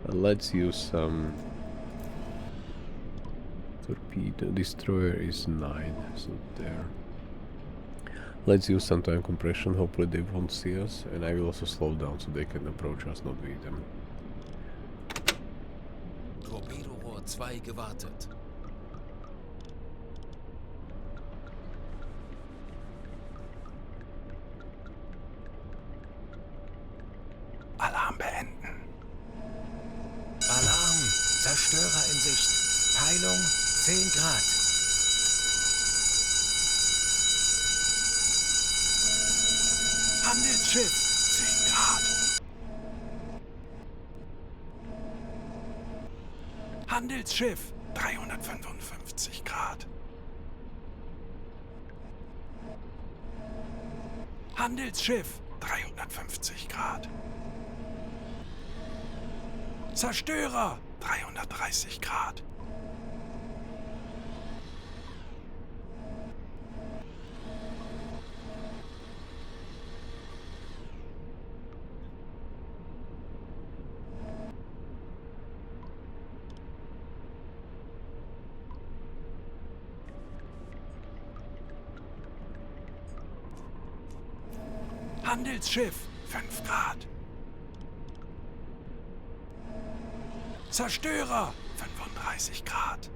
[SPEAKER 1] Let's use some torpedo. Destroyer is 9, so there. Let's use some time compression, hopefully they won't see us, and I will also slow down so they can approach us, not with them.
[SPEAKER 5] Torpedorohr 2 gewartet.
[SPEAKER 2] Alarm beenden.
[SPEAKER 4] Alarm! Zerstörer in Sicht. Peilung 10 Grad.
[SPEAKER 2] Handelsschiff. 10 Grad. Handelsschiff. 355 Grad. Handelsschiff. 350 Grad. Zerstörer. 330 Grad. Handelsschiff. 5 Grad. Zerstörer. 35 Grad.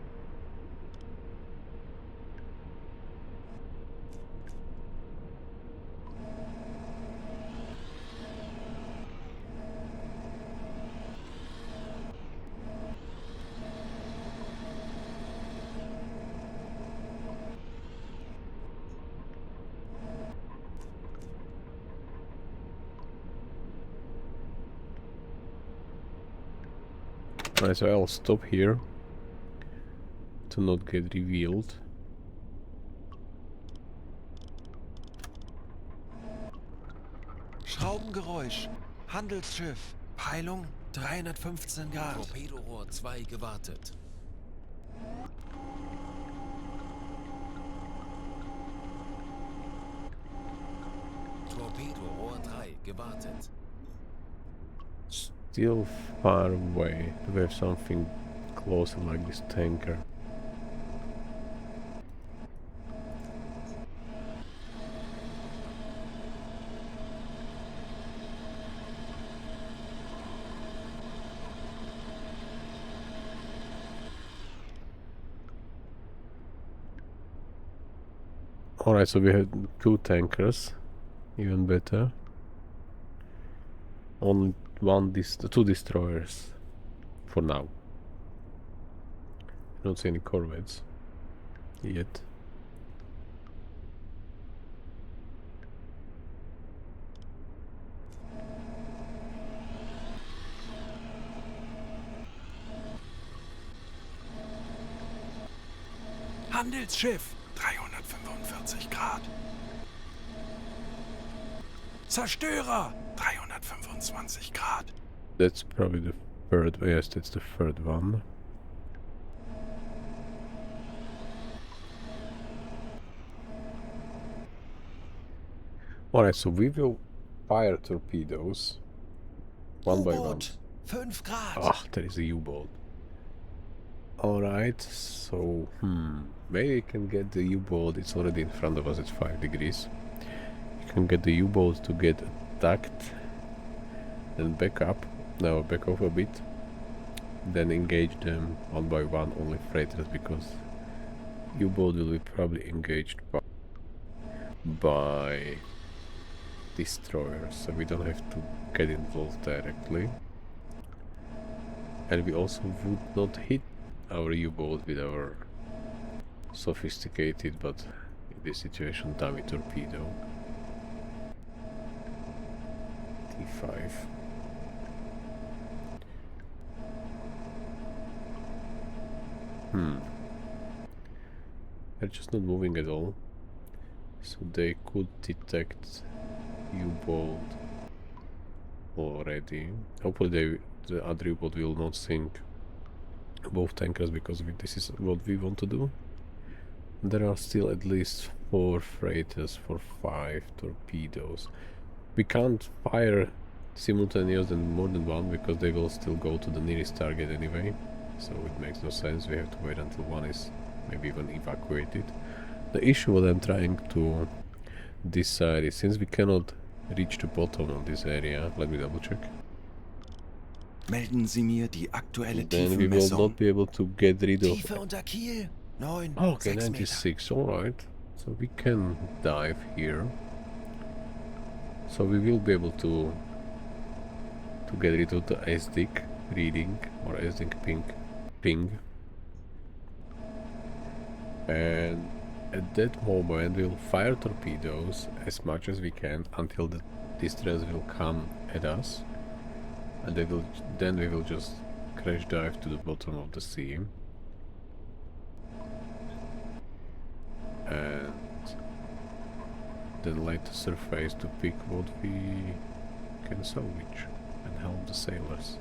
[SPEAKER 1] Alright, so I'll stop here to not get revealed.
[SPEAKER 2] Schraubengeräusch. Handelsschiff. Peilung 315 Grad.
[SPEAKER 5] Torpedorohr 2 gewartet. Torpedorohr 3 gewartet.
[SPEAKER 1] Still far away. Do we have something closer like this tanker? Alright, so we have 2 tankers, even better. Only 2 destroyers for now. I don't see any corvettes yet.
[SPEAKER 2] Handelsschiff. 345 Grad. Zerstörer. 325 Grad.
[SPEAKER 1] That's probably the third. Yes, that's the third one. Alright, so we will fire torpedoes one by one.
[SPEAKER 2] Uboat. 5 Grad.
[SPEAKER 1] Ah, there is a U-boat. Alright, so maybe we can get the U-boat. It's already in front of us at 5 degrees. You can get the U-boat to get attacked, then back up. Now back off a bit. Then engage them one by one, only freighters, because U-boat will be probably engaged by destroyers, so we don't have to get involved directly. And we also would not hit our U-boat with our sophisticated, but in this situation, dummy torpedo. T5. They're just not moving at all. So they could detect U-boat already. Hopefully the other U-boat will not sink both tankers, because this is what we want to do. There are still at least 4 freighters for 5 torpedoes. We can't fire simultaneously more than one, because they will still go to the nearest target anyway. So it makes no sense. We have to wait until one is maybe even evacuated. The issue what I'm trying to decide is, since we cannot reach the bottom of this area, let me double check.
[SPEAKER 2] Melden Sie mir die aktuelle
[SPEAKER 1] Then we will
[SPEAKER 2] Tiefenmessung.
[SPEAKER 1] not be able to get rid of...
[SPEAKER 2] Tiefe unter Kiel. 9,
[SPEAKER 1] Oh, okay,
[SPEAKER 2] 6 Meter.
[SPEAKER 1] 96, alright. So we can dive here. So we will be able to get rid of the SDIC reading, or SDIC ping. And at that moment we'll fire torpedoes as much as we can until the distress will come at us. And then we will just crash dive to the bottom of the sea. And then light the surface to pick what we can salvage and help the sailors.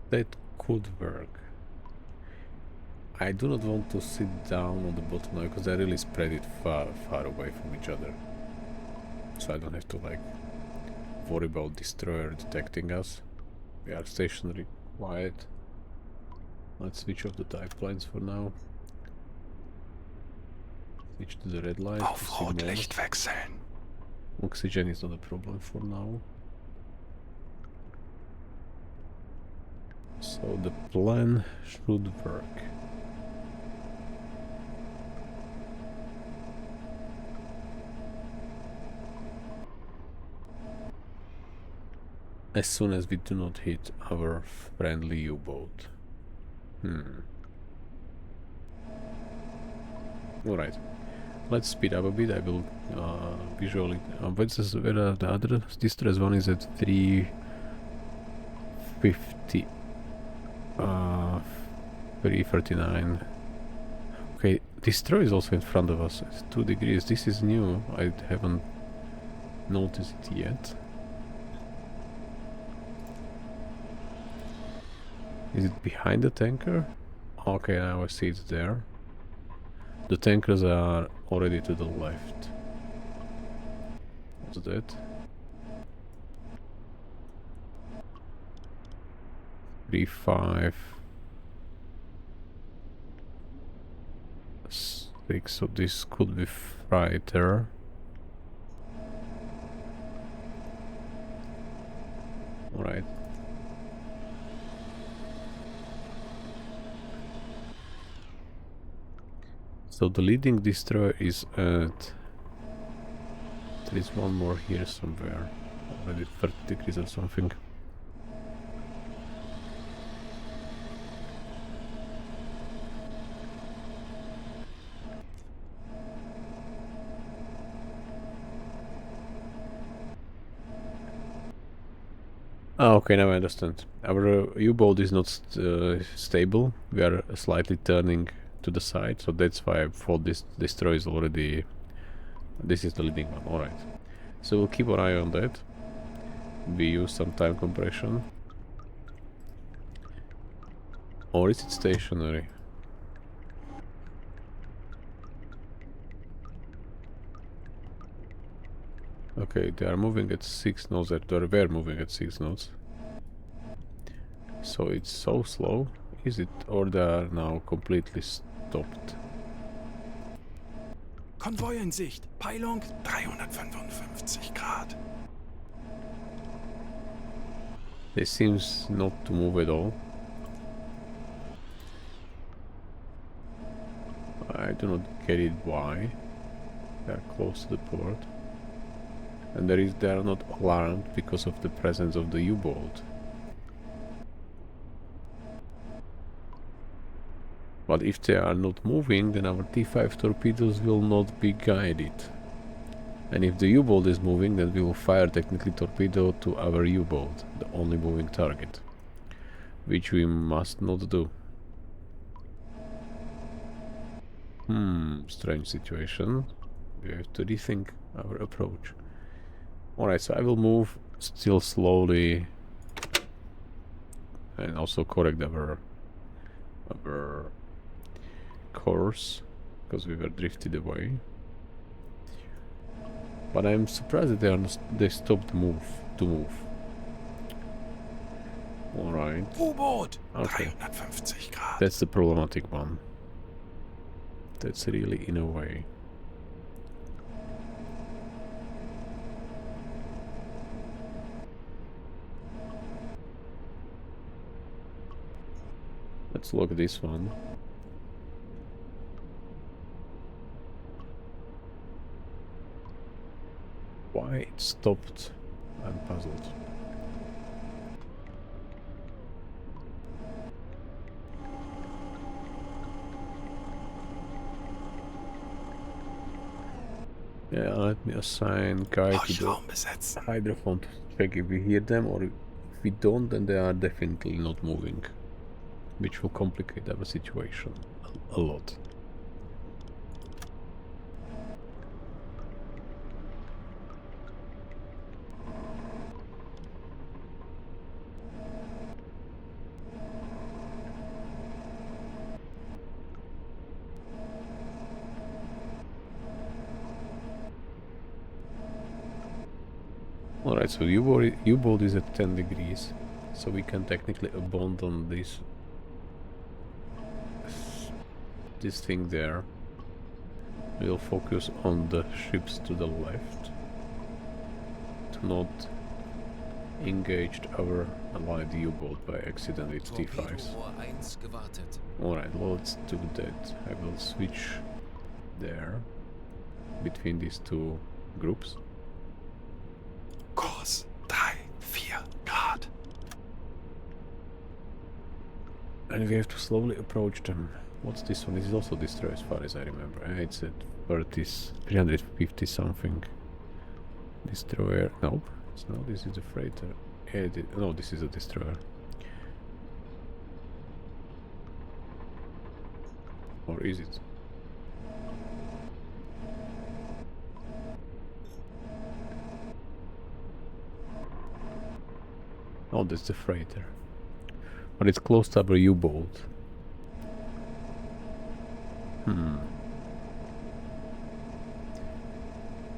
[SPEAKER 1] That could work. I do not want to sit down on the bottom now, because I really spread it far away from each other. So I don't have to like worry about destroyer detecting us. We are stationary, quiet. Let's switch off the dive planes for now. Switch to the red light.
[SPEAKER 2] Auf Rotlicht wechseln.
[SPEAKER 1] Oxygen is not a problem for now. So the plan should work. As soon as we do not hit our friendly U-boat. Alright. Let's speed up a bit. I will visually... where the other distress one is at 350... 339. Okay, destroy is also in front of us at 2 degrees. This is new. I haven't noticed it yet. Is it behind the tanker? Okay, now I see it's there. The tankers are already to the left. What's that? 3, 5, 6. So this could be freighter. Alright. So the leading destroyer is at... There is one more here somewhere. Already 30 degrees or something. Ah, okay, now I understand. Our U-boat is not stable. We are slightly turning to the side, so that's why I thought this destroyer is already... This is the leading one, alright. So we'll keep an eye on that. We use some time compression. Or is it stationary? Okay, they are moving at 6 knots, they were moving at 6 knots. So it's so slow, is it? Or they are now completely stopped?
[SPEAKER 2] Konvoi in Sicht. Peilung 355 Grad.
[SPEAKER 1] They seems not to move at all. I do not get it why. They are close to the port. And they are not alarmed because of the presence of the U-boat. But if they are not moving, then our T5 torpedoes will not be guided. And if the U-boat is moving, then we will fire technically torpedo to our U-boat, the only moving target. Which we must not do. Strange situation. We have to rethink our approach. Alright, so I will move still slowly and also correct our course, because we were drifted away. But I'm surprised that they stopped to move. Alright.
[SPEAKER 2] U-Boot!
[SPEAKER 1] Okay.
[SPEAKER 2] 350 Grad.
[SPEAKER 1] That's the problematic one. That's really in a way. Let's look at this one. Why it stopped? I'm puzzled. Yeah, let me assign guy to the
[SPEAKER 2] Raum besetzen.
[SPEAKER 1] hydrophone to check if we hear them, or if we don't, then they are definitely not moving. Which will complicate our situation a lot. Alright, so U-boat is at 10 degrees, so we can technically abandon this thing there. We'll focus on the ships to the left to not engage our allied U-boat by accident with T5s.
[SPEAKER 5] Torpedorohr 1 gewartet.
[SPEAKER 1] Alright, let's do that. I will switch there between these two groups.
[SPEAKER 2] Kurs 3-4 Grad.
[SPEAKER 1] And we have to slowly approach them. What's this one? This is also destroyer as far as I remember. It's at 350 something. Destroyer. Nope. It's not. This is a freighter. No, this is a destroyer. Or is it? Oh, that's the freighter. But it's close to our U-boat.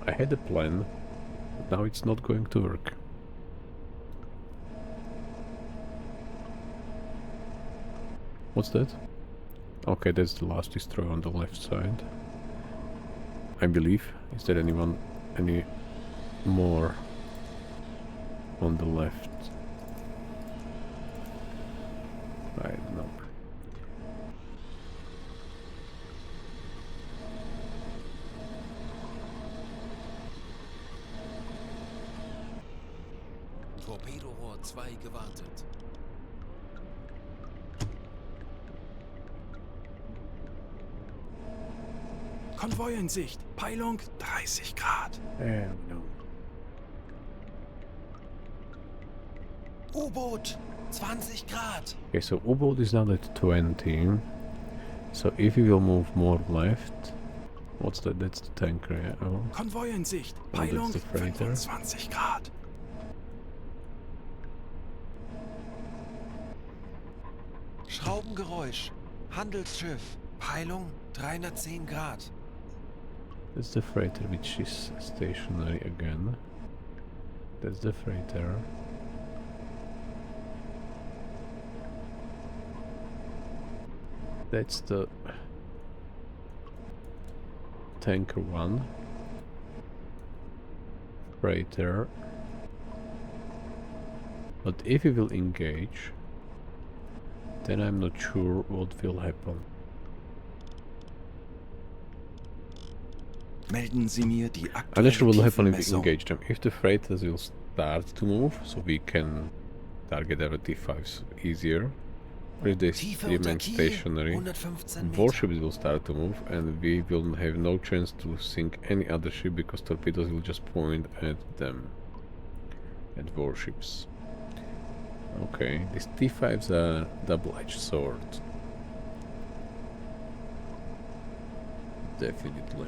[SPEAKER 1] I had a plan, but now it's not going to work. What's that? Okay, that's the last destroyer on the left side, I believe. Is there any more on the left? I don't know.
[SPEAKER 5] Torpedorohr 2 gewartet.
[SPEAKER 2] Konvoi in Sicht. Peilung 30 Grad.
[SPEAKER 1] There we go.
[SPEAKER 2] U-Boot 20 Grad.
[SPEAKER 1] Okay, so U-boat is now at 20. So if we will move more left, what's that? That's the tanker, yeah. Oh.
[SPEAKER 2] Konvoi in Sicht.
[SPEAKER 1] Oh,
[SPEAKER 2] Peilung
[SPEAKER 1] that's the freighter.
[SPEAKER 2] 25 Grad. Schraubengeräusch. Handelsschiff. Peilung 310 Grad.
[SPEAKER 1] That's the freighter, which is stationary again. That's the freighter. That's the tanker one. Freighter. But if we will engage, then I'm not sure what will happen.
[SPEAKER 2] Melden Sie mir die
[SPEAKER 1] I'm not
[SPEAKER 2] aktuelle
[SPEAKER 1] sure what will happen if we
[SPEAKER 2] Tiefenmessung.
[SPEAKER 1] engage them. If the freighters will start to move, so we can target our T5s easier. Or if they
[SPEAKER 4] Tiefe
[SPEAKER 1] remain
[SPEAKER 4] unter Kiel,
[SPEAKER 1] stationary,
[SPEAKER 4] 115 Meter.
[SPEAKER 1] warships will start to move and we will have no chance to sink any other ship because torpedoes will just point at them. At warships. Okay, these T5s are double-edged sword. Definitely.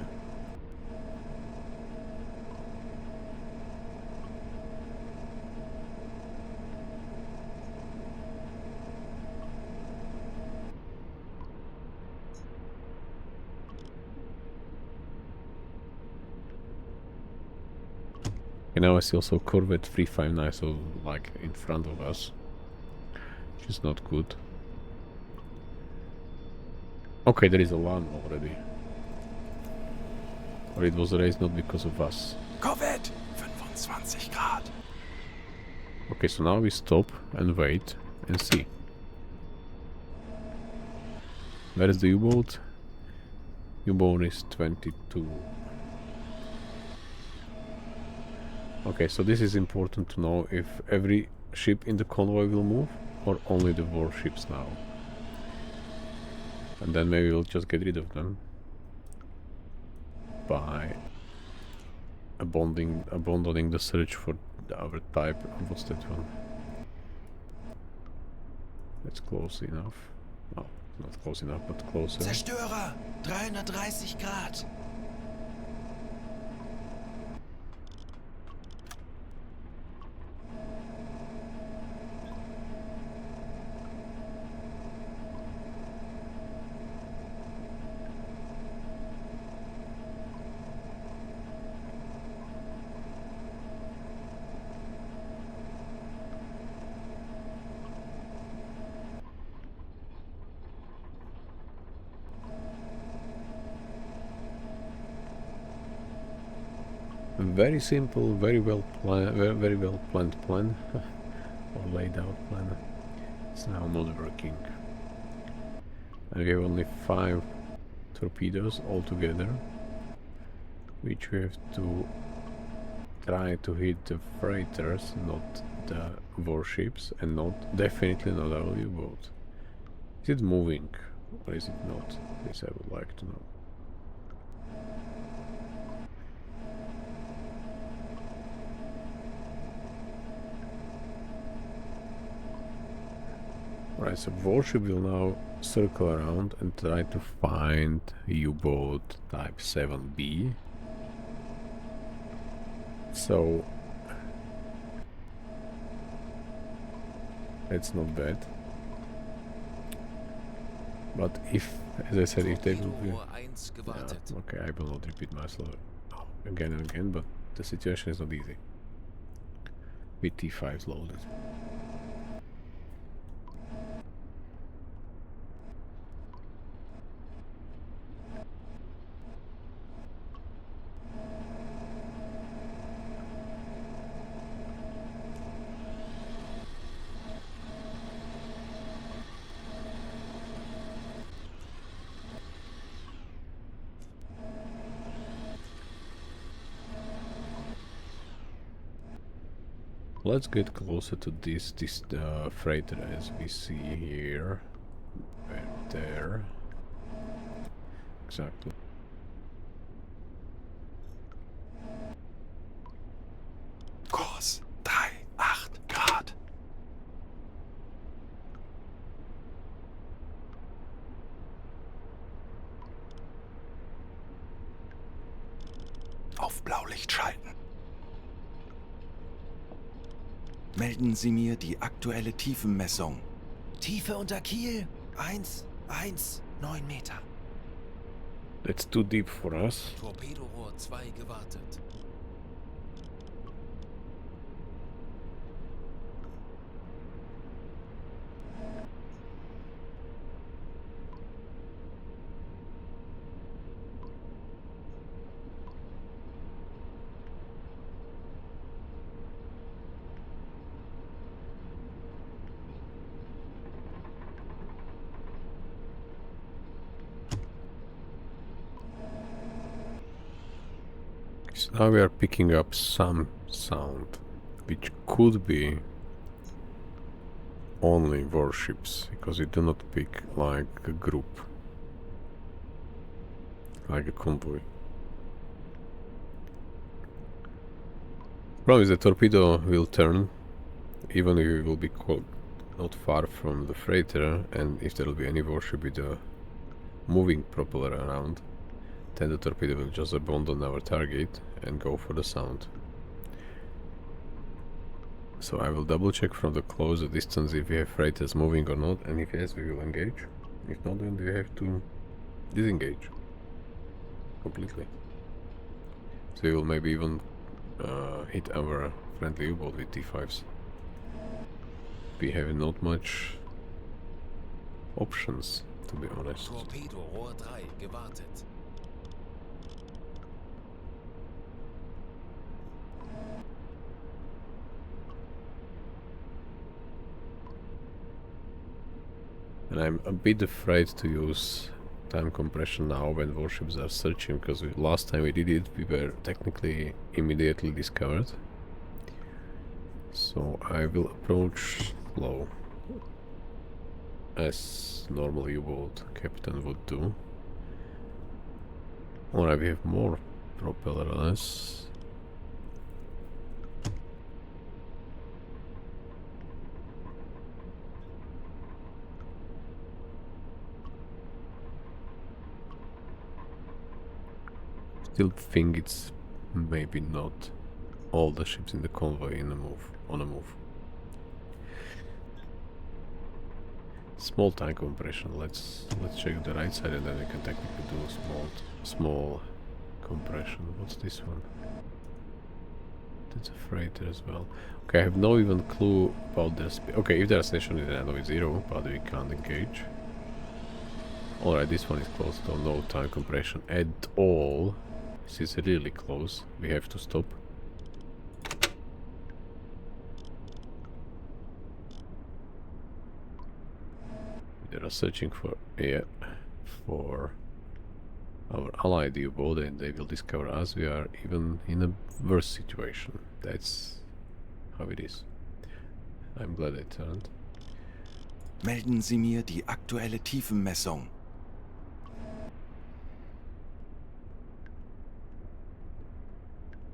[SPEAKER 1] And now I see also Corvette 359, so like in front of us, which is not good. Okay, there is a LAN already. Or it was raised not because of us.
[SPEAKER 2] Korvette, 25 Grad.
[SPEAKER 1] Okay, so now we stop and wait and see. Where is the U-boat? U-boat is 22. Okay, so this is important to know if every ship in the convoy will move or only the warships now. And then maybe we'll just get rid of them by abandoning the search for our type. What's that one? That's close enough. Oh, not close enough, but closer.
[SPEAKER 4] Zerstörer, 330 Grad.
[SPEAKER 1] Very simple, very well planned plan or laid out plan. It's now not working. And we have only 5 torpedoes altogether, which we have to try to hit the freighters, not the warships, and definitely not our U-boat. Is it moving or is it not? This I would like to know. Right, so warship will now circle around and try to find U-boat type 7B. So it's not bad. But if, as I said, if they will be...
[SPEAKER 5] Torpedorohr 1 gewartet.
[SPEAKER 1] Yeah, okay, I will not repeat myself again and again, but the situation is not easy. With T5s loaded. Let's get closer to this freighter as we see here. Right there. Exactly.
[SPEAKER 2] Kurs 38 Grad. Auf Blaulicht schalten. Melden Sie mir die aktuelle Tiefenmessung.
[SPEAKER 4] Tiefe unter Kiel, 9 Meter.
[SPEAKER 1] That's too deep for us.
[SPEAKER 5] Torpedorohr 2 gewartet.
[SPEAKER 1] So now we are picking up some sound, which could be only warships, because we do not pick like a group, like a convoy. Problem is the torpedo will turn, even if it will be not far from the freighter, and if there will be any warship with a moving propeller around, then the torpedo will just abandon our target and go for the sound. So I will double check from the closer distance if we have freighters moving or not, and if yes, we will engage. If not, then we have to disengage completely. So we will maybe even hit our friendly U-boat with T5s. We have not much options, to be honest.
[SPEAKER 5] Torpedo Rohr 3 gewartet.
[SPEAKER 1] And I'm a bit afraid to use time compression now when warships are searching, because last time we did it, we were technically immediately discovered. So I will approach slow, as normal U-boat captain would do. Alright, we have more propeller on us. Still think it's maybe not all the ships in the convoy on a move. Small time compression. Let's check the right side, and then we can technically do a small compression. What's this one? That's a freighter as well. Okay, I have no even clue about their speed. Okay, if they're stationary, then I know it's 0, but we can't engage. Alright, this one is close, so no time compression at all. This is really close. We have to stop. They are searching for for our IID U-boat, and they will discover us. We are even in a worse situation. That's how it is. I'm glad I turned.
[SPEAKER 2] Melden Sie mir die aktuelle Tiefenmessung.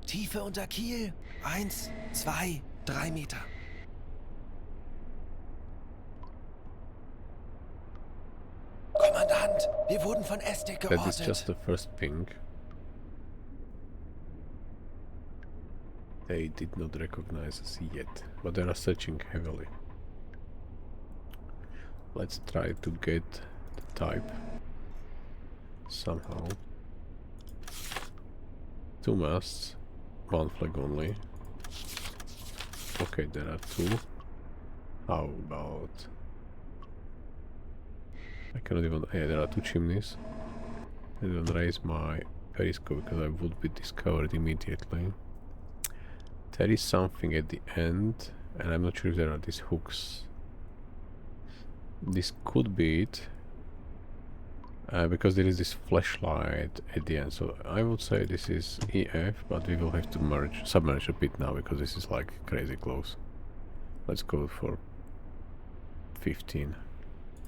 [SPEAKER 2] Tiefe unter Kiel. 1, 2, 3 Meter. Kommandant, wir wurden von Estek
[SPEAKER 1] That is
[SPEAKER 2] geortet.
[SPEAKER 1] just the first ping. They did not recognize us yet, but they are searching heavily. Let's try to get the type somehow. 2 masts, 1 flag only. Okay, there are 2. How about... I cannot even... Yeah, there are 2 chimneys. I didn't raise my periscope because I would be discovered immediately. There is something at the end, and I'm not sure if there are these hooks. This could be it, because there is this flashlight at the end. So I would say this is EF, but we will have to submerge a bit now, because this is like crazy close. Let's go for 15.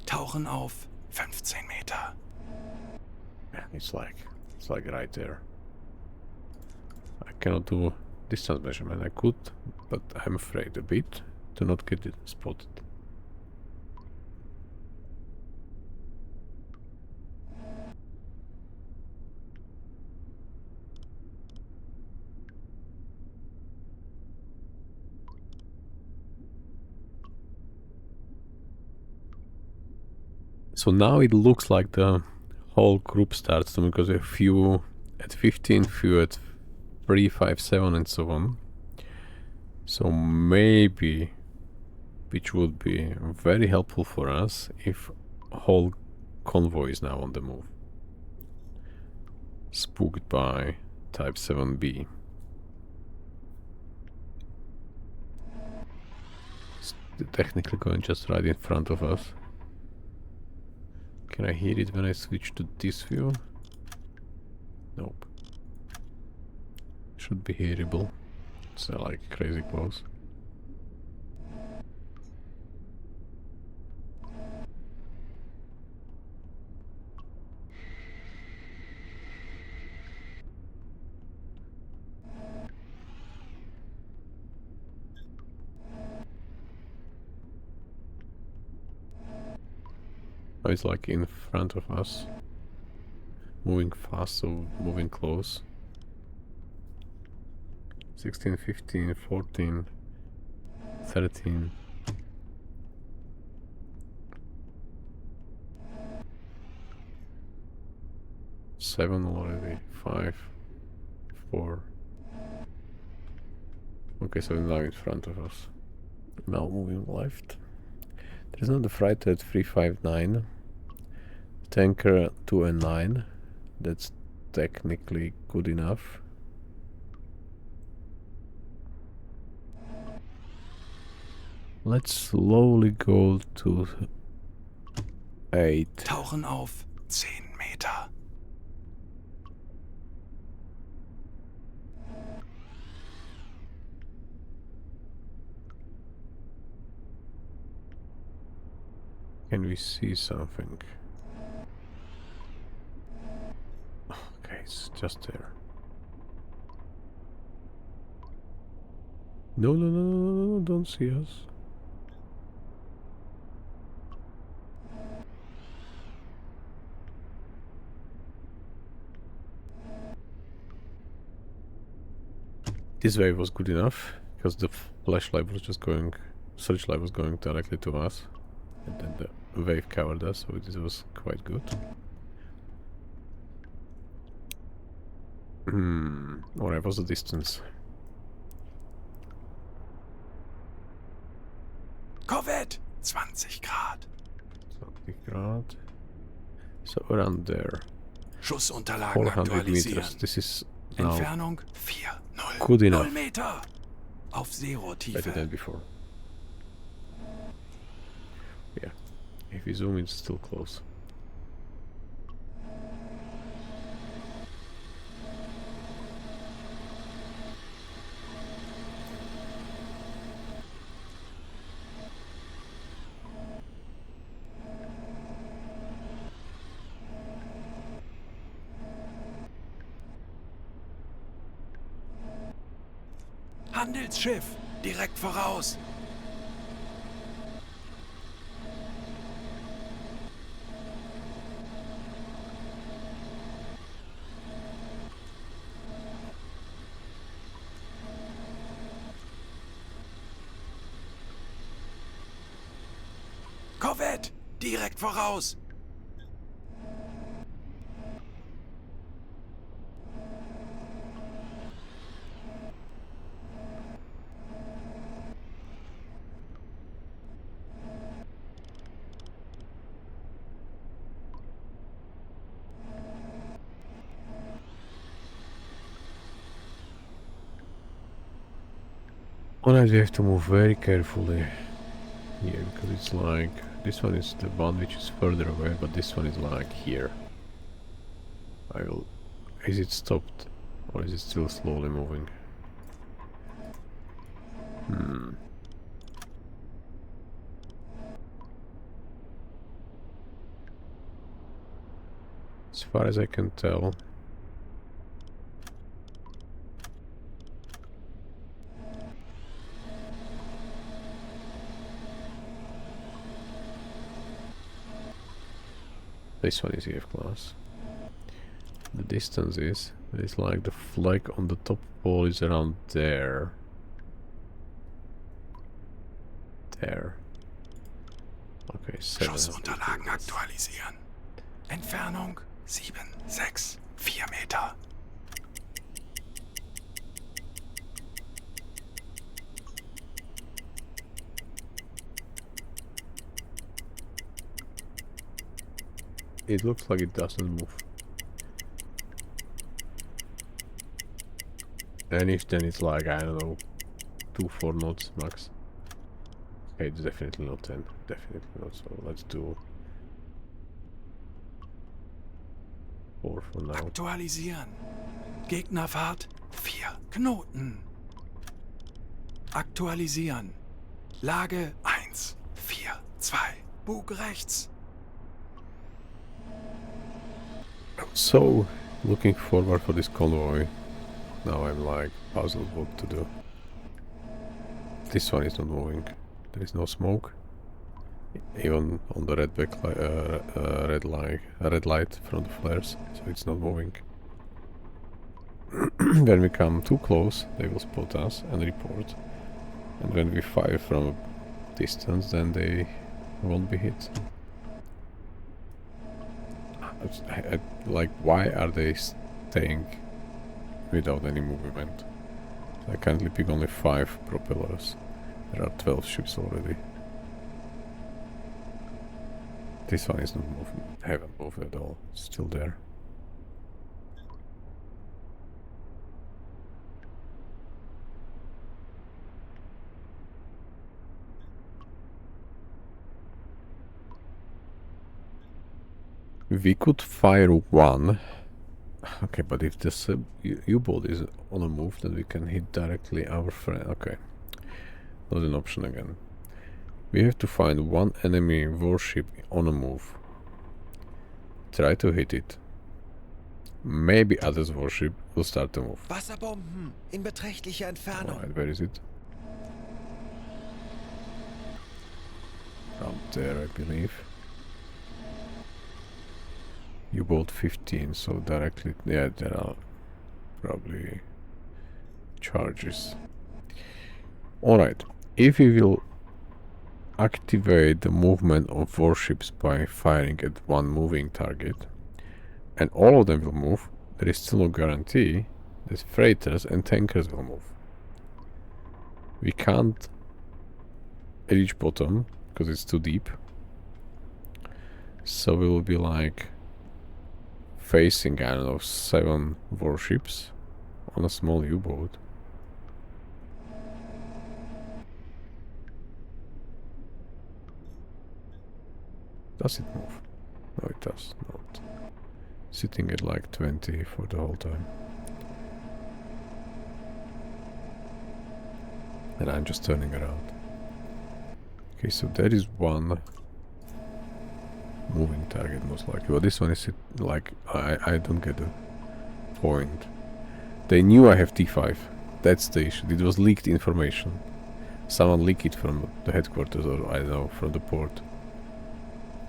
[SPEAKER 2] Tauchen auf 15 Meter.
[SPEAKER 1] Yeah, it's like right there. I cannot do distance measurement. I could, but I'm afraid a bit to not get it spotted. So now it looks like the whole group starts to, because we have few at 15, few at 3, 5, 7 and so on. So maybe, which would be very helpful for us, if whole convoy is now on the move. Spooked by Type 7B. It's technically going just right in front of us. Can I hear it when I switch to this view? Nope. Should be hearable. It's like crazy close. Oh, it's like in front of us. Moving fast, so moving close. 16, 15, 14, 13. Seven already. 5, 4. Okay, so now in front of us. Now moving left. There's another freighter at 359. Tanker 2 and 9. That's technically good enough. Let's slowly go to 8.
[SPEAKER 2] Tauchen auf 10 Meter.
[SPEAKER 1] Can we see something? Okay, it's just there. No, no, no, no, no, no, don't see us. This wave was good enough, because the flashlight was just going, searchlight was going directly to us, and then the wave covered us, so this was quite good. Alright, what's the distance?
[SPEAKER 2] Corvette, 20 Grad.
[SPEAKER 1] 20 Grad. So around there.
[SPEAKER 2] Schussunterlagen
[SPEAKER 1] 400 meters.
[SPEAKER 2] aktualisieren.
[SPEAKER 1] This is now
[SPEAKER 2] Entfernung 4, 0,
[SPEAKER 1] good enough.
[SPEAKER 2] 0 Meter. Auf
[SPEAKER 1] Better
[SPEAKER 2] Seerohrtiefe.
[SPEAKER 1] than before. Yeah. If we zoom, it's still close.
[SPEAKER 2] Handelsschiff, direkt voraus. Corvette, direkt voraus.
[SPEAKER 1] Alright, we have to move very carefully here, because it's like, this one is the one which is further away, but this one is like here. Is it stopped? Or is it still slowly moving? As far as I can tell, this one is EF class. The distance is, it's like the flag on the top pole is around there. There. Okay, 7.
[SPEAKER 2] Schussunterlagen aktualisieren. Entfernung 7, 6, 4 Meter.
[SPEAKER 1] It looks like it doesn't move. And if then it's like, I don't know, 2-4 knots max. Okay, it's definitely not 10. Definitely not. So let's do 4 for now.
[SPEAKER 2] Aktualisieren. Gegnerfahrt 4 Knoten. Aktualisieren. Lage 1, 4, 2. Bug rechts.
[SPEAKER 1] So, looking forward for this convoy. Now I'm like puzzled what to do. This one is not moving. There is no smoke. Even on the red light from the flares, so it's not moving. When we come too close, they will spot us and report. And when we fire from a distance, then they won't be hit. Like, why are they staying without any movement? I currently pick only 5 propellers. There are 12 ships already. This one is not moving. Haven't moved at all. It's still there. We could fire one. Okay, but if this U-boat is on a move, then we can hit directly our friend. Okay, not an option again. We have to find one enemy warship on a move. Try to hit it. Maybe others' warship will start to move.
[SPEAKER 2] Wasserbomben in beträchtlicher Entfernung.
[SPEAKER 1] Alright, where is it? Around there, I believe. U-boat 15, so directly, yeah, there are probably charges. Alright, if we will activate the movement of warships by firing at one moving target, and all of them will move, there is still no guarantee that freighters and tankers will move. We can't reach bottom because it's too deep, so we will be like facing, I don't know, 7 warships on a small U-boat. Does it move? No, it does not. Sitting at like 20 for the whole time. And I'm just turning around. Okay, so there is one moving target most likely. But this one is like, I don't get the point. They knew I have T5. That's the issue. It was leaked information. Someone leaked it from the headquarters, or I don't know, from the port.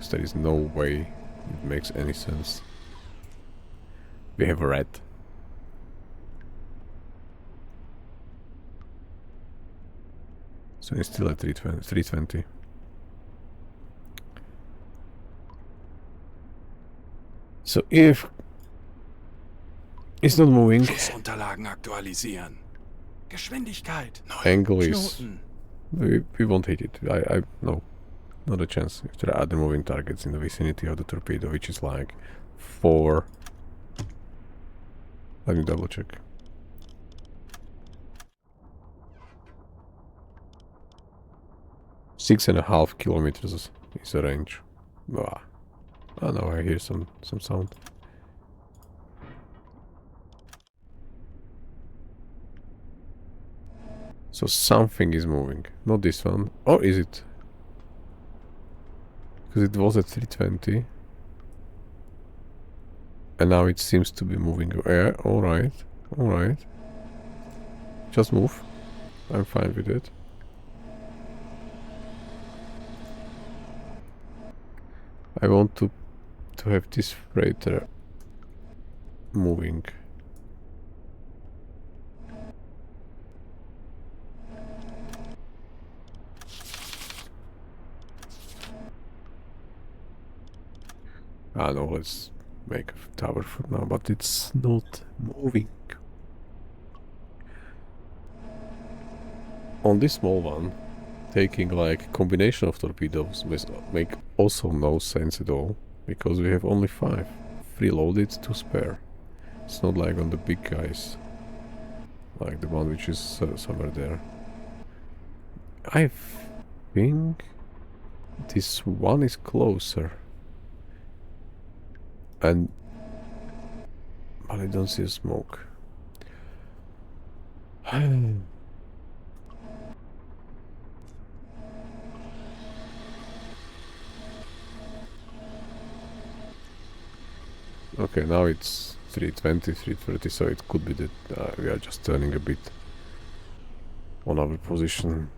[SPEAKER 1] So there is no way it makes any sense. We have a red. So it's still at 320. So if it's not moving,
[SPEAKER 2] Schussunterlagen aktualisieren. Geschwindigkeit.
[SPEAKER 1] angle is...
[SPEAKER 2] Knoten.
[SPEAKER 1] We won't hit it. No. Not a chance. If there are other moving targets in the vicinity of the torpedo, which is like 4... Let me double check. Six and a half kilometers is the range. Ah. Oh no, I hear some sound. So something is moving. Not this one. Or is it? Because it was at 320. And now it seems to be moving. Yeah, alright. Alright. Just move. I'm fine with it. I want to have this freighter moving. Ah no, let's make a tower for now, but it's not moving. On this small one, taking like combination of torpedoes make also no sense at all, because we have only 5. 3 loaded, 2 spare. It's not like on the big guys, like the one which is somewhere there. I think this one is closer. But I don't see a smoke. Okay, now it's 320, 330, so it could be that we are just turning a bit on our position.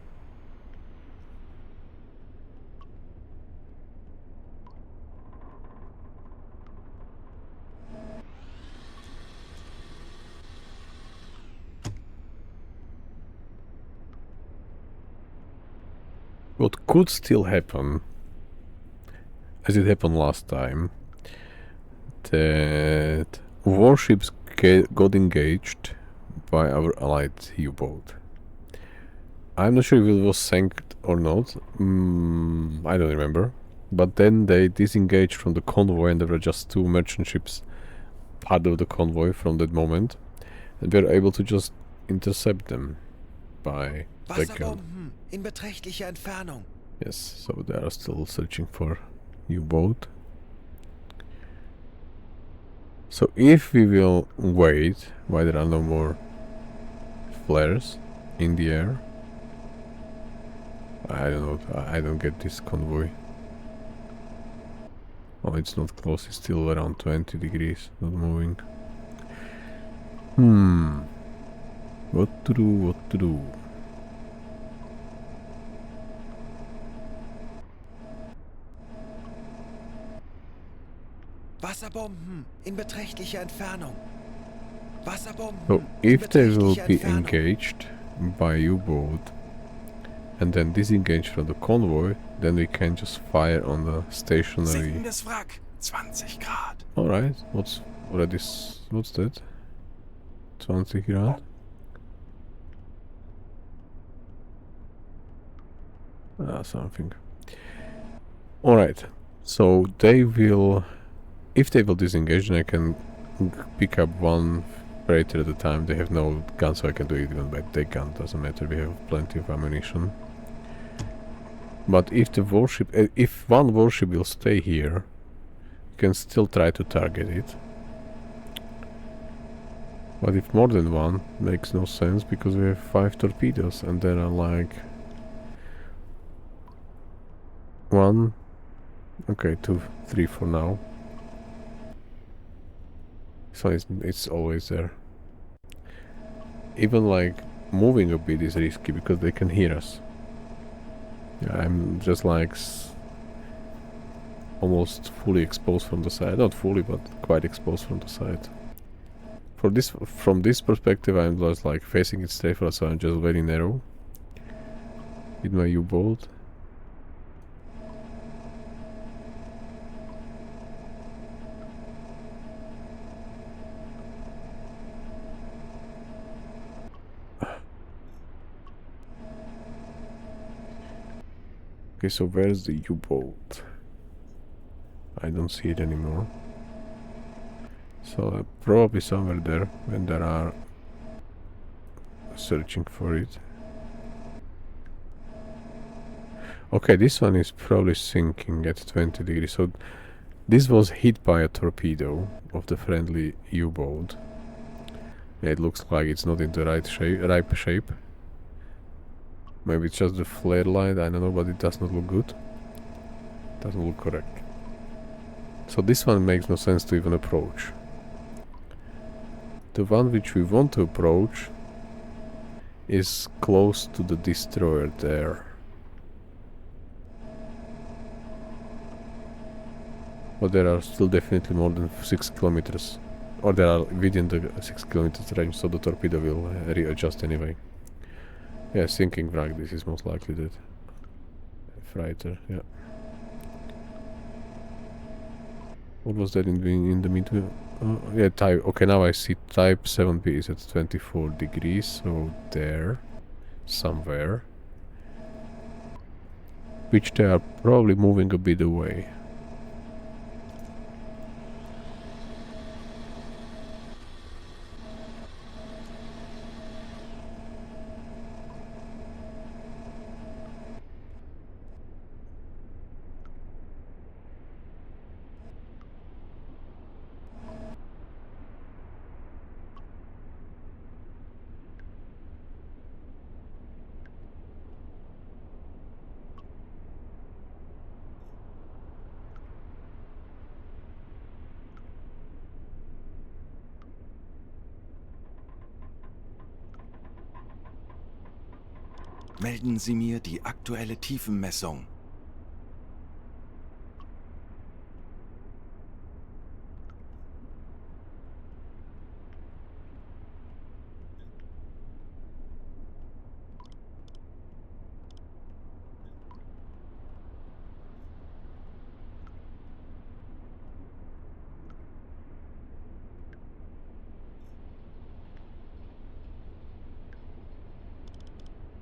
[SPEAKER 1] What could still happen, as it happened last time, that warships got engaged by our allied U-boat. I'm not sure if it was sank or not. I don't remember. But then they disengaged from the convoy and there were just 2 merchant ships part of the convoy from that moment. And we were able to just intercept them by the gun.
[SPEAKER 2] Wasserbomben in beträchtlicher Entfernung.
[SPEAKER 1] Yes, so they are still searching for U-boat. So if we will wait while there are no more flares in the air, I don't know, I don't get this convoy. Oh, it's not close, it's still around 20 degrees, not moving. What to do, what to do?
[SPEAKER 2] Wasserbomben in beträchtlicher Entfernung. Wasserbomben
[SPEAKER 1] So,
[SPEAKER 2] in
[SPEAKER 1] if they will
[SPEAKER 2] beträchtlicher
[SPEAKER 1] be
[SPEAKER 2] Entfernung.
[SPEAKER 1] engaged by U-boat and then disengage from the convoy, then we can just fire on the stationary.
[SPEAKER 2] Sinkendes Wrack, 20 Grad.
[SPEAKER 1] Alright, what's that? 20 Grad? Something. Alright, so they will, if they will disengage, then I can pick up 1 freighter at a time. They have no gun, so I can do it even by the gun, doesn't matter, we have plenty of ammunition. But if the warship, if 1 warship will stay here, you can still try to target it. But if more than 1, makes no sense, because we have 5 torpedoes and there are like 1, okay, 2, 3 for now. So it's always there. Even like moving a bit is risky because they can hear us. Yeah, I'm just like almost fully exposed from the side. Not fully, but quite exposed from the side. From this perspective, I'm just like facing it straight for us, so I'm just very narrow with my U-boat. Okay, so where's the U-boat? I don't see it anymore. So probably somewhere there when there are searching for it. Okay, this one is probably sinking at 20 degrees. So this was hit by a torpedo of the friendly U-boat. Yeah, it looks like it's not in the right shape. Maybe it's just the flare light, I don't know, but it does not look good. Doesn't look correct. So this one makes no sense to even approach. The one which we want to approach is close to the destroyer there. But there are still definitely more than 6 kilometers. Or they are within the 6 kilometers range, so the torpedo will readjust anyway. Yeah, sinking wreck, this is most likely that. Freighter, yeah. What was that in the middle? Yeah, type. Okay, now I see type 7B is at 24 degrees, so there, somewhere. Which they are probably moving a bit away.
[SPEAKER 2] Melden Sie mir die aktuelle Tiefenmessung.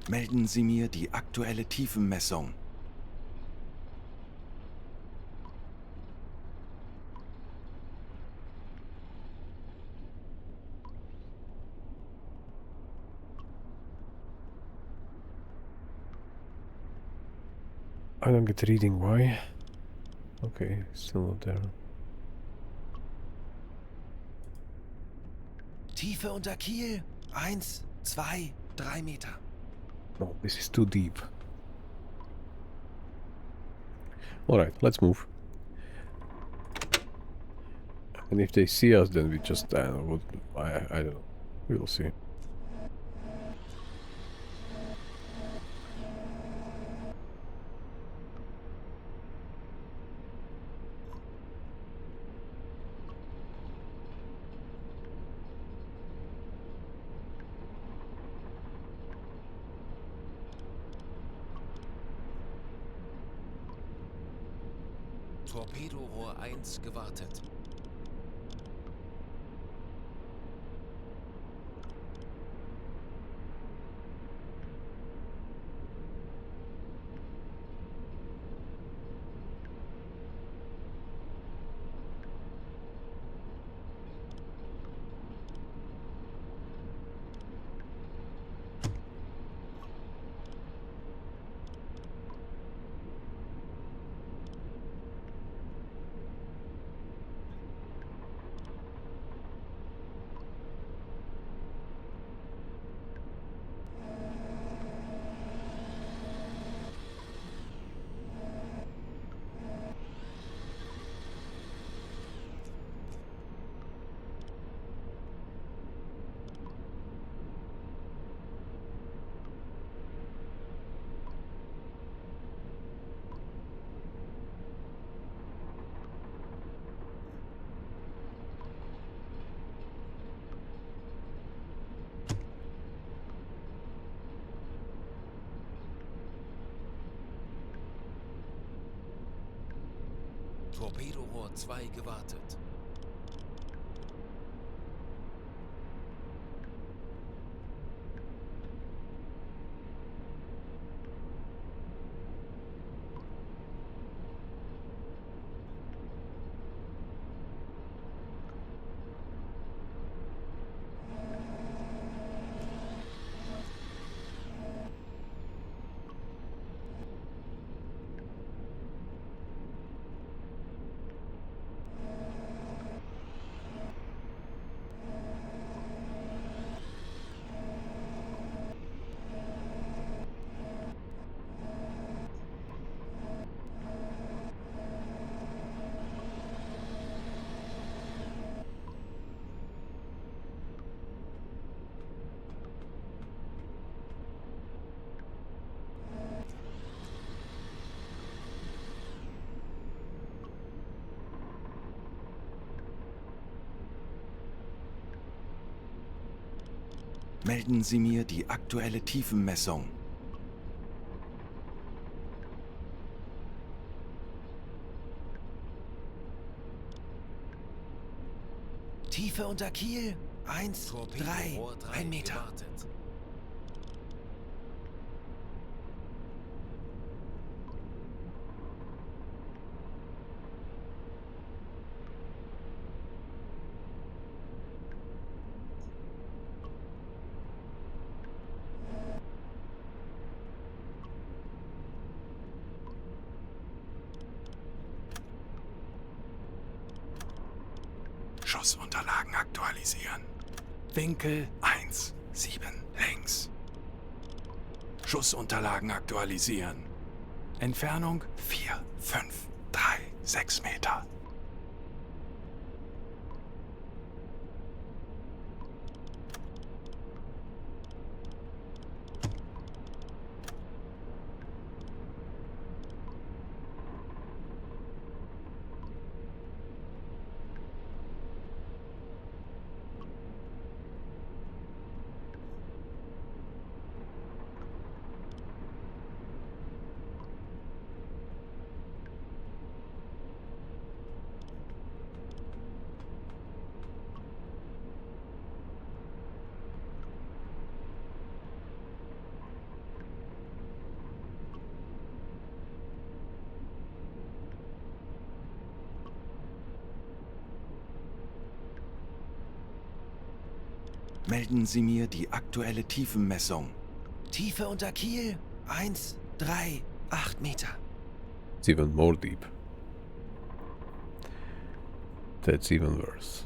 [SPEAKER 2] Melden Sie mir die aktuelle Tiefenmessung.
[SPEAKER 1] I don't get reading, why? Okay, still not there.
[SPEAKER 2] Tiefe unter Kiel. 1, 2, 3 Meter.
[SPEAKER 1] No, this is too deep. Alright, let's move. And if they see us, then we just, I don't know. We will see.
[SPEAKER 5] Torpedorohr 1 gewartet. Torpedorohr 2 gewartet.
[SPEAKER 2] Melden Sie mir die aktuelle Tiefenmessung. Tiefe unter Kiel. 1, 3,
[SPEAKER 5] Torpedorohr 3
[SPEAKER 2] 1 Meter.
[SPEAKER 5] gewartet.
[SPEAKER 2] Schussunterlagen aktualisieren. Winkel 1, 7 links. Schussunterlagen aktualisieren. Entfernung 4, 5, 3, 6 Meter. Melden Sie mir die aktuelle Tiefenmessung.
[SPEAKER 4] Tiefe unter Kiel 1,38 Meter.
[SPEAKER 1] It's even more deep. That's even worse.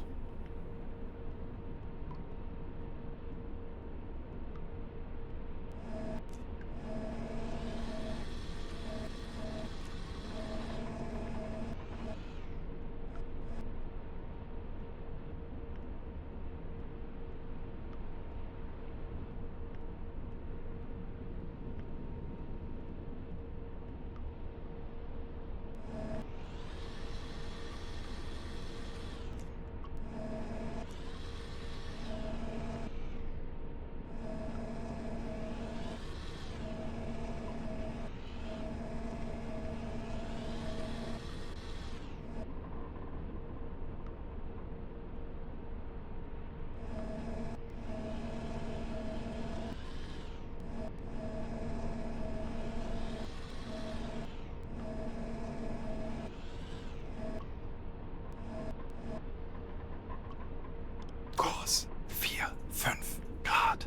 [SPEAKER 2] Kurs 4, 5 Grad.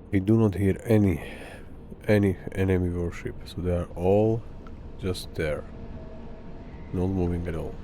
[SPEAKER 1] We do not hear any enemy warship, so they are all just there, not moving at all.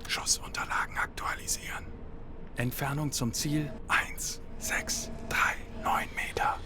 [SPEAKER 2] Schussunterlagen aktualisieren. Entfernung zum Ziel 1,639 Meter.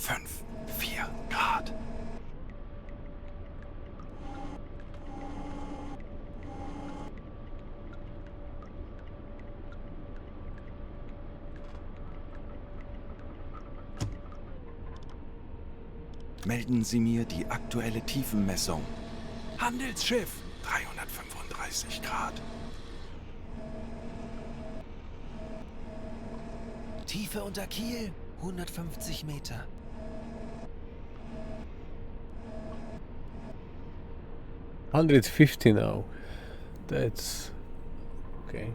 [SPEAKER 2] 5, 4 Grad. Melden Sie mir die aktuelle Tiefenmessung. Handelsschiff, 335 Grad.
[SPEAKER 4] Tiefe unter Kiel, 150 Meter.
[SPEAKER 1] $150 now. That's okay.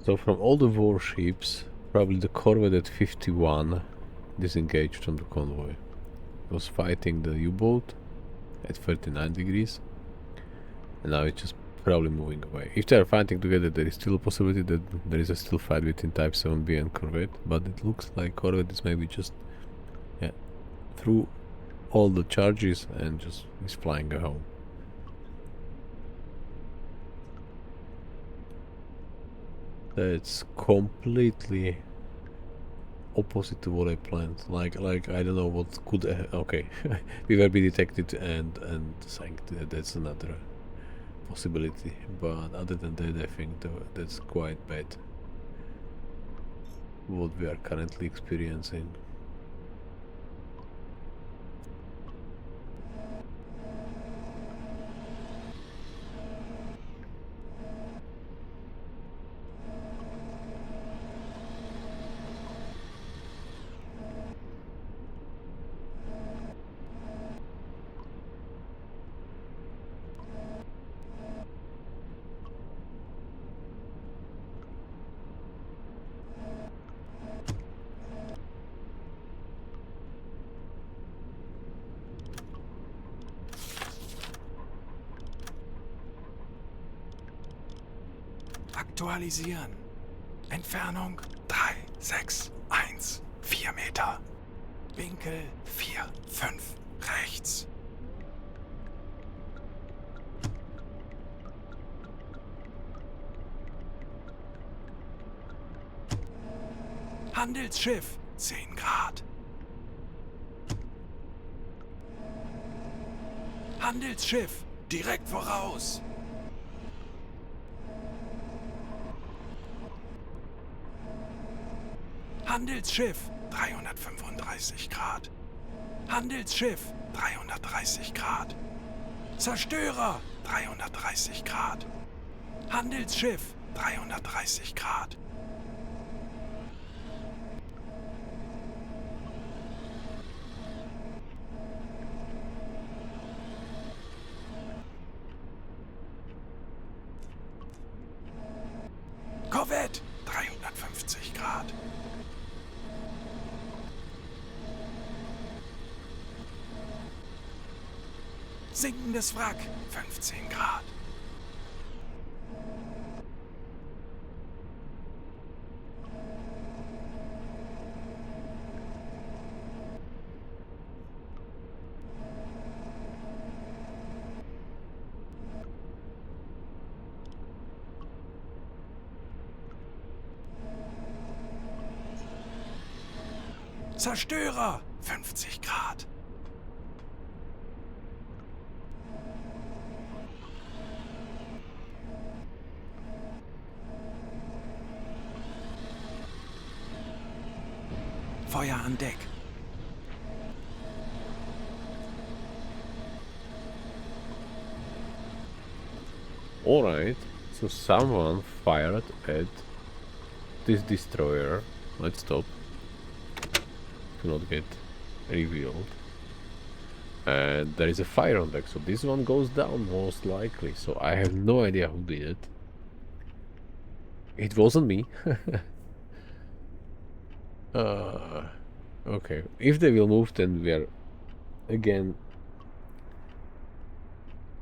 [SPEAKER 1] So from all the warships, probably the corvette at 51 disengaged from the convoy. It was fighting the U-boat at 39 degrees, and now it's just probably moving away. If they are fighting together, there is still a possibility that there is a still fight between Type 7B and corvette, but it looks like corvette is maybe just through all the charges and just is flying home. That's completely opposite to what I planned. Like I don't know what could. Okay, we will be detected and sank. That's another possibility. But other than that, I think that's quite bad. What we are currently experiencing.
[SPEAKER 2] Aktualisieren. Entfernung 3, 6, 1, 4 Meter. Winkel 4, 5, rechts. Handelsschiff 10 Grad. Handelsschiff direkt voraus. Handelsschiff 335 Grad. Handelsschiff 330 Grad. Zerstörer 330 Grad. Handelsschiff 330 Grad. Korvette 350 Grad. Sinkendes Wrack 15 Grad. Zerstörer 50 Grad. Feuer an Deck.
[SPEAKER 1] Alright, so someone fired at this destroyer. Let's stop. To not get revealed. And there is a fire on deck, so this one goes down most likely. So I have no idea who did it. It wasn't me. Okay, if they will move, then we are again,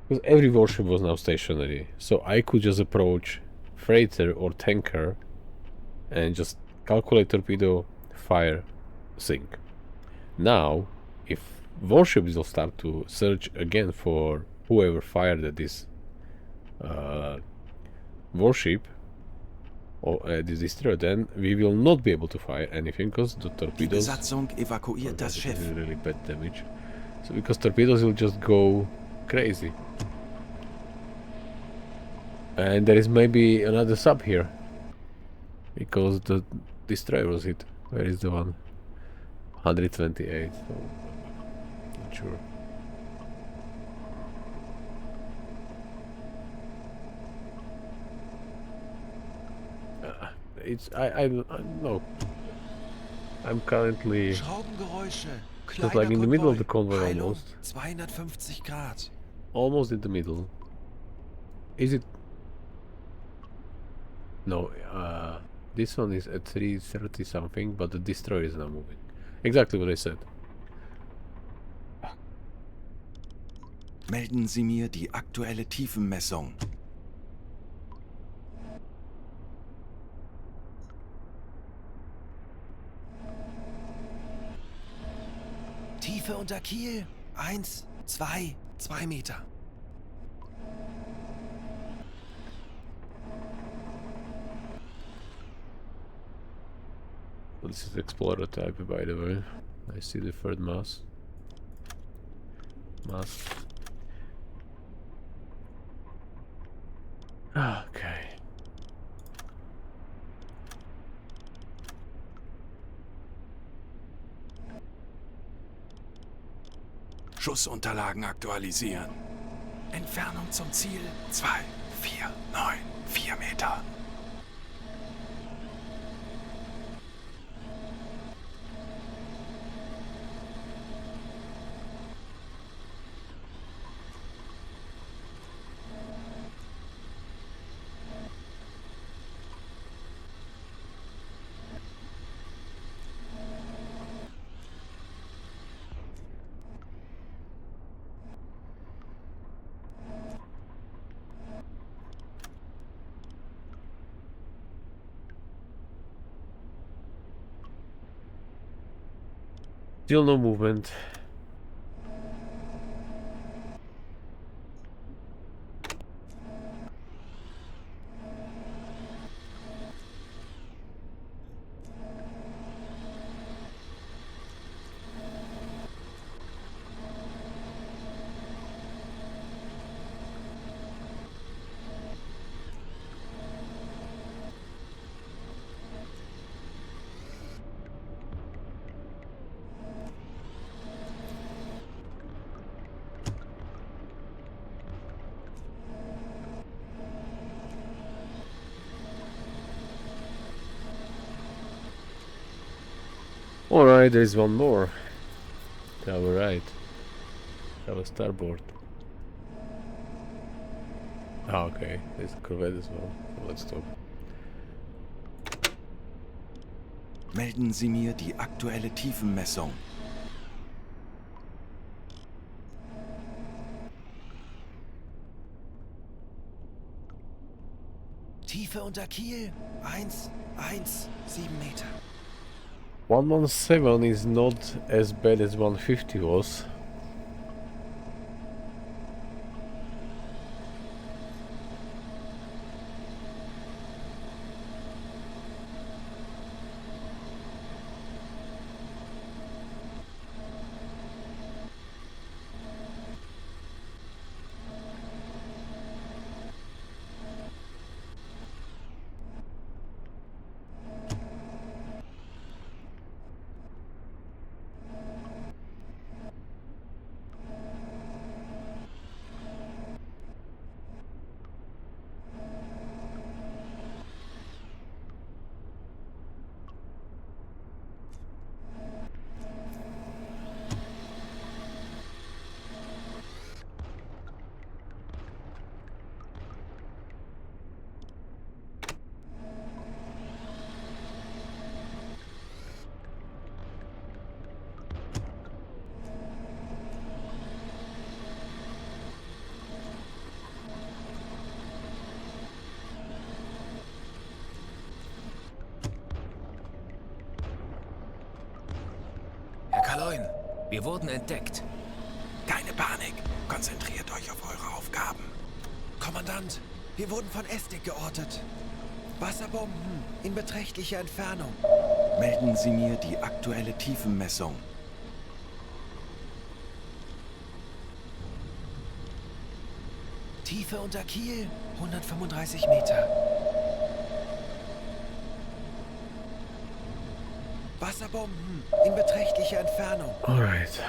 [SPEAKER 1] because every warship was now stationary, so I could just approach freighter or tanker and just calculate torpedo, fire, sink. Now, if warships will start to search again for whoever fired at this warship or this destroyer, then we will not be able to fire anything because the
[SPEAKER 2] Die
[SPEAKER 1] torpedoes.
[SPEAKER 2] Besatzung evakuiert das
[SPEAKER 1] This
[SPEAKER 2] Schiff.
[SPEAKER 1] is really bad damage. So because torpedoes will just go crazy. And there is maybe another sub here. Because the destroyer was hit. Where is the one? 128. So not sure. It's I no. I'm currently
[SPEAKER 2] Schraubengeräusche.
[SPEAKER 1] just like in the middle of the convoy
[SPEAKER 2] Heilung,
[SPEAKER 1] almost.
[SPEAKER 2] 250 Grad.
[SPEAKER 1] Almost in the middle. Is it? No, this one is at 330 something, but the destroyer is now moving. Exactly what I said.
[SPEAKER 2] Melden Sie mir die aktuelle Tiefenmessung. Tiefe unter Kiel. 1, 2, 2 Meter.
[SPEAKER 1] This is Explorer type, by the way. I see the third mass. Okay.
[SPEAKER 2] Schussunterlagen aktualisieren. Entfernung zum Ziel 2, 4, 9, 4 Meter.
[SPEAKER 1] Still no movement. Alright, there is one more. Tower right. Tower starboard. Ah, okay. There's a corvette as well. So let's stop.
[SPEAKER 2] Melden Sie mir die aktuelle Tiefenmessung. Tiefe unter Kiel 1, 1, 7 Meter.
[SPEAKER 1] 117 is not as bad as 150 was.
[SPEAKER 4] Kaloin, wir wurden entdeckt.
[SPEAKER 2] Keine Panik. Konzentriert euch auf eure Aufgaben.
[SPEAKER 3] Kommandant, wir wurden von Estik geortet. Wasserbomben in beträchtlicher Entfernung.
[SPEAKER 2] Melden Sie mir die aktuelle Tiefenmessung.
[SPEAKER 3] Tiefe unter Kiel, 135 Meter. Wasserbomben in beträchtlicher Entfernung.
[SPEAKER 1] Alright.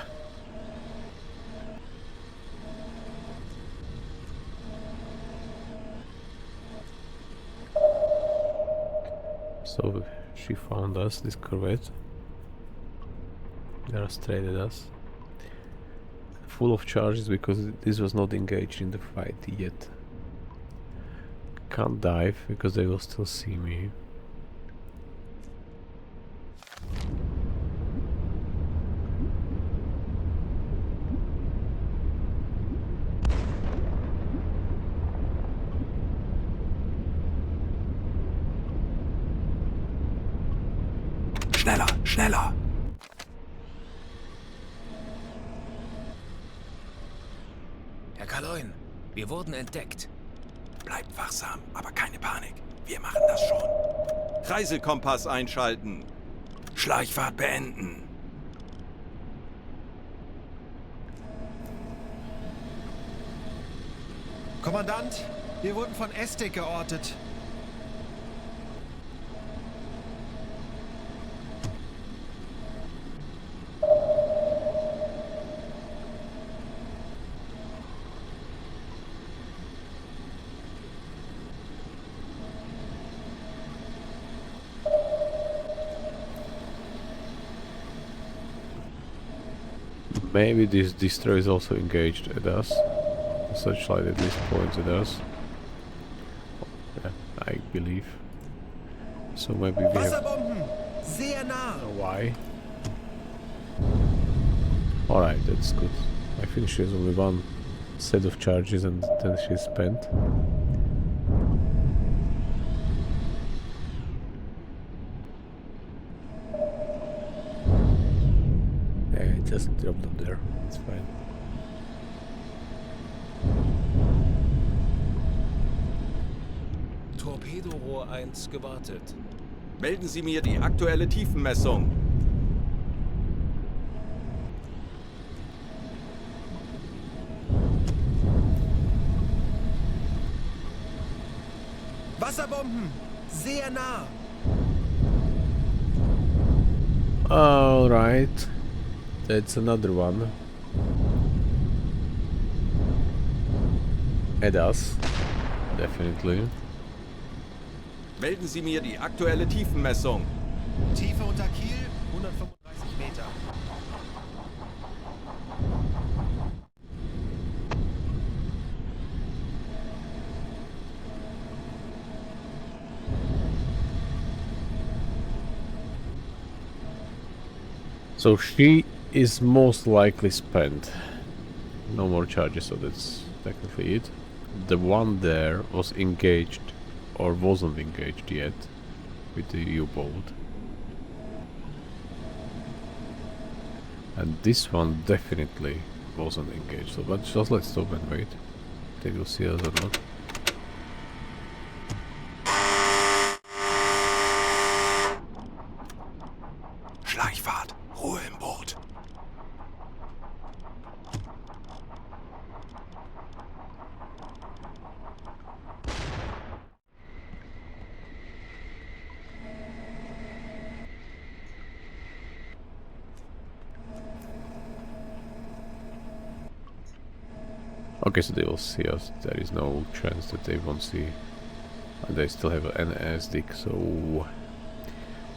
[SPEAKER 1] So she found us, this corvette. They traded us. Full of charges because this was not engaged in the fight yet. Can't dive because they will still see me.
[SPEAKER 2] Schneller, schneller!
[SPEAKER 4] Herr Kaloin, wir wurden entdeckt.
[SPEAKER 2] Bleibt wachsam, aber keine Panik. Wir machen das schon. Reisekompass einschalten. Schleichfahrt beenden.
[SPEAKER 3] Kommandant, wir wurden von Estik geortet.
[SPEAKER 1] Maybe this destroyer is also engaged at us. The searchlight at least points at us. Yeah, I believe. So maybe we have...
[SPEAKER 3] Wasserbomben, sehr nah.
[SPEAKER 1] Why? Alright, that's good. I think she has only one set of charges and then she's spent. Yeah, just drop them there. It's fine.
[SPEAKER 5] Torpedorohr 1 gewartet.
[SPEAKER 2] Melden Sie mir die aktuelle Tiefenmessung.
[SPEAKER 3] Wasserbomben, sehr nah.
[SPEAKER 1] Alright. That's another one. At us. Definitely.
[SPEAKER 2] Melden Sie mir die aktuelle Tiefenmessung.
[SPEAKER 3] Tiefe unter Kiel, 135 Meter.
[SPEAKER 1] So she is most likely spent. No more charges, so that's technically it. The one there was engaged, or wasn't engaged yet, with the U-boat. And this one definitely wasn't engaged, so but just let's stop and wait. They will see us or not.
[SPEAKER 2] Schleichfahrt, Ruhe im Boot.
[SPEAKER 1] Okay, so they will see us. There is no chance that they won't see. And they still have an NSD, so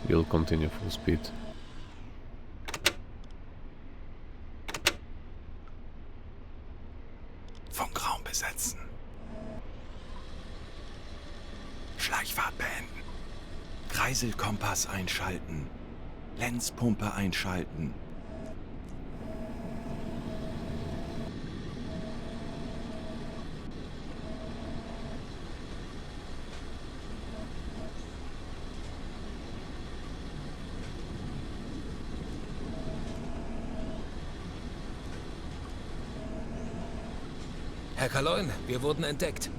[SPEAKER 1] we'll continue full speed.
[SPEAKER 2] Funkraum besetzen. Schleichfahrt beenden. Kreiselkompass einschalten. Lenzpumpe einschalten.
[SPEAKER 5] Herr Kaloin, wir wurden entdeckt.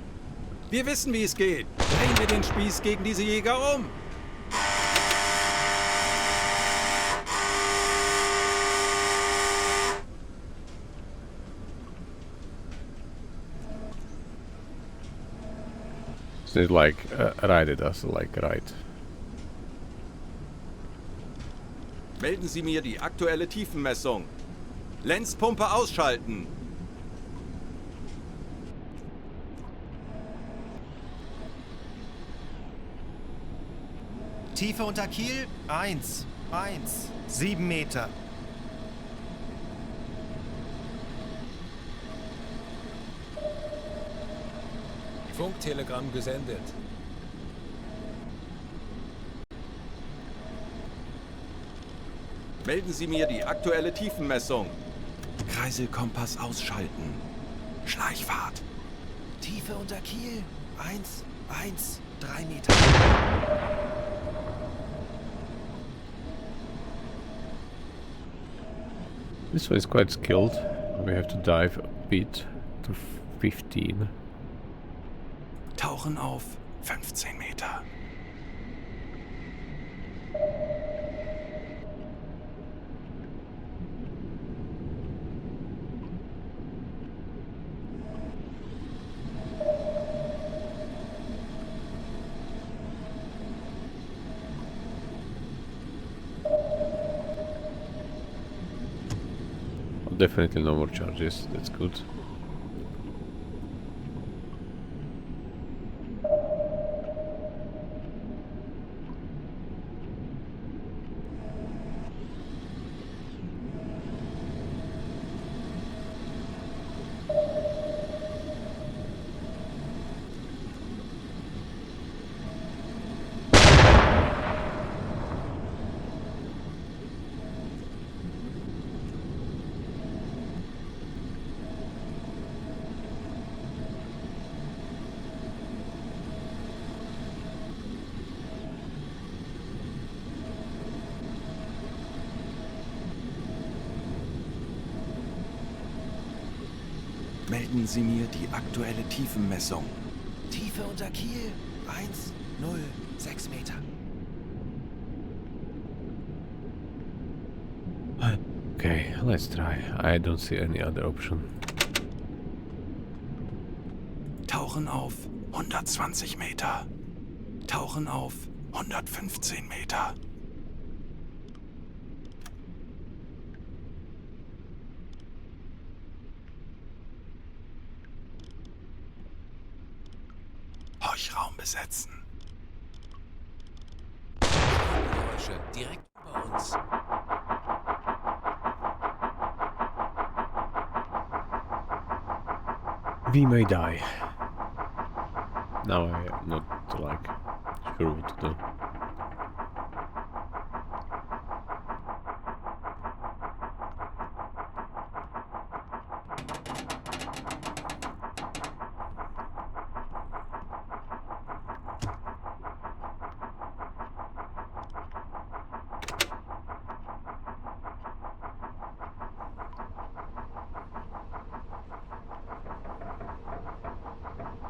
[SPEAKER 2] Wir wissen, wie es geht. Drehen wir den Spieß gegen diese Jäger um.
[SPEAKER 1] So it's like right at us, like right.
[SPEAKER 2] Melden Sie mir die aktuelle Tiefenmessung. Lenzpumpe ausschalten.
[SPEAKER 3] Tiefe unter Kiel 7 Meter.
[SPEAKER 5] Funktelegramm gesendet.
[SPEAKER 2] Melden Sie mir die aktuelle Tiefenmessung. Kreiselkompass ausschalten. Schleichfahrt.
[SPEAKER 3] Tiefe unter Kiel 3 Meter.
[SPEAKER 1] This one is quite skilled. We have to dive a bit to 15.
[SPEAKER 2] Tauchen auf 15 Meter.
[SPEAKER 1] Definitely no more charges, that's good.
[SPEAKER 2] Melden Sie mir die aktuelle Tiefenmessung.
[SPEAKER 3] Tiefe unter Kiel 6 Meter.
[SPEAKER 1] Okay, let's try. I don't see any other option.
[SPEAKER 2] Tauchen auf 120 Meter. Tauchen auf 115 Meter. Horchraum besetzen.
[SPEAKER 5] Geräusche direkt über uns.
[SPEAKER 1] We may die. Now I am not like sure what to do.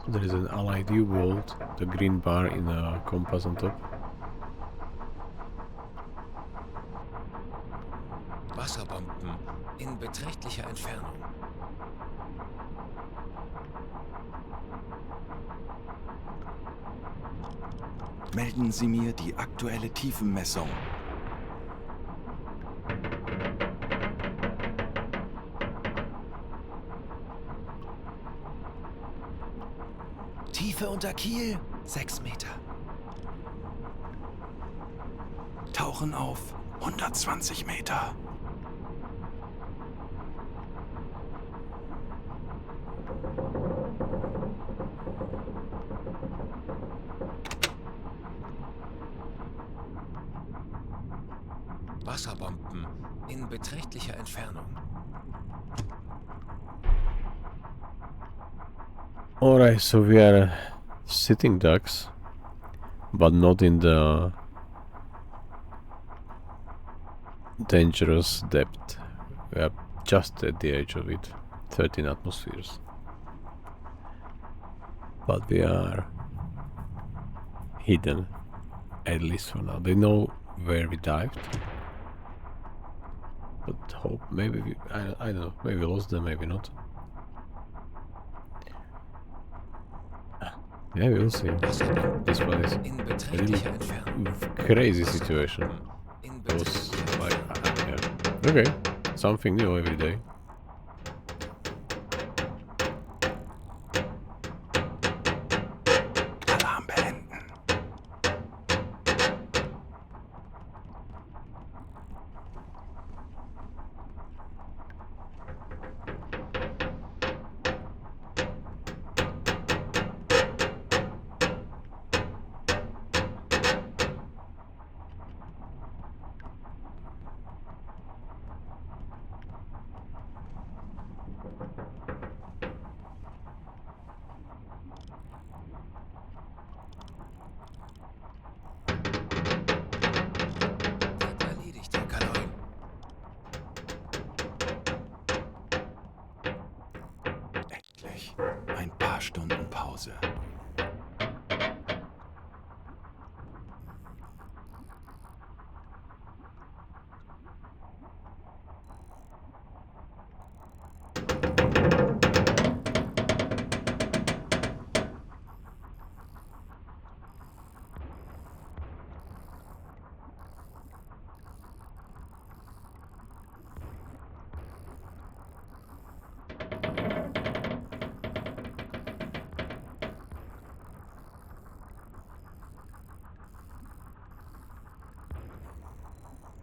[SPEAKER 1] There is an IID Uboat, the green bar in a compass on top.
[SPEAKER 5] Wasserbomben in beträchtlicher Entfernung.
[SPEAKER 2] Melden Sie mir die aktuelle Tiefenmessung.
[SPEAKER 3] Tiefe unter Kiel 6 Meter.
[SPEAKER 2] Tauchen auf 120 Meter.
[SPEAKER 5] Wasserbomben in beträchtlicher Entfernung.
[SPEAKER 1] Alright, so we are sitting ducks, but not in the dangerous depth. We are just at the edge of it, 13 atmospheres. But we are hidden, at least for now. They know where we dived. But hope, maybe we, I don't know, maybe we lost them, maybe not. Yeah, we'll see. This one is
[SPEAKER 4] In
[SPEAKER 1] a
[SPEAKER 4] beträchtlicher
[SPEAKER 1] little
[SPEAKER 4] Entfernung.
[SPEAKER 1] crazy situation.
[SPEAKER 4] In
[SPEAKER 1] It was
[SPEAKER 4] beträchtlicher
[SPEAKER 1] like,
[SPEAKER 4] Entfernung.
[SPEAKER 1] yeah. Okay, something new every day.
[SPEAKER 2] Alarm beenden.
[SPEAKER 4] Erledigt, Herr Kaloin.
[SPEAKER 2] Endlich. Ein paar Stunden Pause.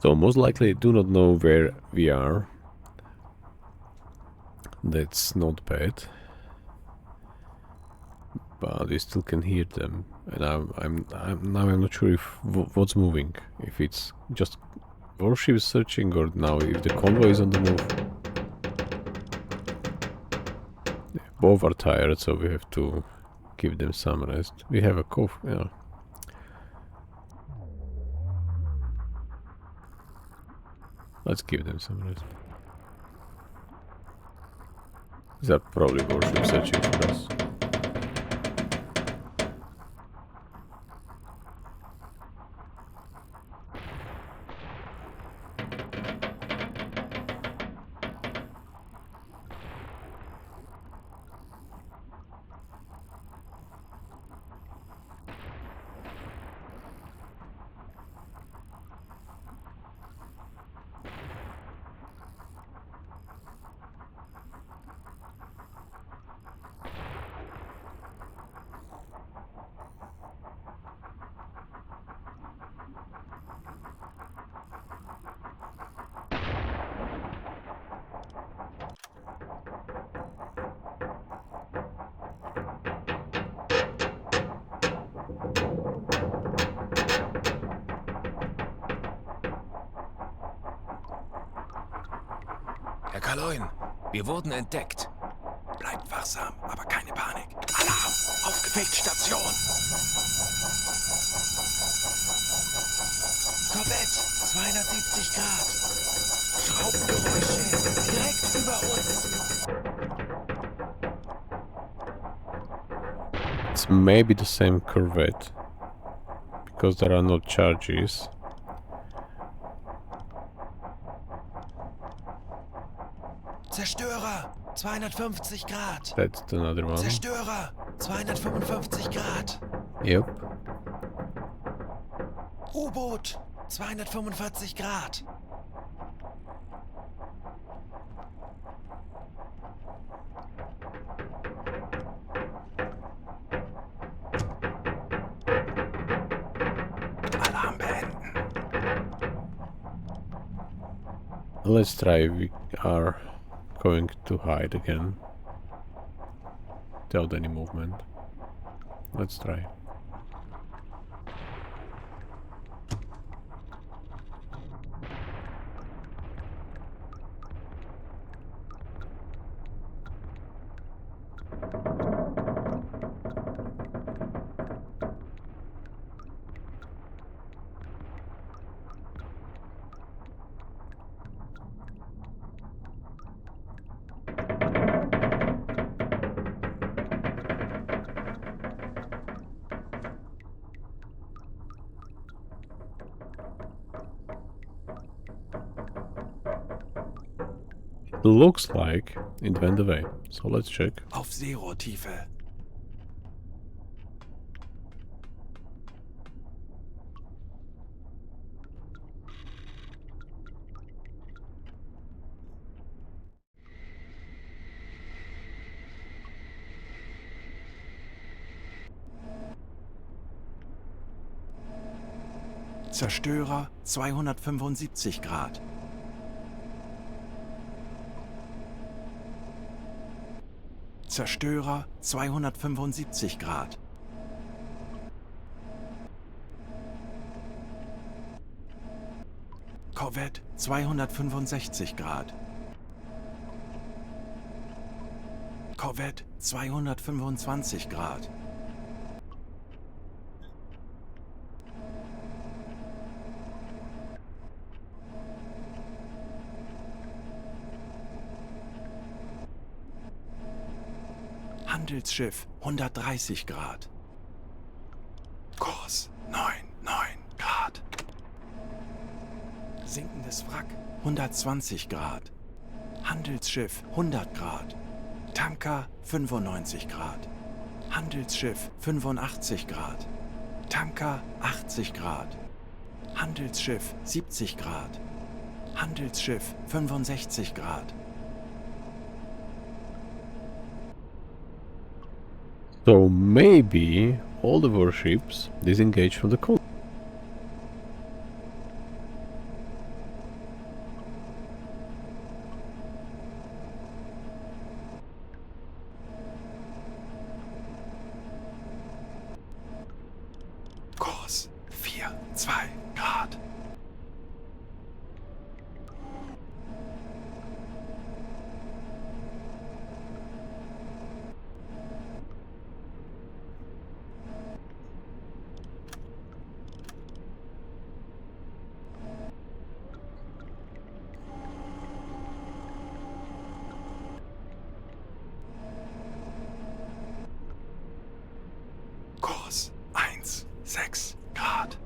[SPEAKER 1] So most likely do not know where we are. That's not bad. But we still can hear them, and I'm not sure if what's moving. If it's just warships searching, or now if the convoy is on the move. Both are tired, so we have to give them some rest. We have a cough, yeah. Let's give them some rest. These are probably warships searching for us.
[SPEAKER 4] Herr Kaloin, wir wurden entdeckt.
[SPEAKER 2] Bleibt wachsam, aber keine Panik. Alarm! Aufgefegt Station! Korvette, 270 Grad. Schraubengeräusche direkt über uns.
[SPEAKER 1] It's maybe the same corvette, because there are no charges.
[SPEAKER 2] Zerstörer, 250 Grad.
[SPEAKER 1] That's another one.
[SPEAKER 2] Zerstörer, 255 Grad.
[SPEAKER 1] Yep.
[SPEAKER 2] U-Boot, 245 Grad. Alarm beenden.
[SPEAKER 1] Let's try. We are going to hide again without any movement. Let's try. looks like it went away. So let's check.
[SPEAKER 2] Auf Seerohrtiefe. Zerstörer 275 Grad. Zerstörer 275 Grad. Korvette 265 Grad. Korvette 225 Grad. Handelsschiff 130 Grad. Kurs 9 Grad. Sinkendes Wrack 120 Grad. Handelsschiff 100 Grad. Tanker 95 Grad. Handelsschiff 85 Grad. Tanker 80 Grad. Handelsschiff 70 Grad. Handelsschiff 65 Grad.
[SPEAKER 1] So maybe all the warships disengage from the coast.
[SPEAKER 2] Kurs 4-2 Grad. Kurs 1-6 Grad.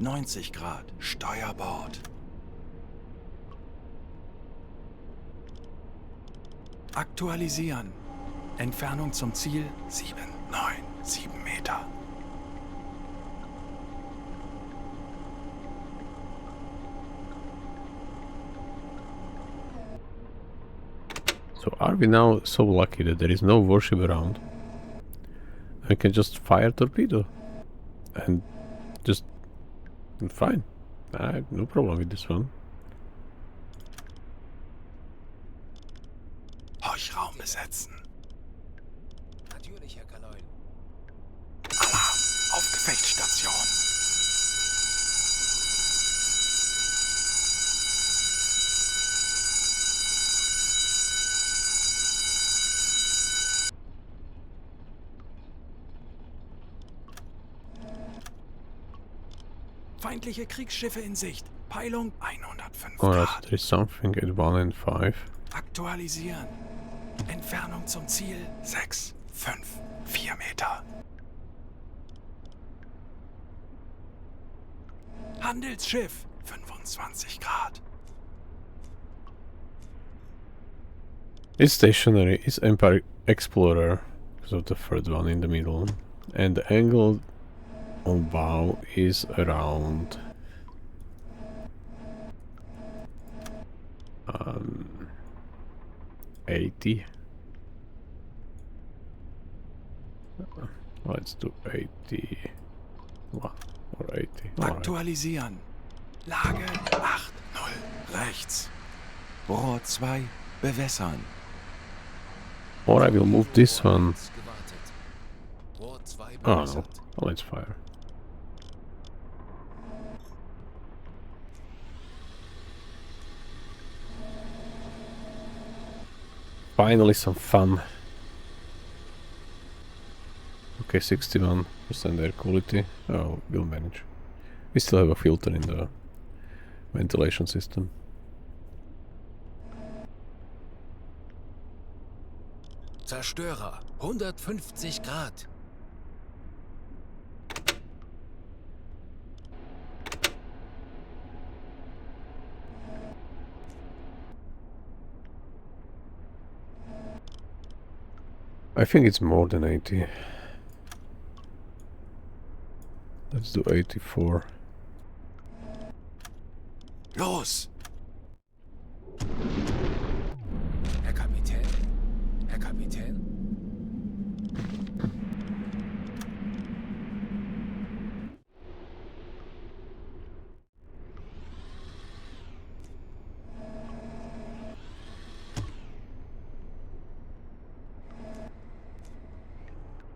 [SPEAKER 2] ...90 Grad, Steuerbord. Aktualisieren. Entfernung zum Ziel 7 Meter.
[SPEAKER 1] So are we now so lucky that there is no warship around? I can just fire torpedo and just fine. I have no problem with this one.
[SPEAKER 2] Heuchraum besetzen.
[SPEAKER 4] Natürlich, Herr Kaloin.
[SPEAKER 2] Alarm auf Gefechtsstation. Feindliche Kriegsschiffe in Sicht. Peilung 105
[SPEAKER 1] Alright,
[SPEAKER 2] Grad.
[SPEAKER 1] there is something at 1 and 5.
[SPEAKER 2] Aktualisieren. Entfernung zum Ziel 6, 5, 4 Meter. Handelsschiff 25 Grad.
[SPEAKER 1] It's stationary, it's Empire Explorer, so the third one in the middle. And the angle on bow is around 80. Let's do 81 or 80. Alright.
[SPEAKER 2] Aktualisieren. Lage 8, 0 rechts. Rohr 2 bewässern.
[SPEAKER 1] Or I will move this one.
[SPEAKER 5] Gewartet. Rohr 2
[SPEAKER 1] Oh no,
[SPEAKER 5] bewässert.
[SPEAKER 1] well, let's fire. Finally some fun. Okay, 61% air quality. Oh, we'll manage. We still have a filter in the ventilation system.
[SPEAKER 5] Zerstörer, 150 Grad.
[SPEAKER 1] I think it's more than 80. Let's do 84.
[SPEAKER 2] Los!
[SPEAKER 5] Herr Kapitän? Herr Kapitän?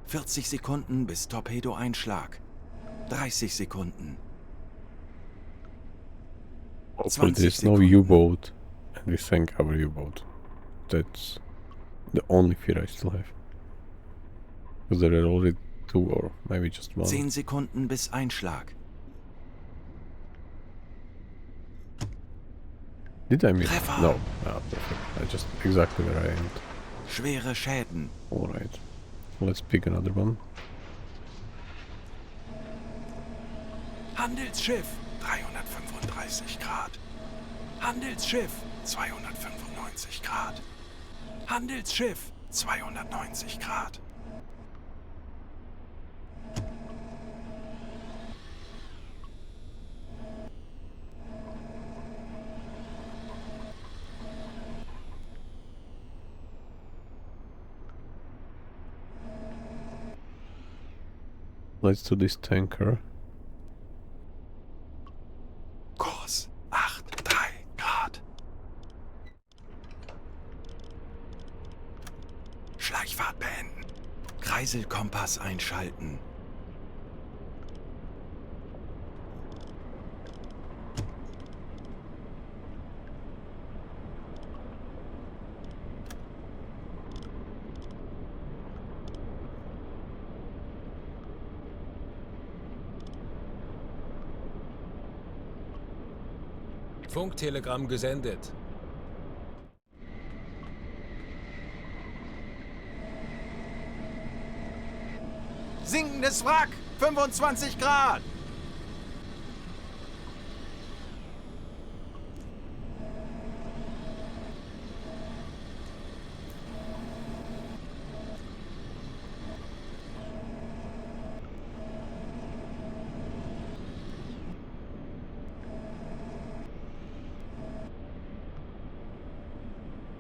[SPEAKER 2] ...40 Sekunden bis Torpedoeinschlag. 30 Sekunden.
[SPEAKER 1] Hopefully
[SPEAKER 2] 20
[SPEAKER 1] there's no
[SPEAKER 2] Sekunden.
[SPEAKER 1] U-boat, and we sank our U-boat. That's the only fear I still have. Because there are already 2 or maybe just 1.
[SPEAKER 2] 10 Sekunden bis Einschlag.
[SPEAKER 1] Did I miss?
[SPEAKER 2] Treffer.
[SPEAKER 1] No. Ah, perfect. I just exactly where I aimed.
[SPEAKER 2] Schwere Schäden.
[SPEAKER 1] Alright. Let's pick another one.
[SPEAKER 2] Handelsschiff 335 Grad. Handelsschiff 295 Grad. Handelsschiff 290 Grad.
[SPEAKER 1] Let's do this tanker.
[SPEAKER 2] Kurs 83 Grad. Schleichfahrt beenden. Kreiselkompass einschalten.
[SPEAKER 5] Funktelegramm gesendet.
[SPEAKER 2] Sinkendes Wrack 25 Grad.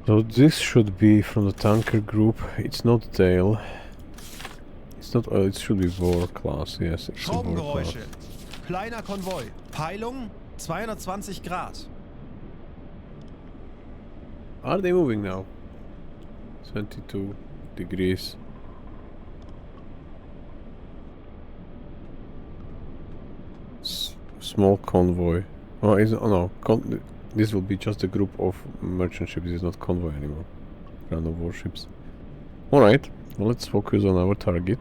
[SPEAKER 1] So this should be from the tanker group. It's not tail. It's not. Oh, it should be war class. Yes, it's a war class.
[SPEAKER 3] Schraubengeräusche. Kleiner Konvoi. Peilung 220 Grad.
[SPEAKER 1] Are they moving now? 22 degrees. Small convoy. Oh, is oh no. This will be just a group of merchant ships. This is not convoy anymore. Random warships. Alright, well, let's focus on our target.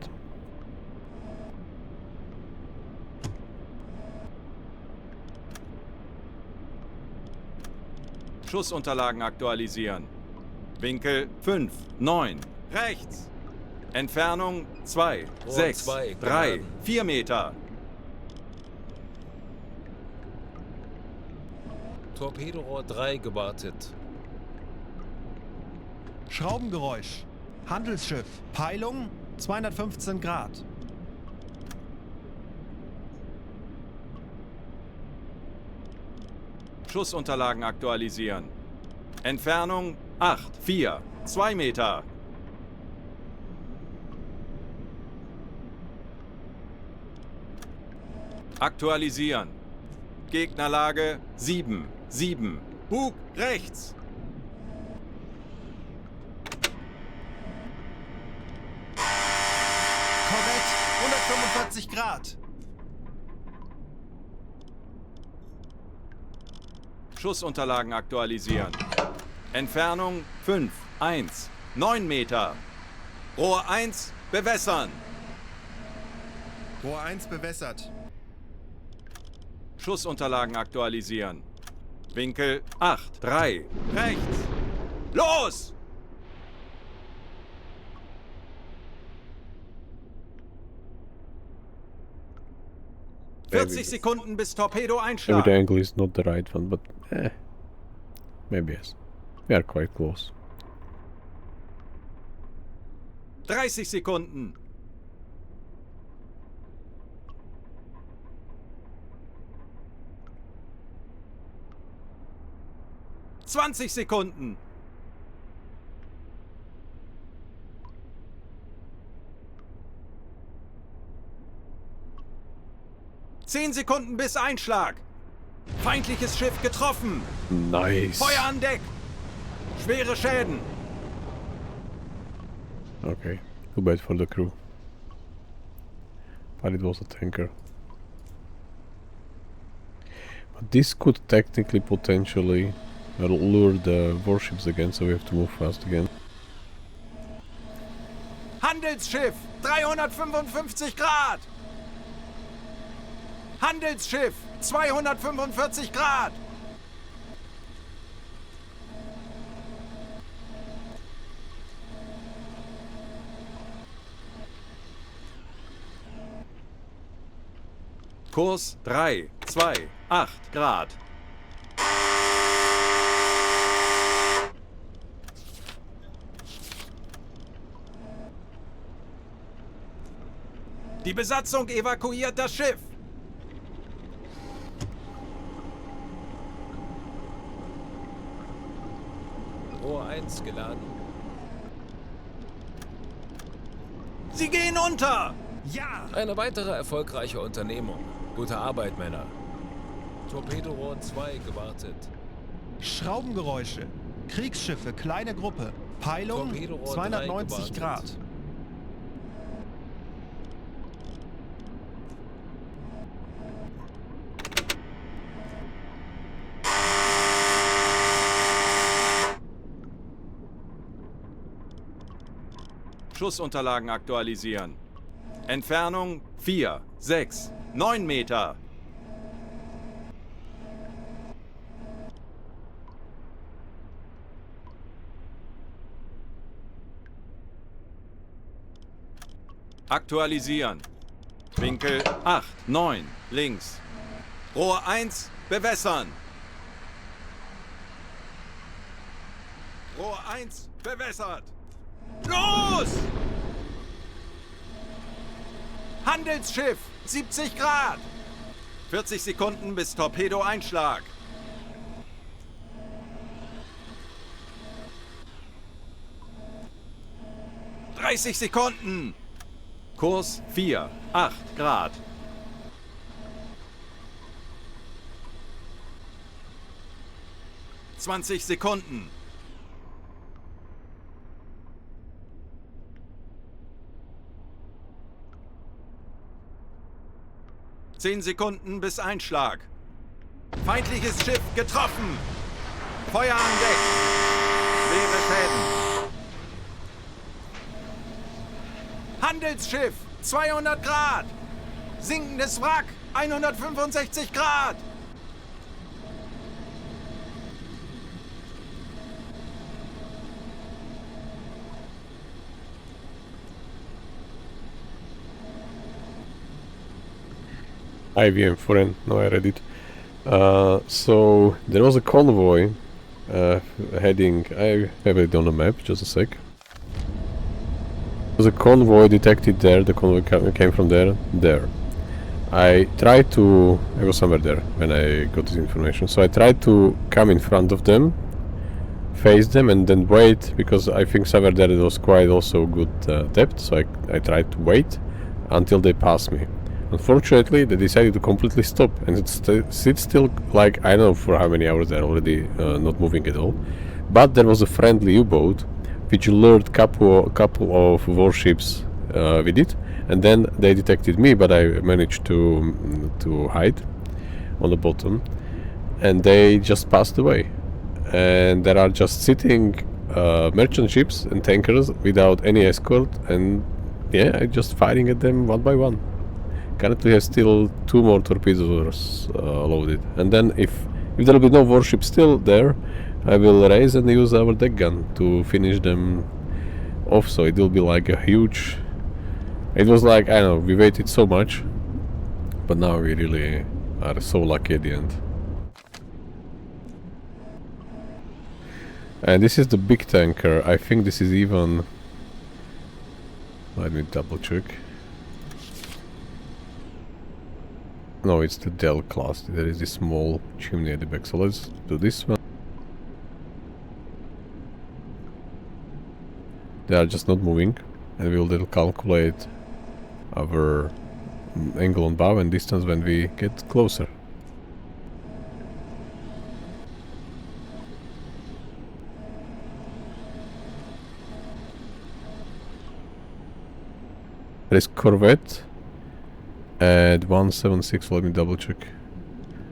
[SPEAKER 2] Schussunterlagen aktualisieren. Winkel 5, 9, rechts. Entfernung 2, 6,
[SPEAKER 5] 2,
[SPEAKER 2] 3, 4 Meter.
[SPEAKER 5] Torpedorohr 3 gewartet.
[SPEAKER 3] Schraubengeräusch. Handelsschiff. Peilung 215 Grad.
[SPEAKER 2] Schussunterlagen aktualisieren. Entfernung 8, 4, 2 Meter. Aktualisieren. Gegnerlage 7, 7. Bug rechts.
[SPEAKER 3] Korvette 145 Grad.
[SPEAKER 2] Schussunterlagen aktualisieren. Entfernung 5, 1, 9 Meter. Rohr 1 bewässern.
[SPEAKER 3] Rohr 1 bewässert.
[SPEAKER 2] Schussunterlagen aktualisieren. Winkel 8, 3, rechts. Los!
[SPEAKER 1] Maybe
[SPEAKER 2] 40 Sekunden bis Torpedo
[SPEAKER 1] maybe
[SPEAKER 2] einschlagen.
[SPEAKER 1] the angle is not the right one, but maybe yes. We are quite close.
[SPEAKER 2] 30 Sekunden. »20 Sekunden. »10 Sekunden bis Einschlag. Feindliches Schiff getroffen.
[SPEAKER 1] Nice.
[SPEAKER 2] Feuer an Deck. Schwere Schäden.
[SPEAKER 1] Okay, too bad for the crew. But it was a tanker. But this could technically, potentially lure the warships again, so we have to move fast again.
[SPEAKER 2] Handelsschiff. 355 Grad. Handelsschiff. 245 Grad. Kurs 3, 2, 8 Grad. Die Besatzung evakuiert das Schiff.
[SPEAKER 5] Rohr 1 geladen.
[SPEAKER 2] Sie gehen unter.
[SPEAKER 3] Ja!
[SPEAKER 5] Eine weitere erfolgreiche Unternehmung. Gute Arbeit, Männer. Torpedorohr 2 gewartet.
[SPEAKER 3] Schraubengeräusche. Kriegsschiffe, kleine Gruppe. Peilung
[SPEAKER 5] Torpedorohr
[SPEAKER 3] 290
[SPEAKER 5] 3
[SPEAKER 3] Grad.
[SPEAKER 5] gewartet.
[SPEAKER 2] Schussunterlagen aktualisieren. Entfernung 4, 6, 9 Meter. Aktualisieren. Winkel 8, 9, links. Rohr 1, bewässern. Rohr 1, bewässert. Los! Handelsschiff, 70 Grad. 40 Sekunden bis Torpedo-Einschlag. »30 Sekunden. Kurs 4, 8 Grad. »20 Sekunden. »10 Sekunden bis Einschlag. Feindliches Schiff getroffen. Feuer an Deck. Schwere Schäden. Handelsschiff, 200 Grad. Sinkendes Wrack, 165 Grad.
[SPEAKER 1] IVM foreign. No, I read it. So there was a convoy heading. I have it on the map. Just a sec. There was a convoy detected there. The convoy came from there. There. I tried to. I was somewhere there when I got this information. So I tried to come in front of them, face them, and then wait, because I think somewhere there it was quite also good depth. So I tried to wait until they passed me. Unfortunately, they decided to completely stop, and it sits still, like, I don't know for how many hours they're already not moving at all. But there was a friendly U-boat which lured couple of warships with it, and then they detected me, but I managed to hide on the bottom, and they just passed away. And there are just sitting merchant ships and tankers without any escort, and yeah, I just firing at them one by one. Currently has still 2 more torpedoes loaded. And then if there will be no warship still there, I will raise and use our deck gun to finish them off. So it will be like a huge... It was like, I don't know, we waited so much, but now we really are so lucky at the end. And this is the big tanker. I think this is even... Let me double check. No, it's the Dell class. There is this small chimney at the back. So let's do this one. They are just not moving. And we'll then calculate our angle on bow and distance when we get closer. There is Corvette at 176, let me double check.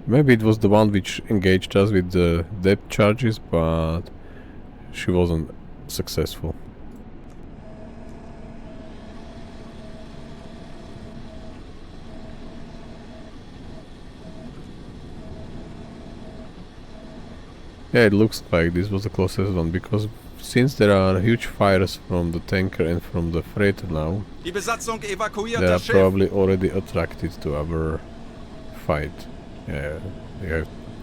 [SPEAKER 1] Maybe it was the one which engaged us with the depth charges, but she wasn't successful. Yeah, it looks like this was the closest one, because since there are huge fires from the tanker and from the freighter now,
[SPEAKER 2] Die Besatzung evakuiert
[SPEAKER 1] they are
[SPEAKER 2] das Schiff.
[SPEAKER 1] probably already attracted to our fight. Yeah,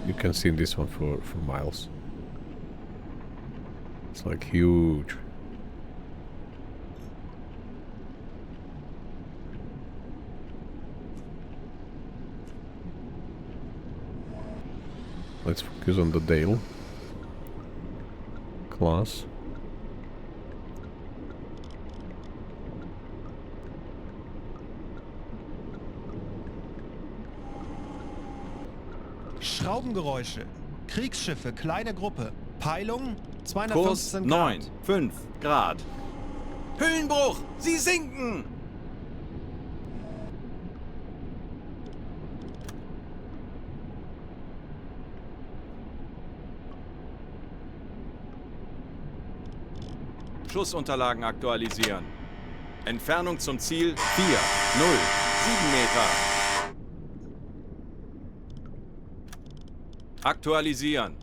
[SPEAKER 1] you can see this one for miles. It's like huge. Let's focus on the Dale class.
[SPEAKER 3] Schraubengeräusche. Kriegsschiffe, kleine Gruppe. Peilung
[SPEAKER 2] Kurs
[SPEAKER 3] 215
[SPEAKER 2] 9,
[SPEAKER 3] Grad.
[SPEAKER 2] 5 Grad. Höhenbruch! Sie sinken! Schussunterlagen aktualisieren. Entfernung zum Ziel 4, 0, 7 Meter. Aktualisieren.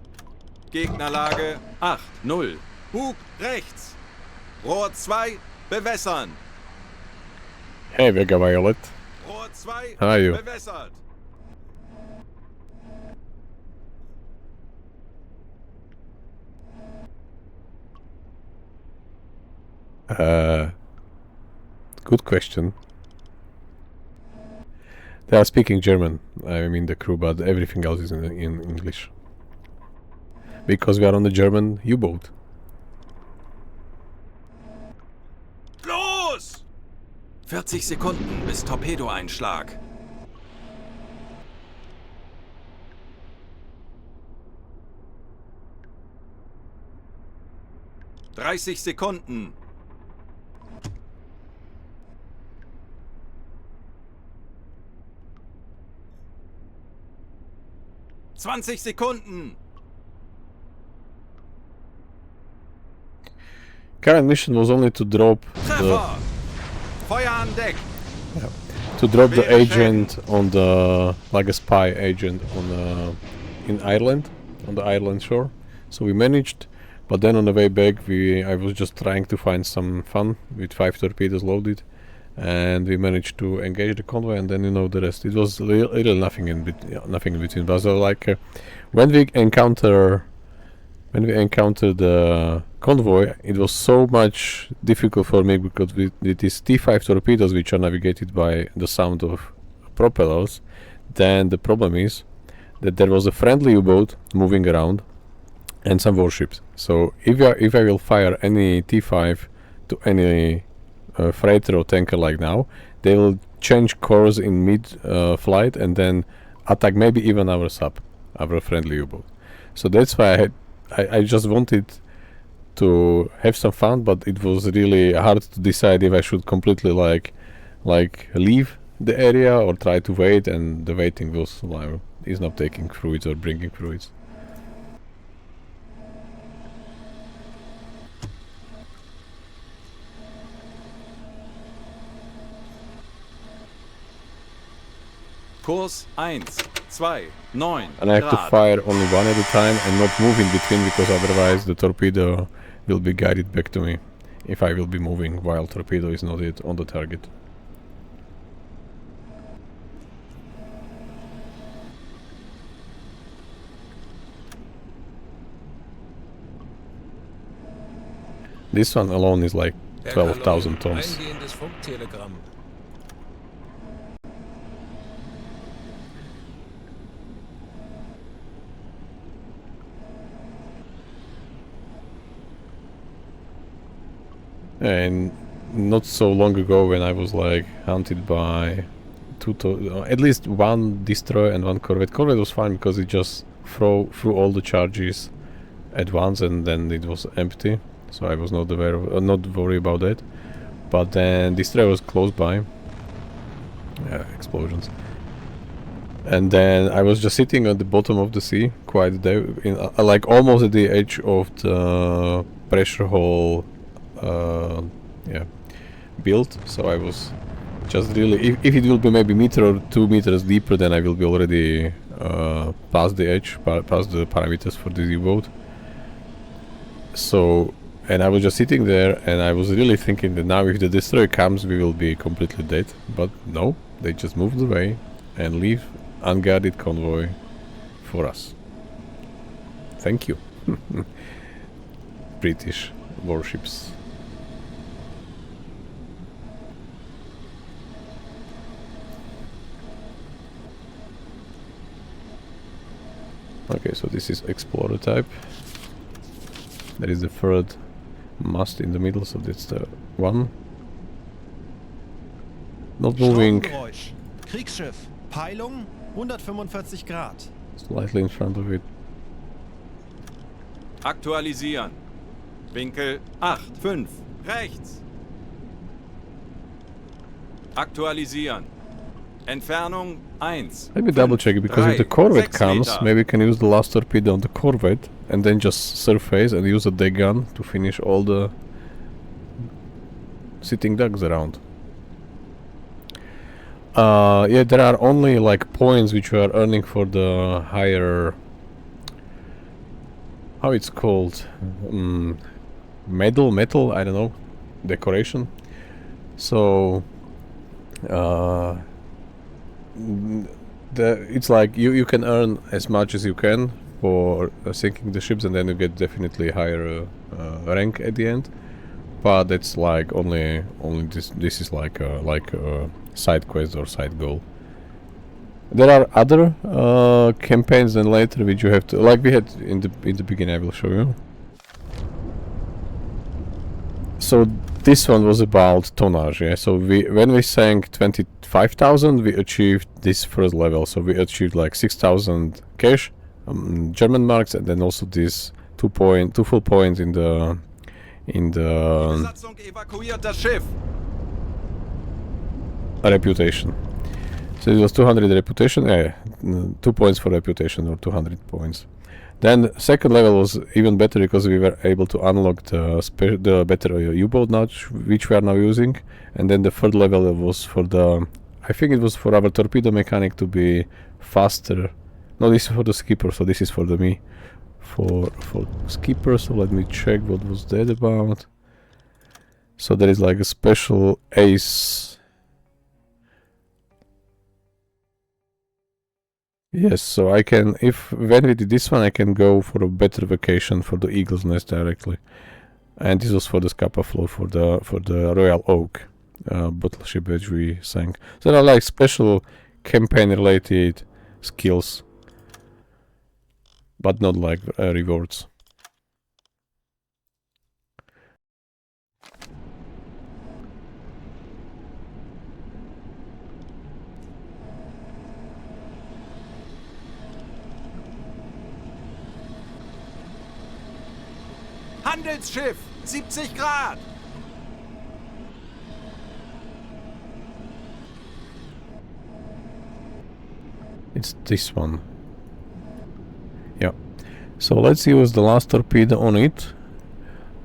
[SPEAKER 2] Gegnerlage 8, 0. Bug rechts. Rohr 2 bewässern.
[SPEAKER 1] Hey, Vega Violet.
[SPEAKER 2] Rohr 2
[SPEAKER 1] How are you?
[SPEAKER 2] bewässert.
[SPEAKER 1] Good question. They are speaking German, I mean the crew, but everything else is in English. Because we are on the German U-boat.
[SPEAKER 2] Los! 40 Sekunden bis Torpedoeinschlag. ...30 Sekunden. 20 Sekunden.
[SPEAKER 1] Current mission was only to drop
[SPEAKER 2] Treffer! Feuer an Deck!
[SPEAKER 1] the agent on the, like a spy agent on in Ireland, on the Ireland shore. So we managed, but then on the way back I was just trying to find some fun with 5 torpedoes loaded, and we managed to engage the convoy, and then you know the rest. It was really nothing in between. But so like when we encounter the convoy, it was so much difficult for me because with these T5 torpedoes, which are navigated by the sound of propellers, then the problem is that there was a friendly U-boat moving around and some warships. So if I will fire any T5 to any freighter or tanker like now, they will change course in mid-flight and then attack maybe even our friendly U-boat. So that's why I just wanted to have some fun, but it was really hard to decide if I should completely like leave the area or try to wait, and the waiting was is not taking fruits or bringing fruits.
[SPEAKER 2] Kurs 1, 2, 9
[SPEAKER 1] And I have to
[SPEAKER 2] Grad.
[SPEAKER 1] fire only one at a time and not move in between, because otherwise the torpedo will be guided back to me if I will be moving while torpedo is not yet on the target. This one alone is like
[SPEAKER 5] Herr
[SPEAKER 1] 12,000
[SPEAKER 5] Kalon,
[SPEAKER 1] tons.
[SPEAKER 5] Eingehendes Funktelegramm.
[SPEAKER 1] And not so long ago, when I was like hunted by at least one destroyer and one corvette. Corvette was fine because it just threw all the charges at once and then it was empty, so I was not aware of, not worried about that. But then destroyer was close by. Explosions. And then I was just sitting at the bottom of the sea, quite like almost at the edge of the pressure hull built. So I was just really, if it will be maybe meter or 2 meters deeper, then I will be already past the edge, past the parameters for this U-boat. So, and I was just sitting there and I was really thinking that now if the destroyer comes we will be completely dead. But no, they just moved away and leave unguarded convoy for us. Thank you. British warships. Okay, so this is Explorer type. There is the third mast in the middle, so that's the one. Not moving.
[SPEAKER 3] Schlauchgeräusch. Kriegsschiff. Peilung 145 Grad.
[SPEAKER 1] Slightly in front of it.
[SPEAKER 2] Aktualisieren. Winkel 8, 5, rechts. Aktualisieren. Entfernung 1.
[SPEAKER 1] Let me double check it, because if the corvette comes, maybe we can use the last torpedo on the corvette and then just surface and use a deck gun to finish all the sitting ducks around. Yeah, there are only like points which you are earning for the higher, how it's called, metal, I don't know, decoration. So it's like you can earn as much as you can for sinking the ships, and then you get definitely higher rank at the end. But that's like only this is like a side quest or side goal. There are other campaigns then later which you have to, like we had in the beginning. I will show you. So this one was about tonnage, yeah. So when we sank 25,000, we achieved this first level. So we achieved like 6,000 cash, German marks, and then also this 2 full points in the
[SPEAKER 2] Besatzung evakuiert das Schiff.
[SPEAKER 1] reputation. So it was 200 reputation, 2 points for reputation, or 200 points. Then second level was even better because we were able to unlock the better U-boat notch, which we are now using. And then the third level was for I think it was for our torpedo mechanic to be faster. No, this is for the skipper, so this is for me. For skipper, so let me check what was that about. So there is like a special ace. Yes, so I can, when we did this one, I can go for a better vacation for the Eagle's Nest directly. And this was for the Scapa Flow for the Royal Oak battleship which we sank. So there are like special campaign related skills, but not like rewards.
[SPEAKER 2] Handelsschiff 70 Grad.
[SPEAKER 1] It's this one. Yeah. So let's use the last torpedo on it.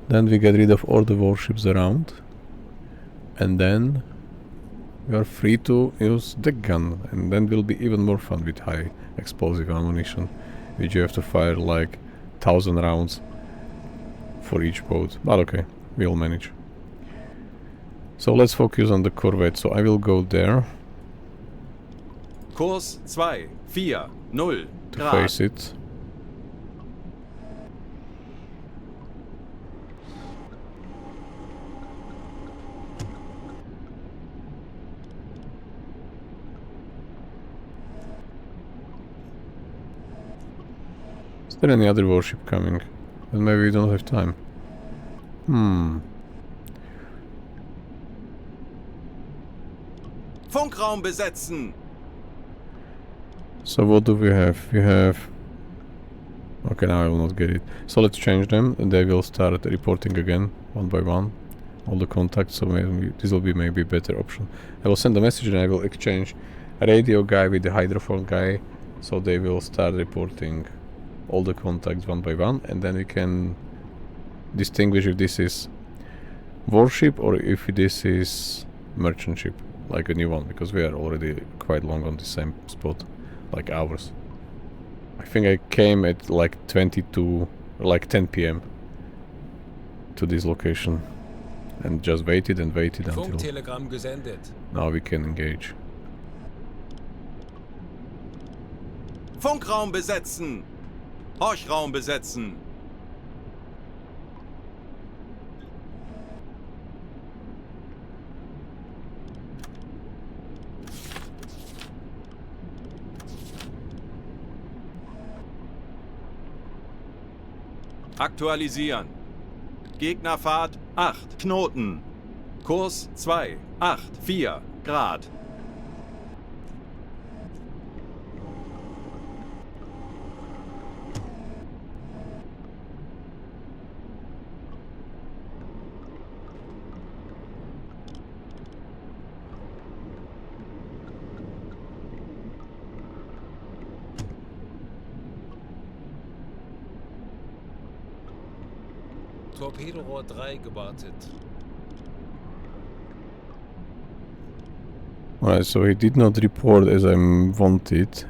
[SPEAKER 1] Then we get rid of all the warships around. And then we are free to use the gun, and then will be even more fun with high explosive ammunition, which you have to fire like 1,000 rounds for each boat. But okay, we'll manage. So let's focus on the corvette. So I will go there
[SPEAKER 2] Kurs 2, 4, 0
[SPEAKER 1] to
[SPEAKER 2] Grad.
[SPEAKER 1] face it. Is there any other warship coming? Then maybe we don't have time.
[SPEAKER 2] Funkraum besetzen!
[SPEAKER 1] So what do we have? We have... Okay, now I will not get it. So let's change them, and they will start reporting again, one by one. All the contacts, so maybe this will be maybe a better option. I will send a message and I will exchange a radio guy with the hydrophone guy, so they will start reporting all the contacts one by one, and then we can distinguish if this is warship or if this is merchant ship, like a new one, because we are already quite long on the same spot, like hours. I think I came at like 22, like 10 p.m. to this location and just waited and waited until
[SPEAKER 5] Funktelegramm gesendet.
[SPEAKER 1] now we can engage.
[SPEAKER 2] Funkraum besetzen! Horchraum besetzen! Aktualisieren. Gegnerfahrt 8 Knoten. Kurs 2, 8, 4 Grad.
[SPEAKER 5] Torpedorohr 3 gewartet.
[SPEAKER 1] Alright, so he did not report as I wanted.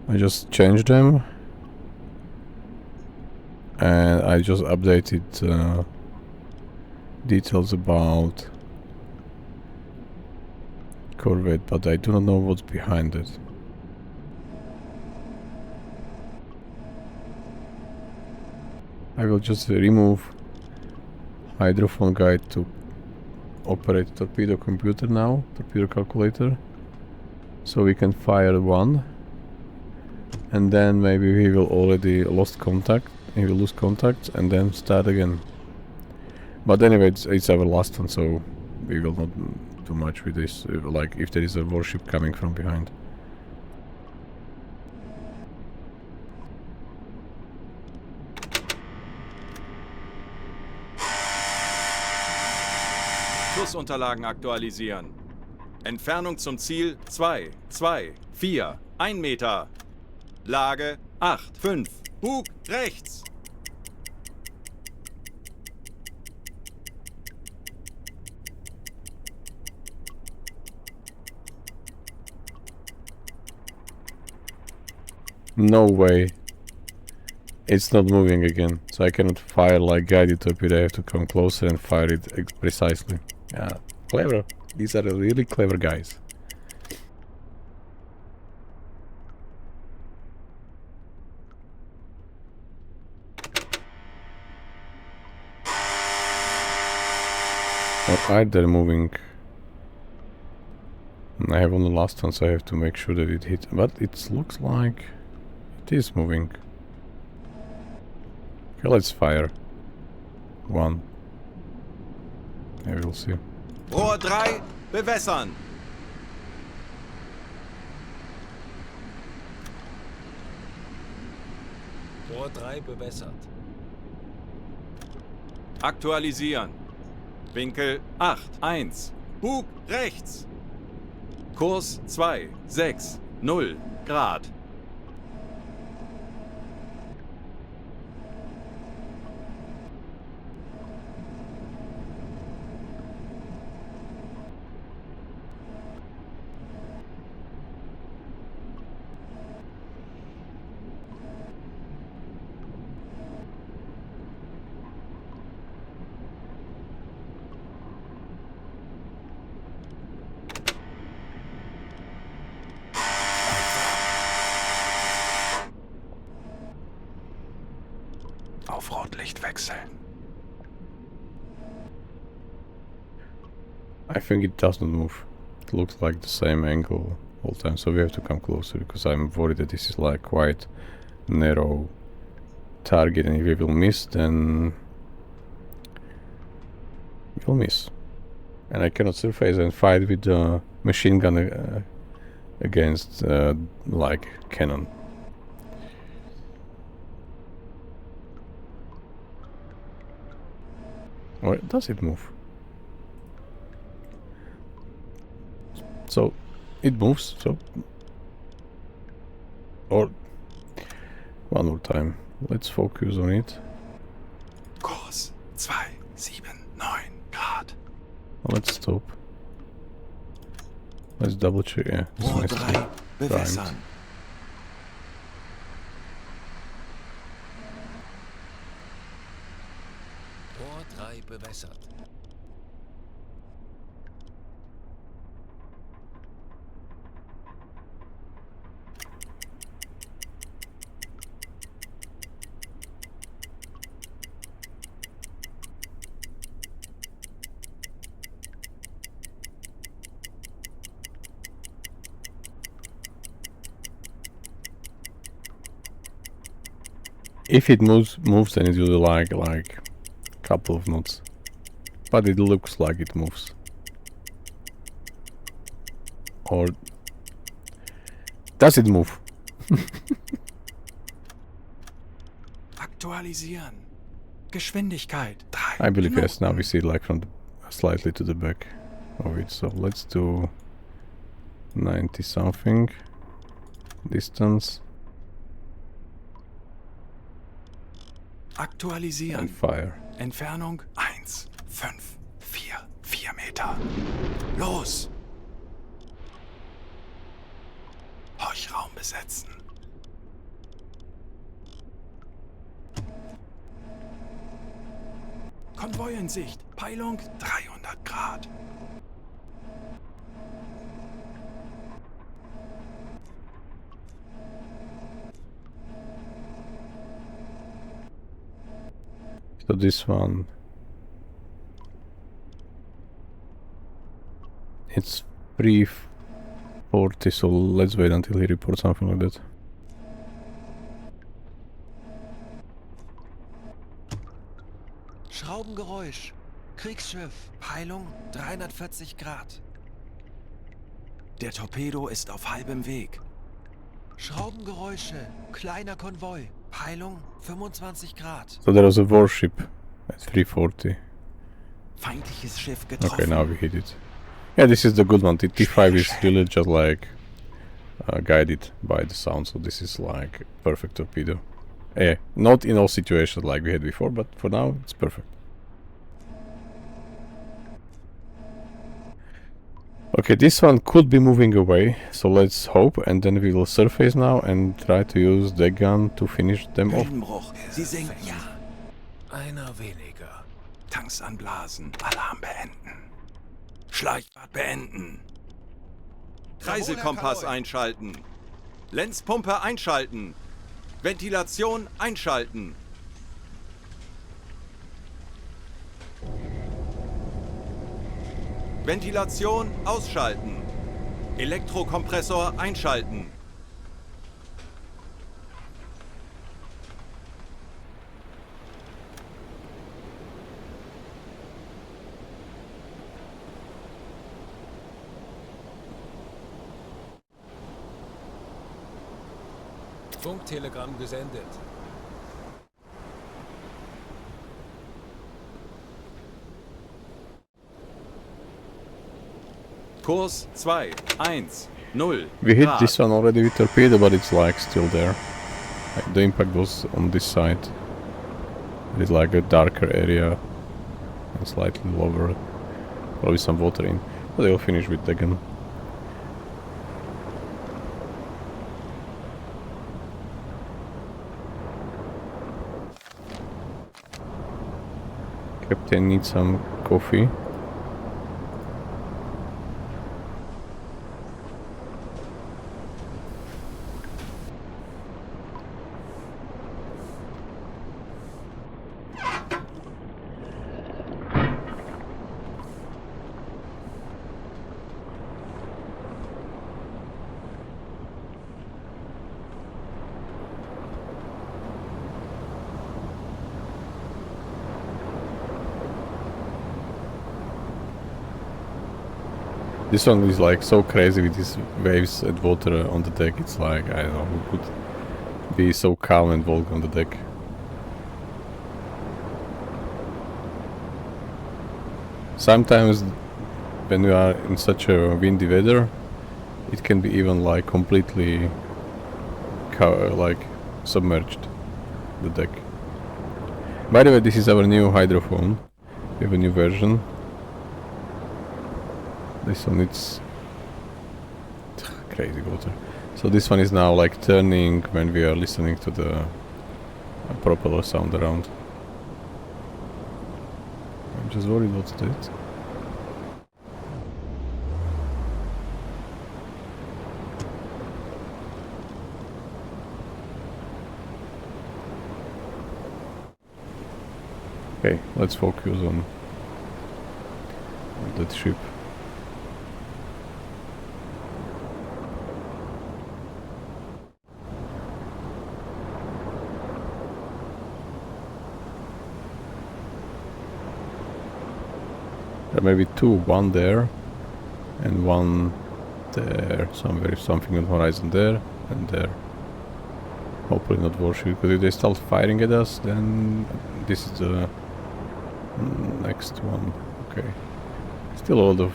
[SPEAKER 1] I just changed them. And I just updated details about corvette, but I do not know what's behind it. I will just remove hydrophone guy to operate torpedo computer now, torpedo calculator, so we can fire one, and then maybe he will already lost contact, he will lose contact and then start again. But anyway, it's our last one, so we will not do much with this, like if there is a warship coming from behind.
[SPEAKER 2] Kursunterlagen aktualisieren. Entfernung zum Ziel 2, 2, 4, 1 Meter. Lage 8, 5. Bug rechts.
[SPEAKER 1] No way. It's not moving again, so I cannot fire like guided torpedo. I have to come closer and fire it precisely. Yeah, clever. These are really clever guys. Alright, they're moving. I have on the last one, so I have to make sure that it hits. But it looks like it is moving. Okay, let's fire. One. I will see.
[SPEAKER 2] Rohr 3, bewässern.
[SPEAKER 5] Rohr 3 bewässert.
[SPEAKER 2] Aktualisieren. Winkel 8, 1. Bug rechts. Kurs 2, 6, 0 Grad. wechseln.
[SPEAKER 1] I think it does not move. It looks like the same angle all the time, so we have to come closer because I'm worried that this is like quite narrow target, and if we will miss, then we'll miss. And I cannot surface and fight with the machine gun against like cannon. Or does it move? So it moves, so or one more time. Let's focus on it.
[SPEAKER 2] Kurs 279 Grad.
[SPEAKER 1] Let's stop. Let's double check. Yeah, it's
[SPEAKER 2] Rohr
[SPEAKER 1] nicely
[SPEAKER 2] 3 bewässern.
[SPEAKER 5] Rohr 3 bewässert.
[SPEAKER 1] If it moves, then it will like couple of knots. But it looks like it moves. Or does it move?
[SPEAKER 2] Aktualisieren. Geschwindigkeit 3
[SPEAKER 1] I believe yes. Now
[SPEAKER 2] Knoten.
[SPEAKER 1] we see it like from slightly to the back of it. So let's do 90 something distance
[SPEAKER 2] Aktualisieren.
[SPEAKER 1] and fire.
[SPEAKER 2] Entfernung 1, 5, 4, 4 Meter. Los! Horchraum besetzen. Konvoi in Sicht. Peilung 300 Grad.
[SPEAKER 1] So this one, it's 340, so let's wait until he reports something like that.
[SPEAKER 4] Schraubengeräusch. Kriegsschiff. Peilung 340 Grad.
[SPEAKER 2] Der Torpedo ist auf halbem Weg.
[SPEAKER 4] Schraubengeräusche. Kleiner Konvoi. Peilung 25 Grad.
[SPEAKER 1] So there was a warship at 340.
[SPEAKER 2] Feindliches Schiff
[SPEAKER 1] Okay,
[SPEAKER 2] getroffen.
[SPEAKER 1] now we hit it. Yeah, this is the good one. The T5 is really just like guided by the sound, so this is like perfect torpedo. Yeah, not in all situations like we had before, but for now it's perfect. Okay, this one could be moving away, so let's hope, and then we will surface now and try to use the gun to finish them off.
[SPEAKER 2] Hüllenbruch. Sie sinken.
[SPEAKER 5] Einer weniger.
[SPEAKER 2] Tanks anblasen. Alarm beenden. Schleichfahrt beenden.
[SPEAKER 6] Kreiselkompass einschalten. Lenzpumpe einschalten. Ventilation einschalten. Ventilation ausschalten. Elektrokompressor einschalten.
[SPEAKER 5] Funktelegramm gesendet.
[SPEAKER 6] Kurs 2, 1, 0.
[SPEAKER 1] We hit
[SPEAKER 6] Grad.
[SPEAKER 1] this one already with torpedo, but it's like still there. Like the impact was on this side. It is like a darker area and slightly lower. Probably some water in. But they will finish with the gun. Captain needs some coffee. This one is like so crazy with these waves and water on the deck. It's like, I don't know, who could be so calm and walk on the deck. Sometimes when you are in such a windy weather, it can be even like completely like submerged, the deck. By the way, this is our new hydrophone. We have a new version. This one, it's crazy water. So this one is now like turning when we are listening to the propeller sound around. I'm just worried what's that. Okay, let's focus on that ship. There may be two, one there and one there, somewhere, something on the horizon there and there. Hopefully not warship, because if they start firing at us, then this is the next one. Okay. Still a lot of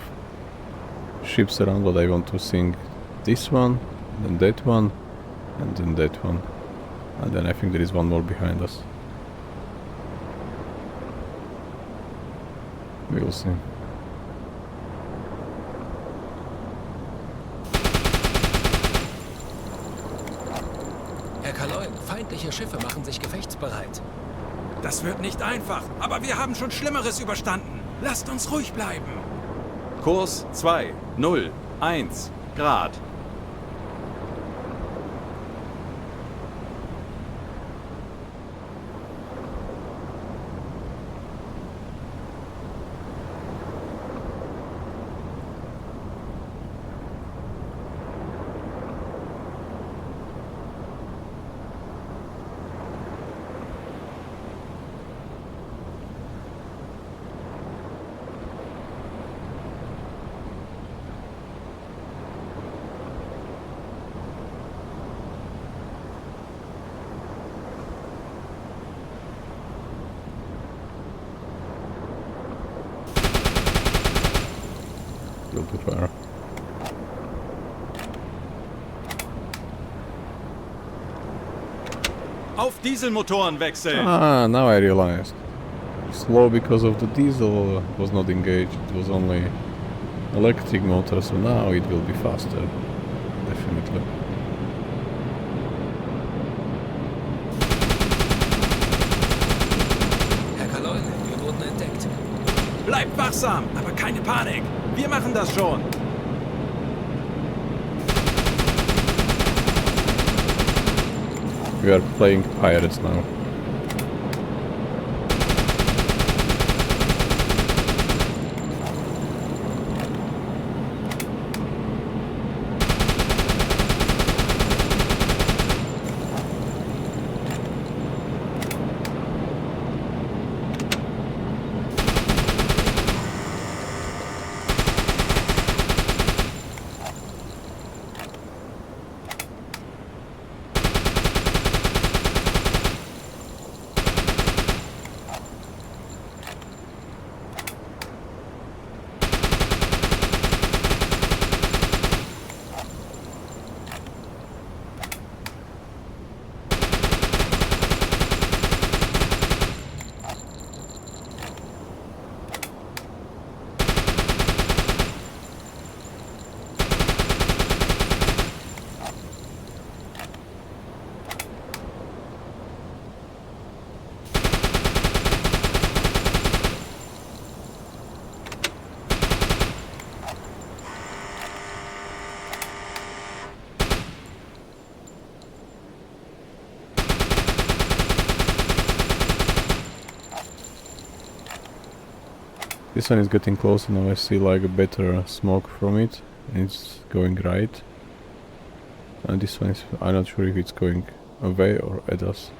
[SPEAKER 1] ships around, but I want to sing this one, then that one, and then that one. And then I think there is one more behind us. We will see.
[SPEAKER 5] Herr Kaloin, feindliche Schiffe machen sich gefechtsbereit.
[SPEAKER 2] Das wird nicht einfach, aber wir haben schon Schlimmeres überstanden. Lasst uns ruhig bleiben.
[SPEAKER 6] Kurs 201 Grad.
[SPEAKER 1] Go too far.
[SPEAKER 6] Auf Dieselmotoren wechseln.
[SPEAKER 1] Ah, now I realized. Slow because of the diesel was not engaged. It was only electric motor, so now it will be faster. Definitely.
[SPEAKER 5] Herr Kaloin, wir wurden entdeckt.
[SPEAKER 2] Bleibt wachsam, aber keine Panik. Wir machen das schon.
[SPEAKER 1] We are playing pirates now. This one is getting closer now. I see like a better smoke from it, and it's going right. And this one is, I'm not sure if it's going away or at us.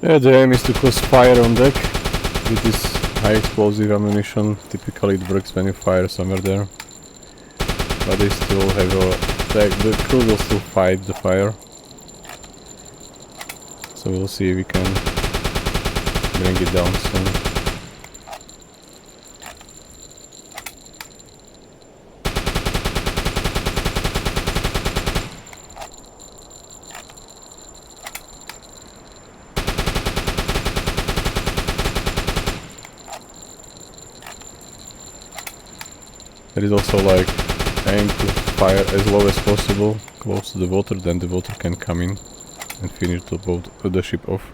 [SPEAKER 1] Yeah, the aim is to cause fire on deck with this high explosive ammunition. Typically it works when you fire somewhere there. But they still have the crew will still fight the fire. So we'll see if we can bring it down soon. There is also like aim to fire as low as possible, close to the water, then the water can come in and finish the boat, the ship off.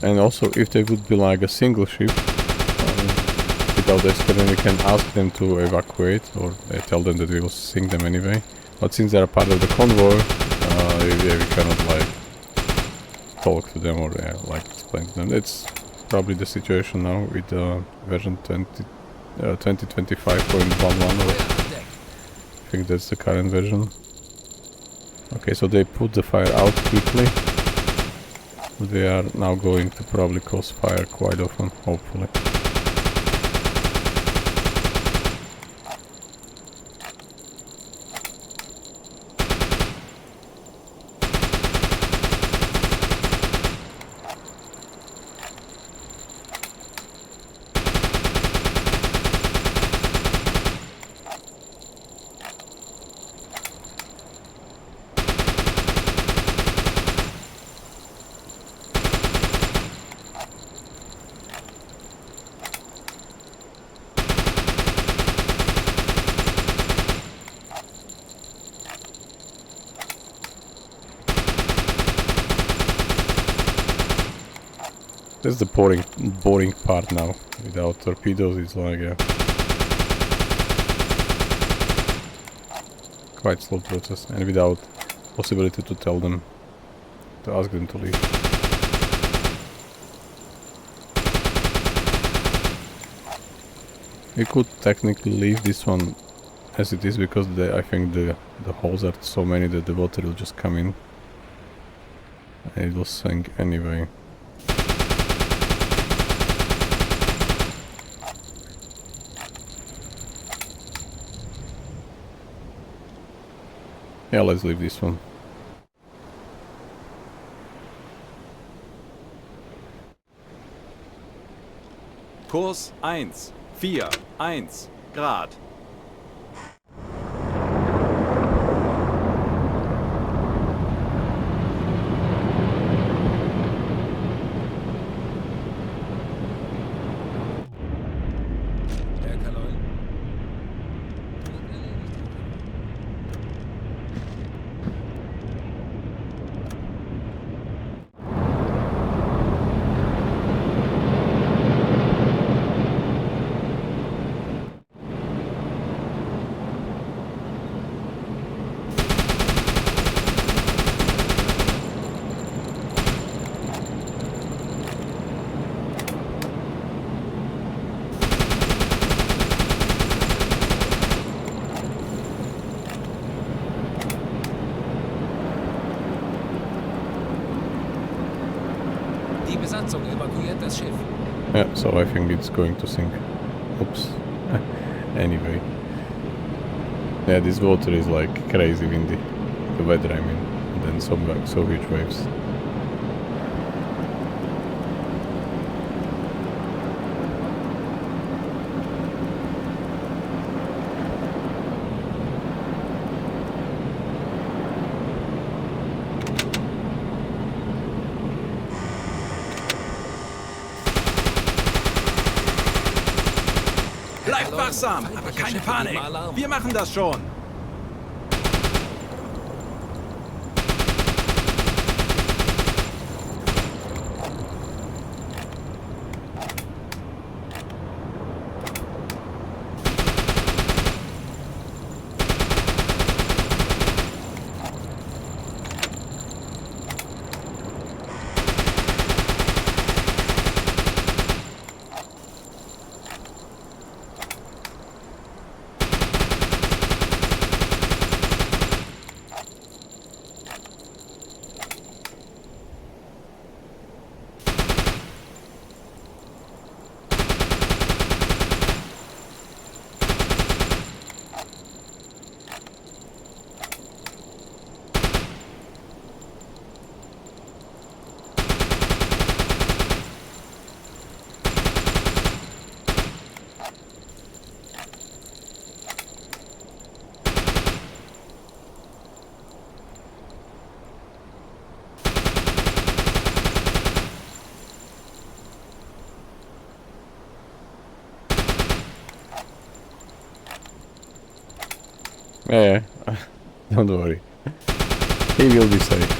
[SPEAKER 1] And also, if they would be like a single ship, without escort, then we can ask them to evacuate, or tell them that we will sink them anyway. But since they are part of the convoy, yeah, we cannot like talk to them or like explain to them. It's probably the situation now with version 2025.11, or I think that's the current version. Okay, so they put the fire out quickly. They are now going to probably cause fire quite often, hopefully. That's the boring part now. Without torpedoes, it's like a quite slow process, and without possibility to tell them, to ask them to leave. We could technically leave this one as it is, because I think the holes are so many that the water will just come in and it will sink anyway. Yeah, let's leave this one.
[SPEAKER 6] Kurs 141 Grad.
[SPEAKER 5] Die Besatzung evakuiert das Schiff.
[SPEAKER 1] Yeah, so I think it's going to sink. Oops. Anyway. Yeah, this water is like crazy windy. The weather, I mean. And then so huge waves.
[SPEAKER 6] Bleibt wachsam, aber keine Panik. Wir machen das schon.
[SPEAKER 1] Yeah, don't worry. He will be safe.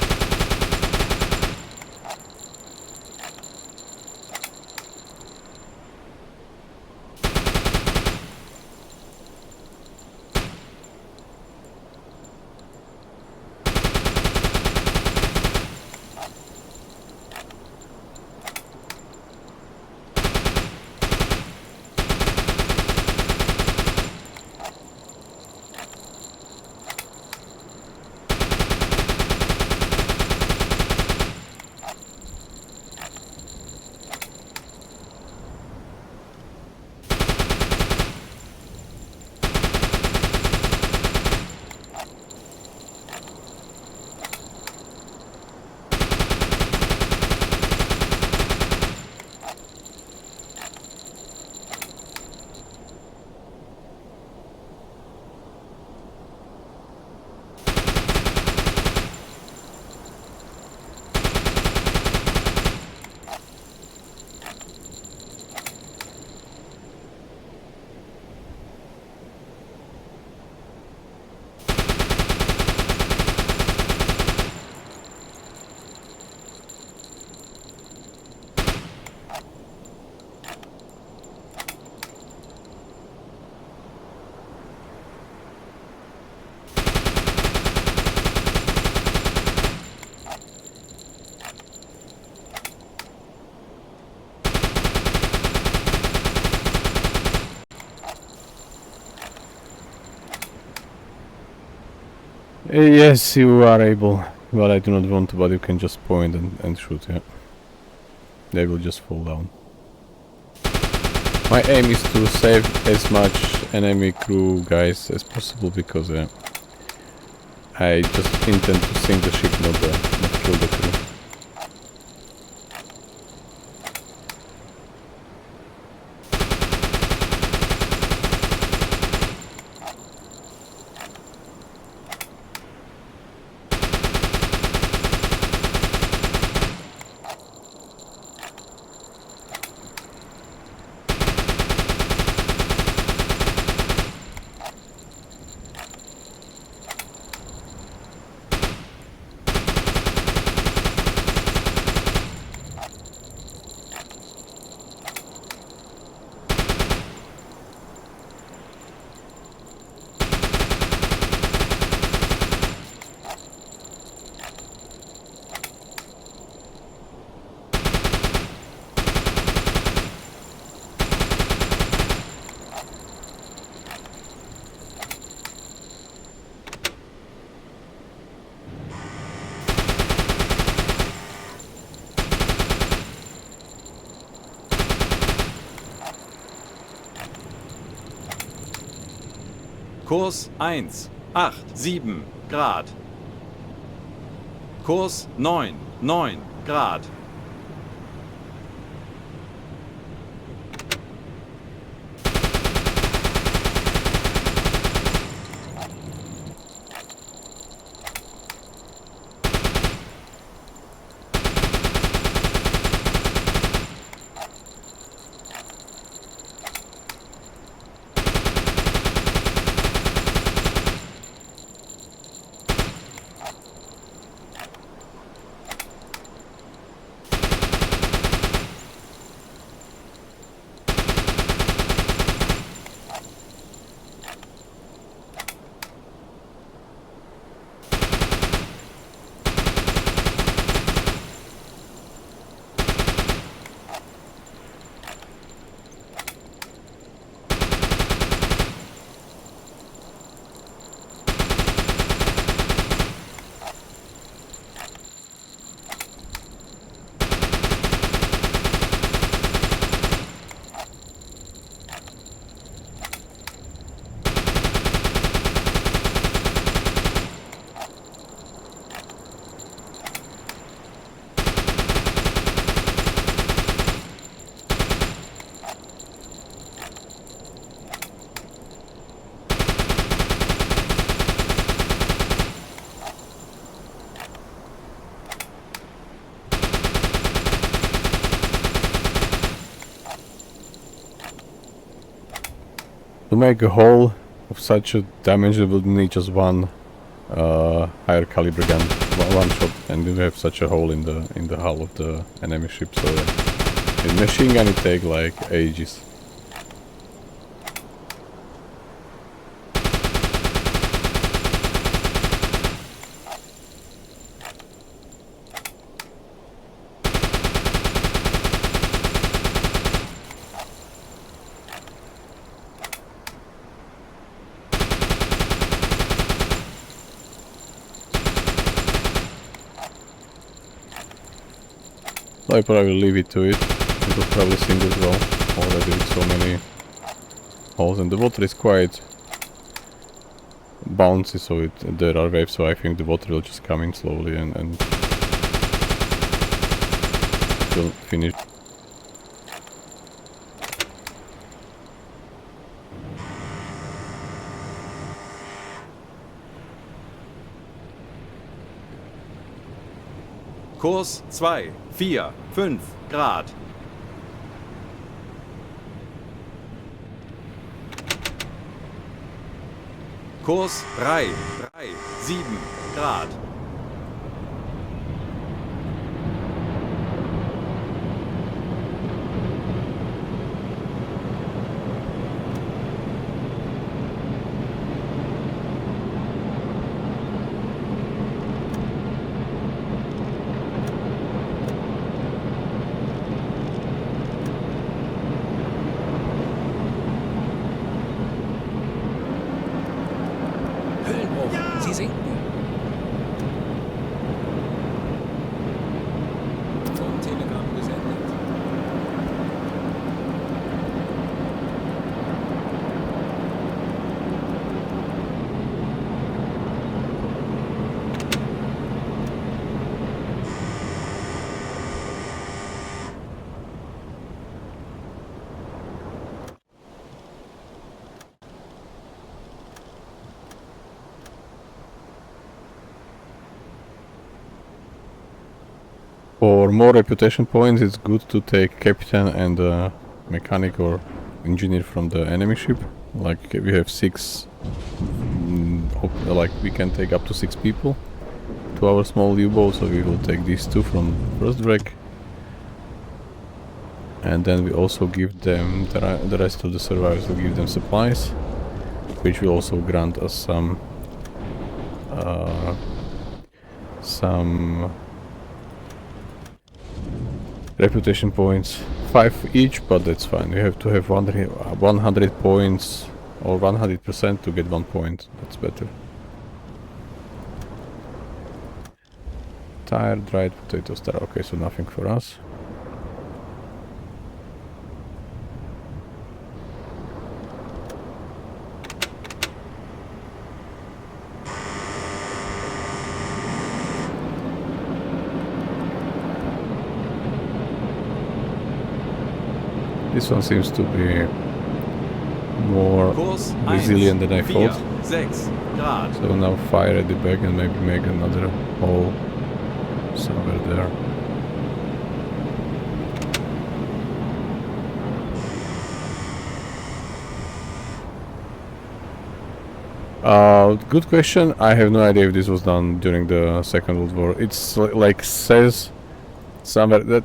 [SPEAKER 1] Yes, you are able, but I do not want to, but you can just point and shoot, yeah. They will just fall down. My aim is to save as much enemy crew guys as possible, because I just intend to sink the ship, not kill the crew.
[SPEAKER 6] Kurs 1, 8, 7 Grad. Kurs 9, 9 Grad.
[SPEAKER 1] To make a hole of such a damage, you will need just one higher caliber gun, one shot, and you have such a hole in the hull of the enemy ship. So in machine gun it take like ages. I probably leave it to it. It will probably sink as well already with so many holes, and the water is quite bouncy, so there are waves, so I think the water will just come in slowly and it will finish.
[SPEAKER 6] Kurs 2, 4, 5 Grad. Kurs 3, 7 Grad.
[SPEAKER 5] Hüllenbruch. Sie sinken. Vom Telegramm gesendet.
[SPEAKER 1] For more reputation points, it's good to take captain and mechanic or engineer from the enemy ship. Like we have 6, like we can take up to 6 people to our small U-boat, so we will take these 2 from first wreck. And then we also give them, the rest of the survivors will give them supplies, which will also grant us some reputation points, 5 each, but that's fine. You have to have 100 points or 100% to get 1 point. That's better. Tire, dried potato star. Okay, so nothing for us. This one seems to be more
[SPEAKER 6] Kurs 1,
[SPEAKER 1] resilient than I
[SPEAKER 6] 4,
[SPEAKER 1] thought.
[SPEAKER 6] 6 Grad.
[SPEAKER 1] So now fire at the back and maybe make another hole somewhere there. Good question. I have no idea if this was done during the Second World War. It's like says somewhere that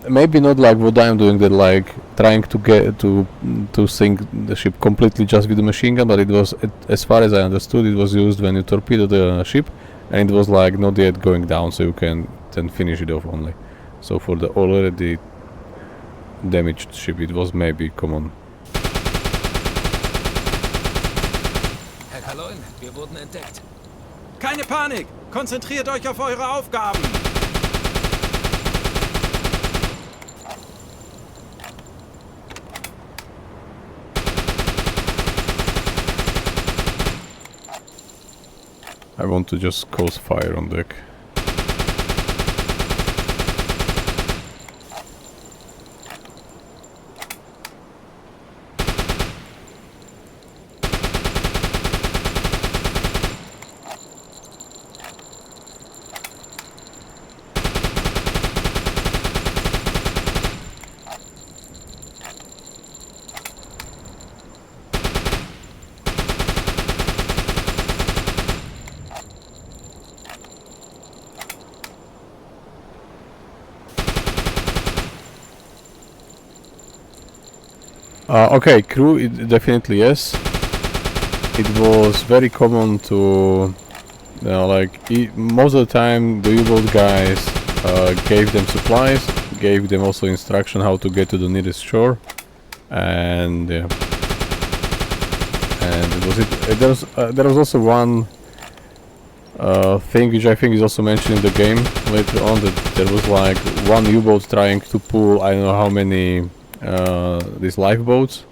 [SPEAKER 1] maybe not like what I'm doing, that like trying to get to sink the ship completely just with the machine gun, but it was, as far as I understood, it was used when you torpedo the ship, and it was like not yet going down, so you can then finish it off only. So for the already damaged ship, it was maybe common.
[SPEAKER 5] Herr Kaloin, wir wurden entdeckt.
[SPEAKER 6] Keine Panik! Konzentriert euch auf eure Aufgaben!
[SPEAKER 1] I want to just cause fire on deck. Okay, crew, definitely yes. It was very common to, most of the time the U-boat guys gave them supplies, gave them also instruction how to get to the nearest shore, and yeah. And it was it. There was also one thing which I think is also mentioned in the game later on, that there was like one U-boat trying to pull I don't know how many these lifeboats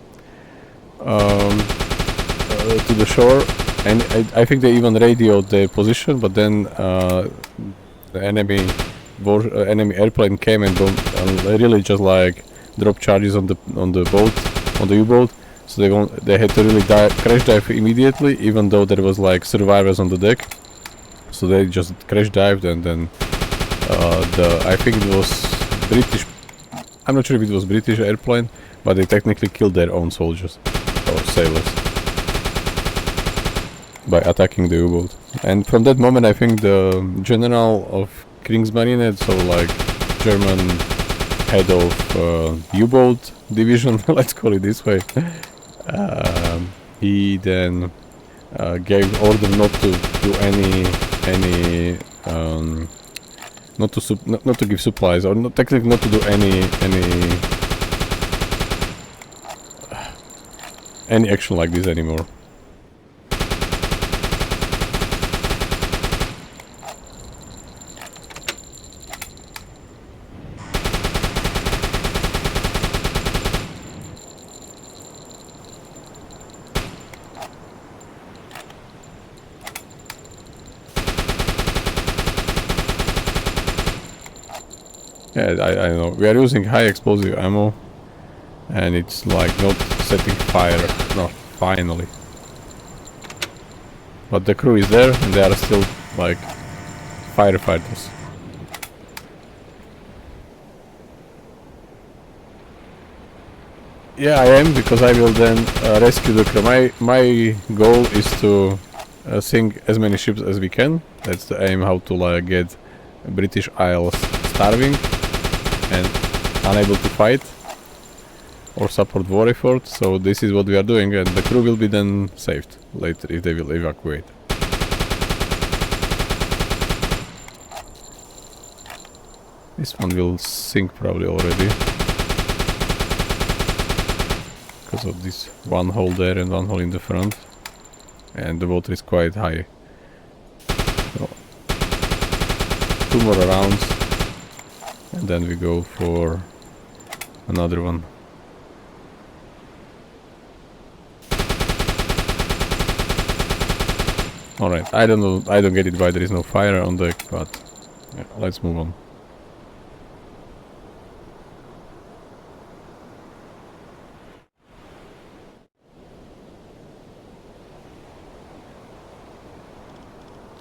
[SPEAKER 1] to the shore, and I think they even radioed their position, but then the enemy airplane came and really just like drop charges on the boat, on the U-boat. So they had to really crash dive immediately, even though there was like survivors on the deck. So they just crash dived, and then I think it was British. I'm not sure if it was British airplane, but they technically killed their own soldiers or sailors by attacking the U-boat. And from that moment, I think the general of Kriegsmarine, so like German head of U-boat division, let's call it this way, he then gave order not to do any not to give supplies, or technically not to do any action like this anymore. Yeah, I know. We are using high explosive ammo, and it's like not setting fire. No, finally. But the crew is there, and they are still like firefighters. Yeah, I am, because I will then rescue the crew. My goal is to sink as many ships as we can. That's the aim, how to like get British Isles starving and unable to fight or support war effort. So this is what we are doing, and the crew will be then saved later if they will evacuate. This one will sink probably already, because of this one hole there and one hole in the front, and the water is quite high. So 2 more rounds, and then we go for another one. Alright, I don't know, I don't get it why there is no fire on deck, but yeah, let's move on.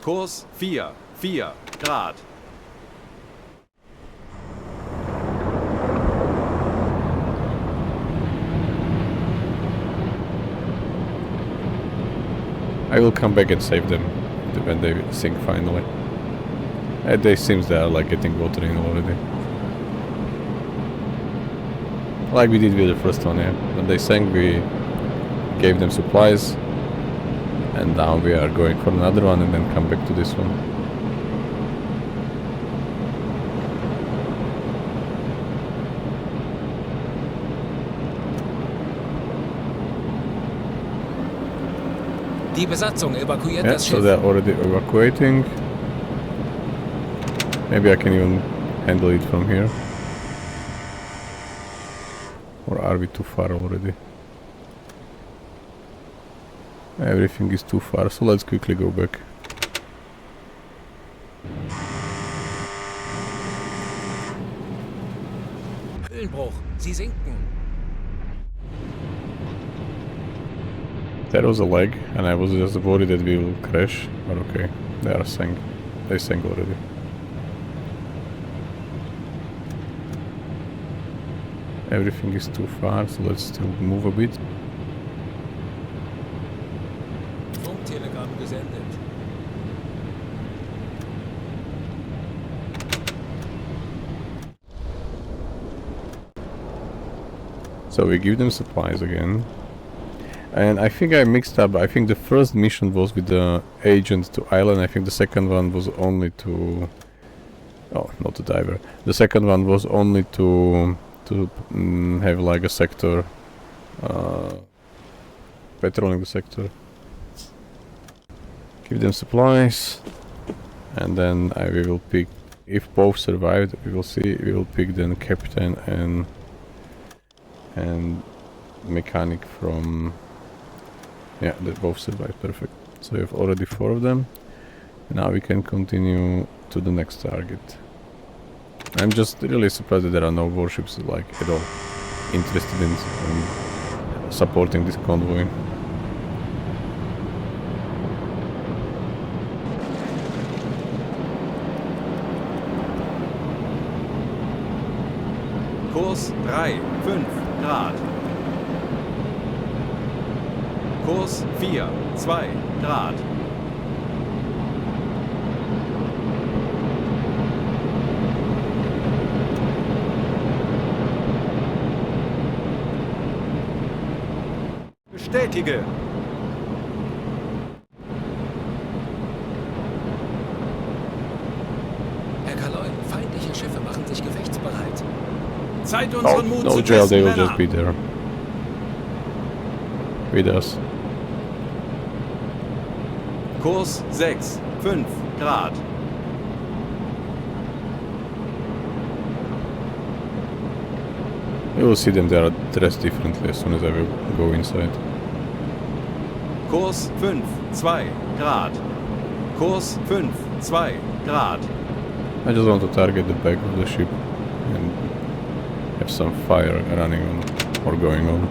[SPEAKER 6] Kurs 4 Grad.
[SPEAKER 1] I will come back and save them when they sink finally. They seems they are like getting water in already. Like we did with the first one, yeah. When they sank, we gave them supplies, and now we are going for another one and then come back to this one.
[SPEAKER 5] Die Besatzung evakuiert
[SPEAKER 1] Yeah,
[SPEAKER 5] das
[SPEAKER 1] so
[SPEAKER 5] Schiff.
[SPEAKER 1] they're already evacuating. Maybe I can even handle it from here. Or are we too far already? Everything is too far, so let's quickly go back.
[SPEAKER 5] Höhlenbruch, sie sinken.
[SPEAKER 1] There was a lag, and I was just worried that we will crash, but okay, they sank already. Everything is too far, so let's still move a bit.
[SPEAKER 5] Funktelegramm gesendet.
[SPEAKER 1] So we give them supplies again. And I think I mixed up. I think the first mission was with the agent to island. I think the second one was only to... Oh, not the diver. The second one was only to have like a sector, patrolling the sector. Give them supplies, and then we will pick. If both survived, we will see. We will pick then captain and mechanic from. Yeah, they both survived. Perfect. So we have already 4 of them. Now we can continue to the next target. I'm just really surprised that there are no warships like at all interested in supporting this convoy.
[SPEAKER 6] Kurs 3, 5 Grad. Kurs 4, 2 Grad. Bestätige.
[SPEAKER 5] Herr Kaloin, feindliche Schiffe machen sich gefechtsbereit.
[SPEAKER 6] Zeit, unseren Mut
[SPEAKER 1] No
[SPEAKER 6] zu
[SPEAKER 1] jail, they
[SPEAKER 6] testen,
[SPEAKER 1] will
[SPEAKER 6] Männer.
[SPEAKER 1] just be there with us.
[SPEAKER 6] Kurs 6, 5 Grad.
[SPEAKER 1] You will see them, they are dressed differently as soon as I will go inside.
[SPEAKER 6] Kurs 5, 2 Grad. Kurs 5, 2 Grad.
[SPEAKER 1] I just want to target the back of the ship and have some fire running on or going on.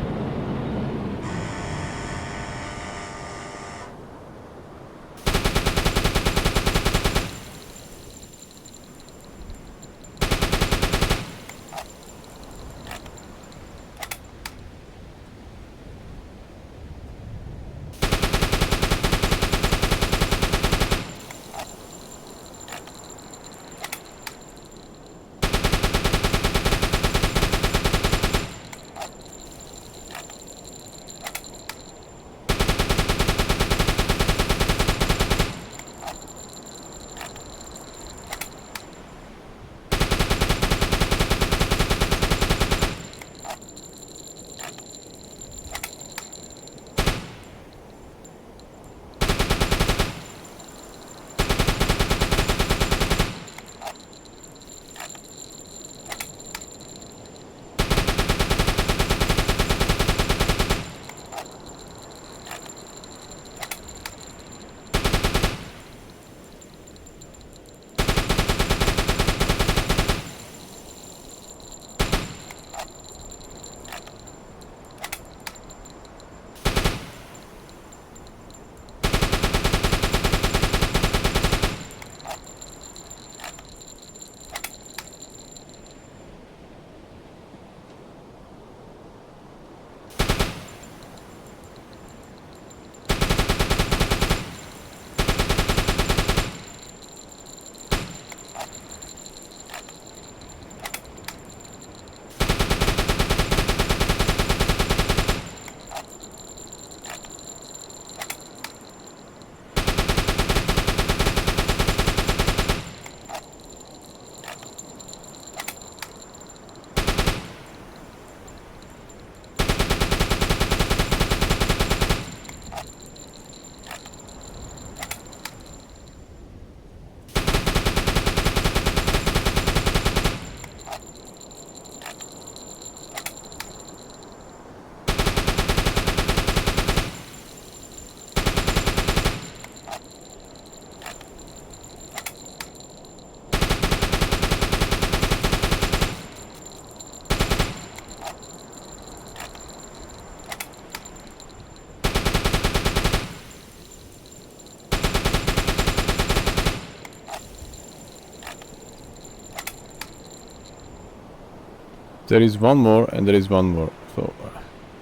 [SPEAKER 1] There is one more and there is one more, so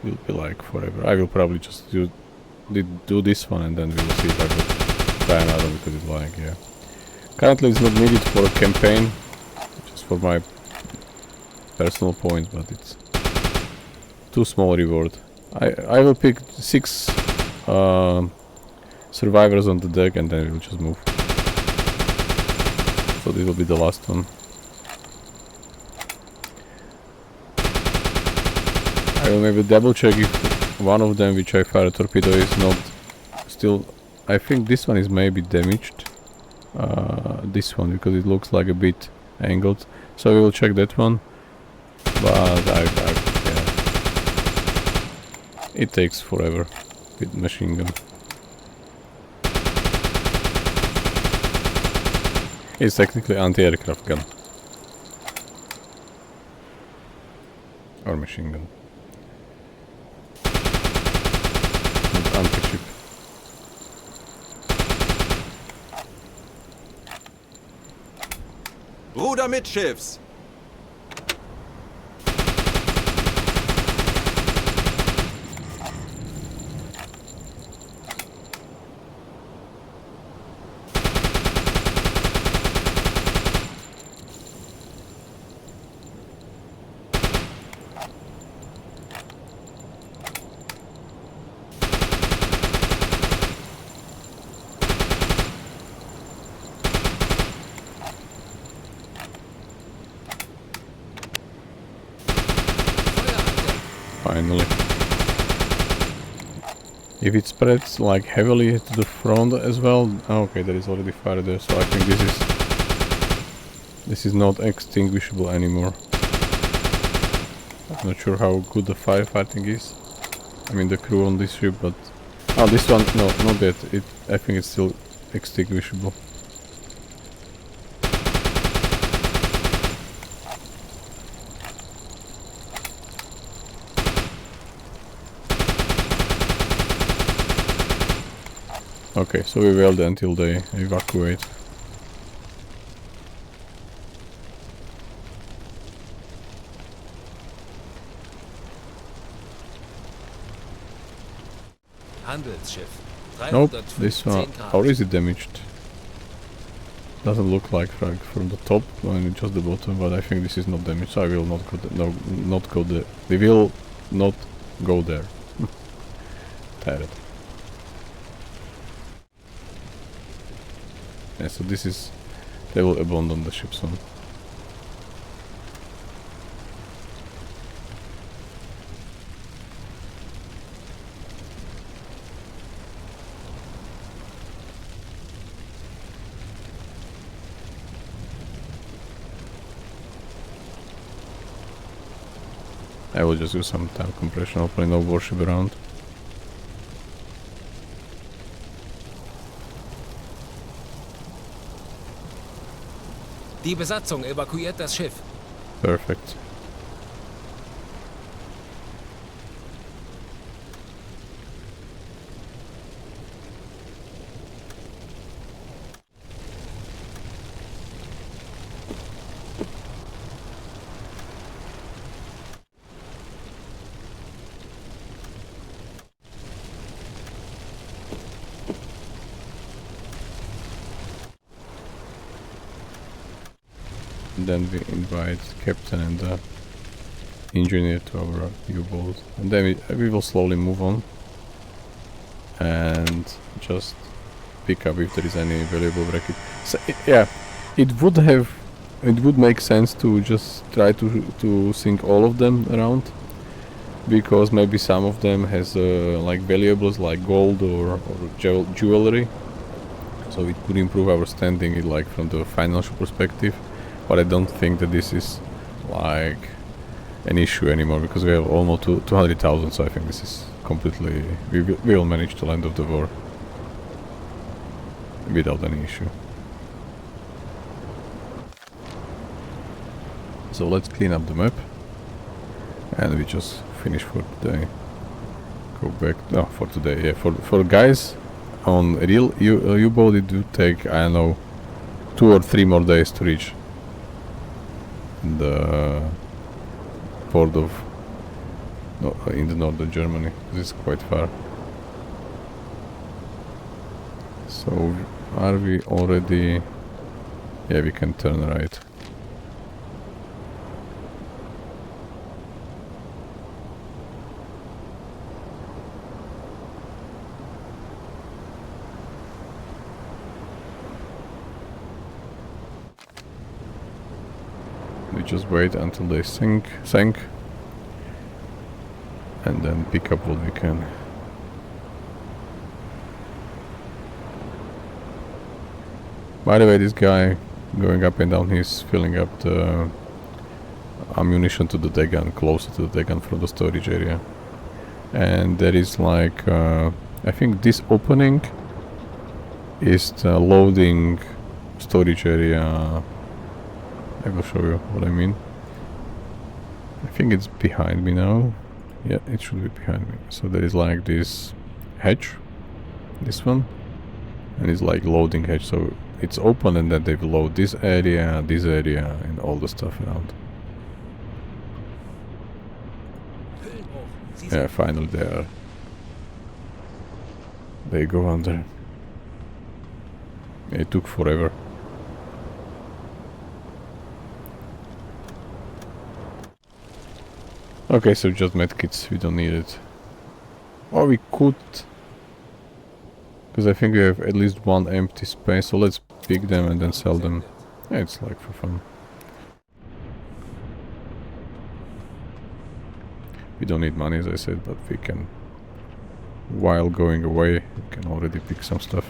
[SPEAKER 1] will be like forever. I will probably just do this one and then we will see if I will try another because it's like, yeah. Currently it's not needed for a campaign, just for my personal points, but it's too small reward. I will pick 6 survivors on the deck and then we'll just move. So this will be the last one. I will maybe double check if one of them which I fire a torpedo is not still... I think this one is maybe damaged. This one, because it looks like a bit angled. So we will check that one. But yeah. It takes forever with machine gun. It's technically anti-aircraft gun. Or machine gun. Not anti-ship.
[SPEAKER 6] Ruder mittschiffs!
[SPEAKER 1] Finally. If it spreads like heavily to the front as well... Okay, there is already fire there, so I think this is not extinguishable anymore. I'm not sure how good the firefighting is. I mean the crew on this ship, but... Oh, this one, no, not yet. I think it's still extinguishable. Okay, so we weld until they evacuate.
[SPEAKER 5] Handelsschiff.
[SPEAKER 1] Nope, this
[SPEAKER 5] 315
[SPEAKER 1] one...
[SPEAKER 5] Grad.
[SPEAKER 1] Or is it damaged? Doesn't look like from the top, only just the bottom, but I think this is not damaged, so I will not go no, not go there. We will not go there. Tired. Yeah, so this is... They will abandon the ship soon. I will just do some time compression, hopefully no warship around.
[SPEAKER 5] Die Besatzung evakuiert das Schiff.
[SPEAKER 1] Perfect. Then we invite captain and the engineer to our U-boat, and then we will slowly move on and just pick up if there is any valuable wreckage. So yeah, it would make sense to just try to sink all of them around, because maybe some of them has like valuables like gold or jewelry, so it could improve our standing like from the financial perspective. But I don't think that this is like an issue anymore, because we have almost 200,000, so I think this is completely... We will manage till end of the war without any issue. So let's clean up the map and we just finish for today. Go back... No, for today, yeah. For guys on a real U-boat, it would take, I don't know, 2 or 3 more days to reach the port of in the northern Germany. This is quite far. So are we already... Yeah, we can turn right. we just wait until they sink, and then pick up what we can. By the way, this guy going up and down, he's filling up the ammunition to the Degan, closer to the Degan from the storage area. And there is like, I think this opening is the loading storage area. I will show you what I mean. I think it's behind me now. Yeah, it should be behind me. So there is like this hatch, this one, and it's like loading hatch. So it's open and then they will load this area, and all the stuff around. Yeah, finally they go under. It took forever. Okay, so just medkits, we don't need it. Or we could, because I think we have at least one empty space, so let's pick them and then sell them. Yeah, it's like for fun. We don't need money, as I said, but we can, while going away, we can already pick some stuff.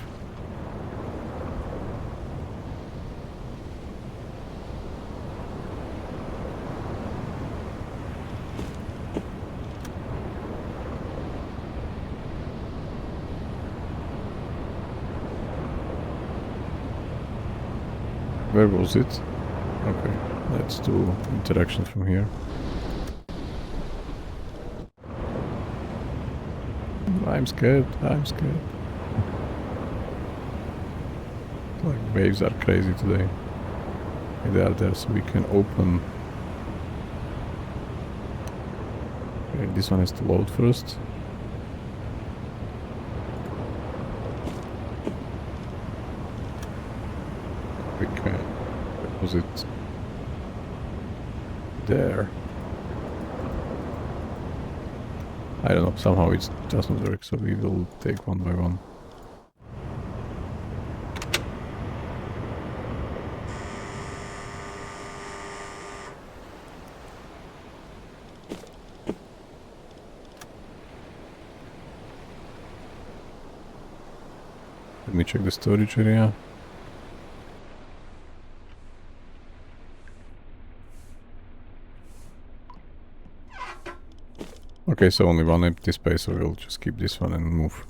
[SPEAKER 1] Where was it? Okay, let's do interaction from here. I'm scared, I'm scared. Like, waves are crazy today. Okay, they are there, so we can open. Okay, this one has to load first. We can. Where was it? There. I don't know, somehow it doesn't work, so we will take one by one. Let me check the storage area. Okay, so only one empty space, so we'll just keep this one and move.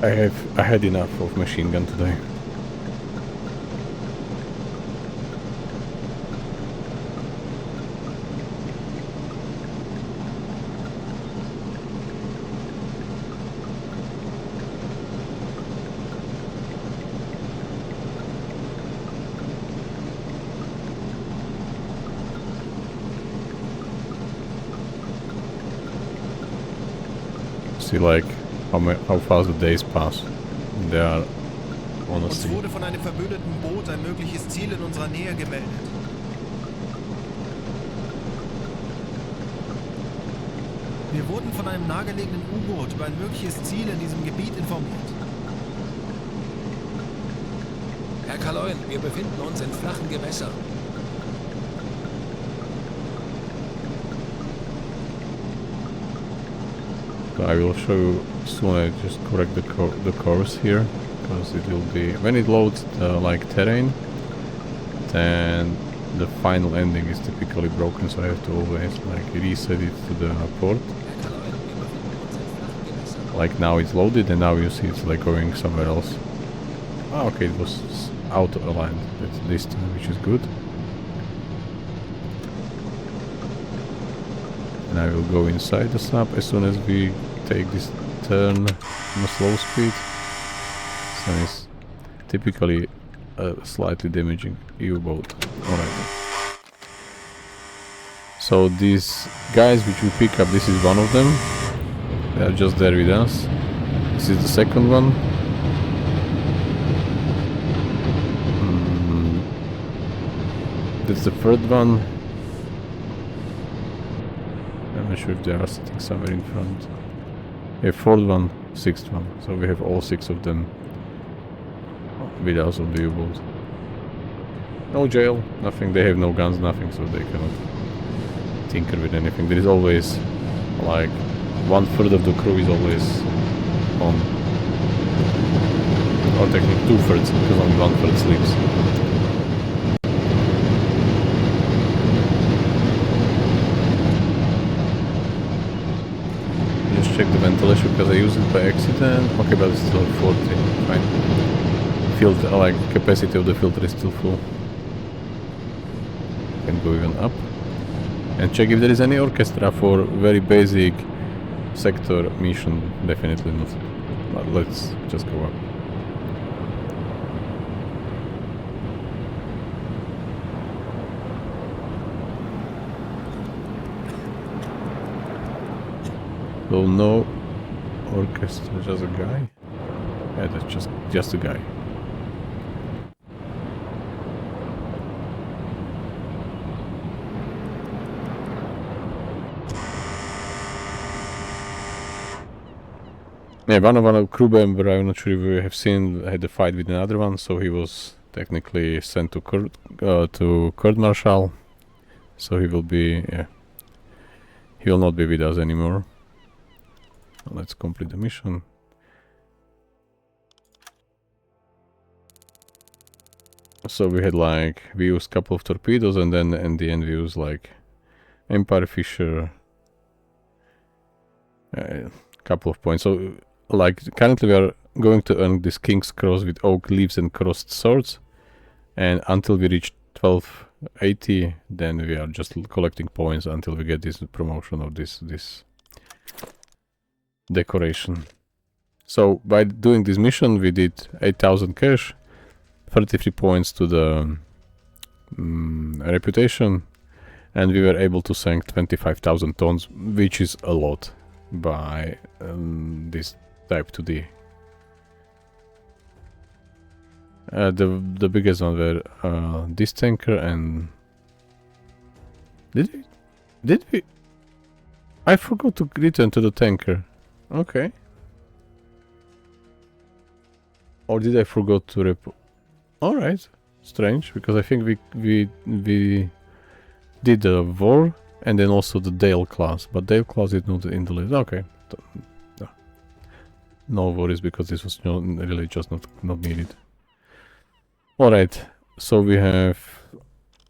[SPEAKER 1] I had enough of machine gun today. See, like how fast the days pass. They are honestly.
[SPEAKER 3] Uns wurde von einem verbündeten Boot ein mögliches Ziel in unserer Nähe gemeldet. Wir wurden von einem nahegelegenen U-Boot über ein mögliches Ziel in diesem Gebiet informiert.
[SPEAKER 5] Herr Kaloin, wir befinden uns in flachen Gewässern.
[SPEAKER 1] I will show you soon. I just correct the course here, because it will be when it loads like terrain, then the final ending is typically broken, so I have to always like reset it to the port. Like now it's loaded and now you see it's like going somewhere else. Ah, okay, it was auto-aligned this time, which is good. And I will go inside the sub as soon as we take this turn on a slow speed. So it's typically a slightly damaging U-boat. Alright. So these guys which we pick up, this is one of them. They are just there with us. This is the second one. That's the third one. I'm not sure if they are sitting somewhere in front. Yeah, fourth one, sixth one. So we have all 6 of them with us on the U-boat. No jail, nothing. They have no guns, nothing, so they cannot tinker with anything. There is always like 1/3 of the crew is always on, or technically 2/3 because only 1/3 sleeps. Just check the ventilation because I used it by accident. Okay, but it's still 40. Fine. Filter, like capacity of the filter is still full. Can go even up. And check if there is any orchestra for very basic sector mission. Definitely not. But let's just go up. So no orchestra, just a guy. Yeah, that's just a guy. Yeah, one of our crew member, I'm not sure if you have seen, had a fight with another one, so he was technically sent to court martial. So he will be, yeah, he will not be with us anymore. Let's complete the mission. So we had like, we used a couple of torpedoes and then in the end we used like Empire Fisher, couple of points. So like currently we are going to earn this King's Cross with oak leaves and crossed swords, and until we reach 1280 then we are just collecting points until we get this promotion of this decoration. So by doing this mission we did 8000 cash, 33 points to the reputation, and we were able to sink 25,000 tons, which is a lot by this Type 2D. The biggest one were this tanker and... Did we? I forgot to return to the tanker. Okay. Or did I forgot to report? Alright. Strange, because I think we did the war and then also the Dale class, but Dale class is not in the list. Okay. No worries, because this was really just not needed. Alright, so we have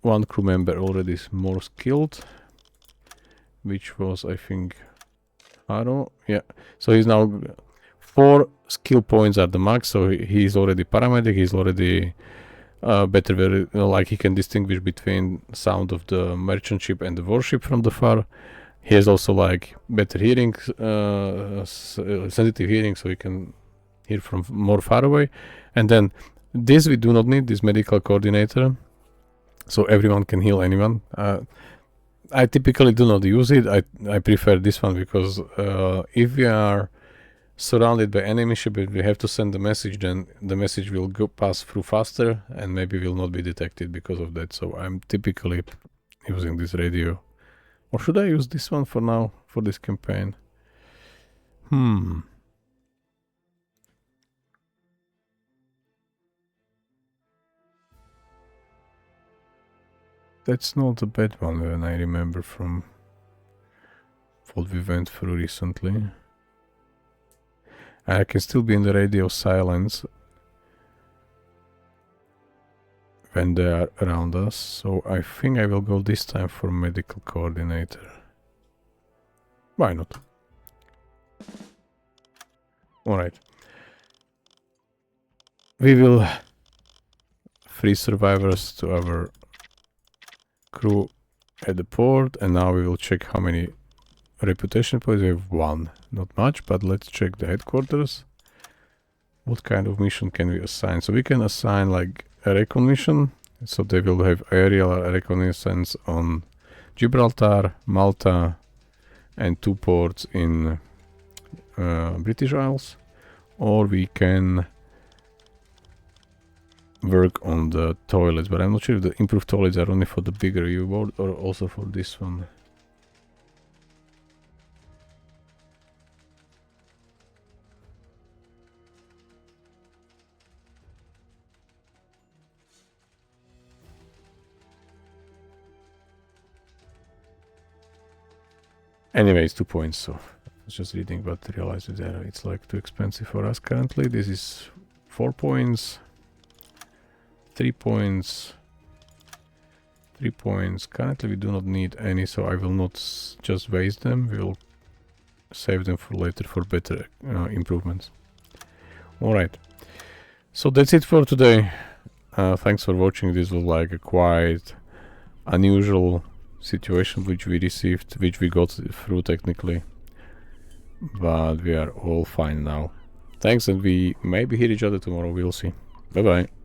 [SPEAKER 1] one crew member already more skilled, which was, I think, Haro. Yeah, so he's now 4 skill points at the max, so he's already paramedic, he's already better, like he can distinguish between sound of the merchant ship and the warship from the far. He has also like better hearing, sensitive hearing, so he can hear from more far away. And then this we do not need, this medical coordinator, so everyone can heal anyone. I typically do not use it. I prefer this one because if we are surrounded by enemy ship, if we have to send a message, then the message will pass through faster and maybe will not be detected because of that. So I'm typically using this radio. Or should I use this one for now, for this campaign? That's not a bad one when I remember from what we went through recently. I can still be in the radio silence when they are around us, so I think I will go this time for medical coordinator. Why not? Alright. We will free survivors to our crew at the port, and now we will check how many reputation points. We have 1. Not much, but let's check the headquarters. what kind of mission can we assign? So we can assign like a recon mission, so they will have aerial reconnaissance on Gibraltar, Malta, and 2 ports in British Isles, or we can work on the toilets, but I'm not sure if the improved toilets are only for the bigger U-boat or also for this one. Anyways, 2 points, so I was just reading but realized that it's like too expensive for us currently. This is 4 points, 3 points, 3 points. Currently we do not need any, so I will not just waste them. We will save them for later for better improvements. Alright, so that's it for today. Thanks for watching. This was like a quite unusual situation which we received, which we got through technically, but we are all fine now. Thanks, and we maybe hear each other tomorrow. We'll see. Bye bye.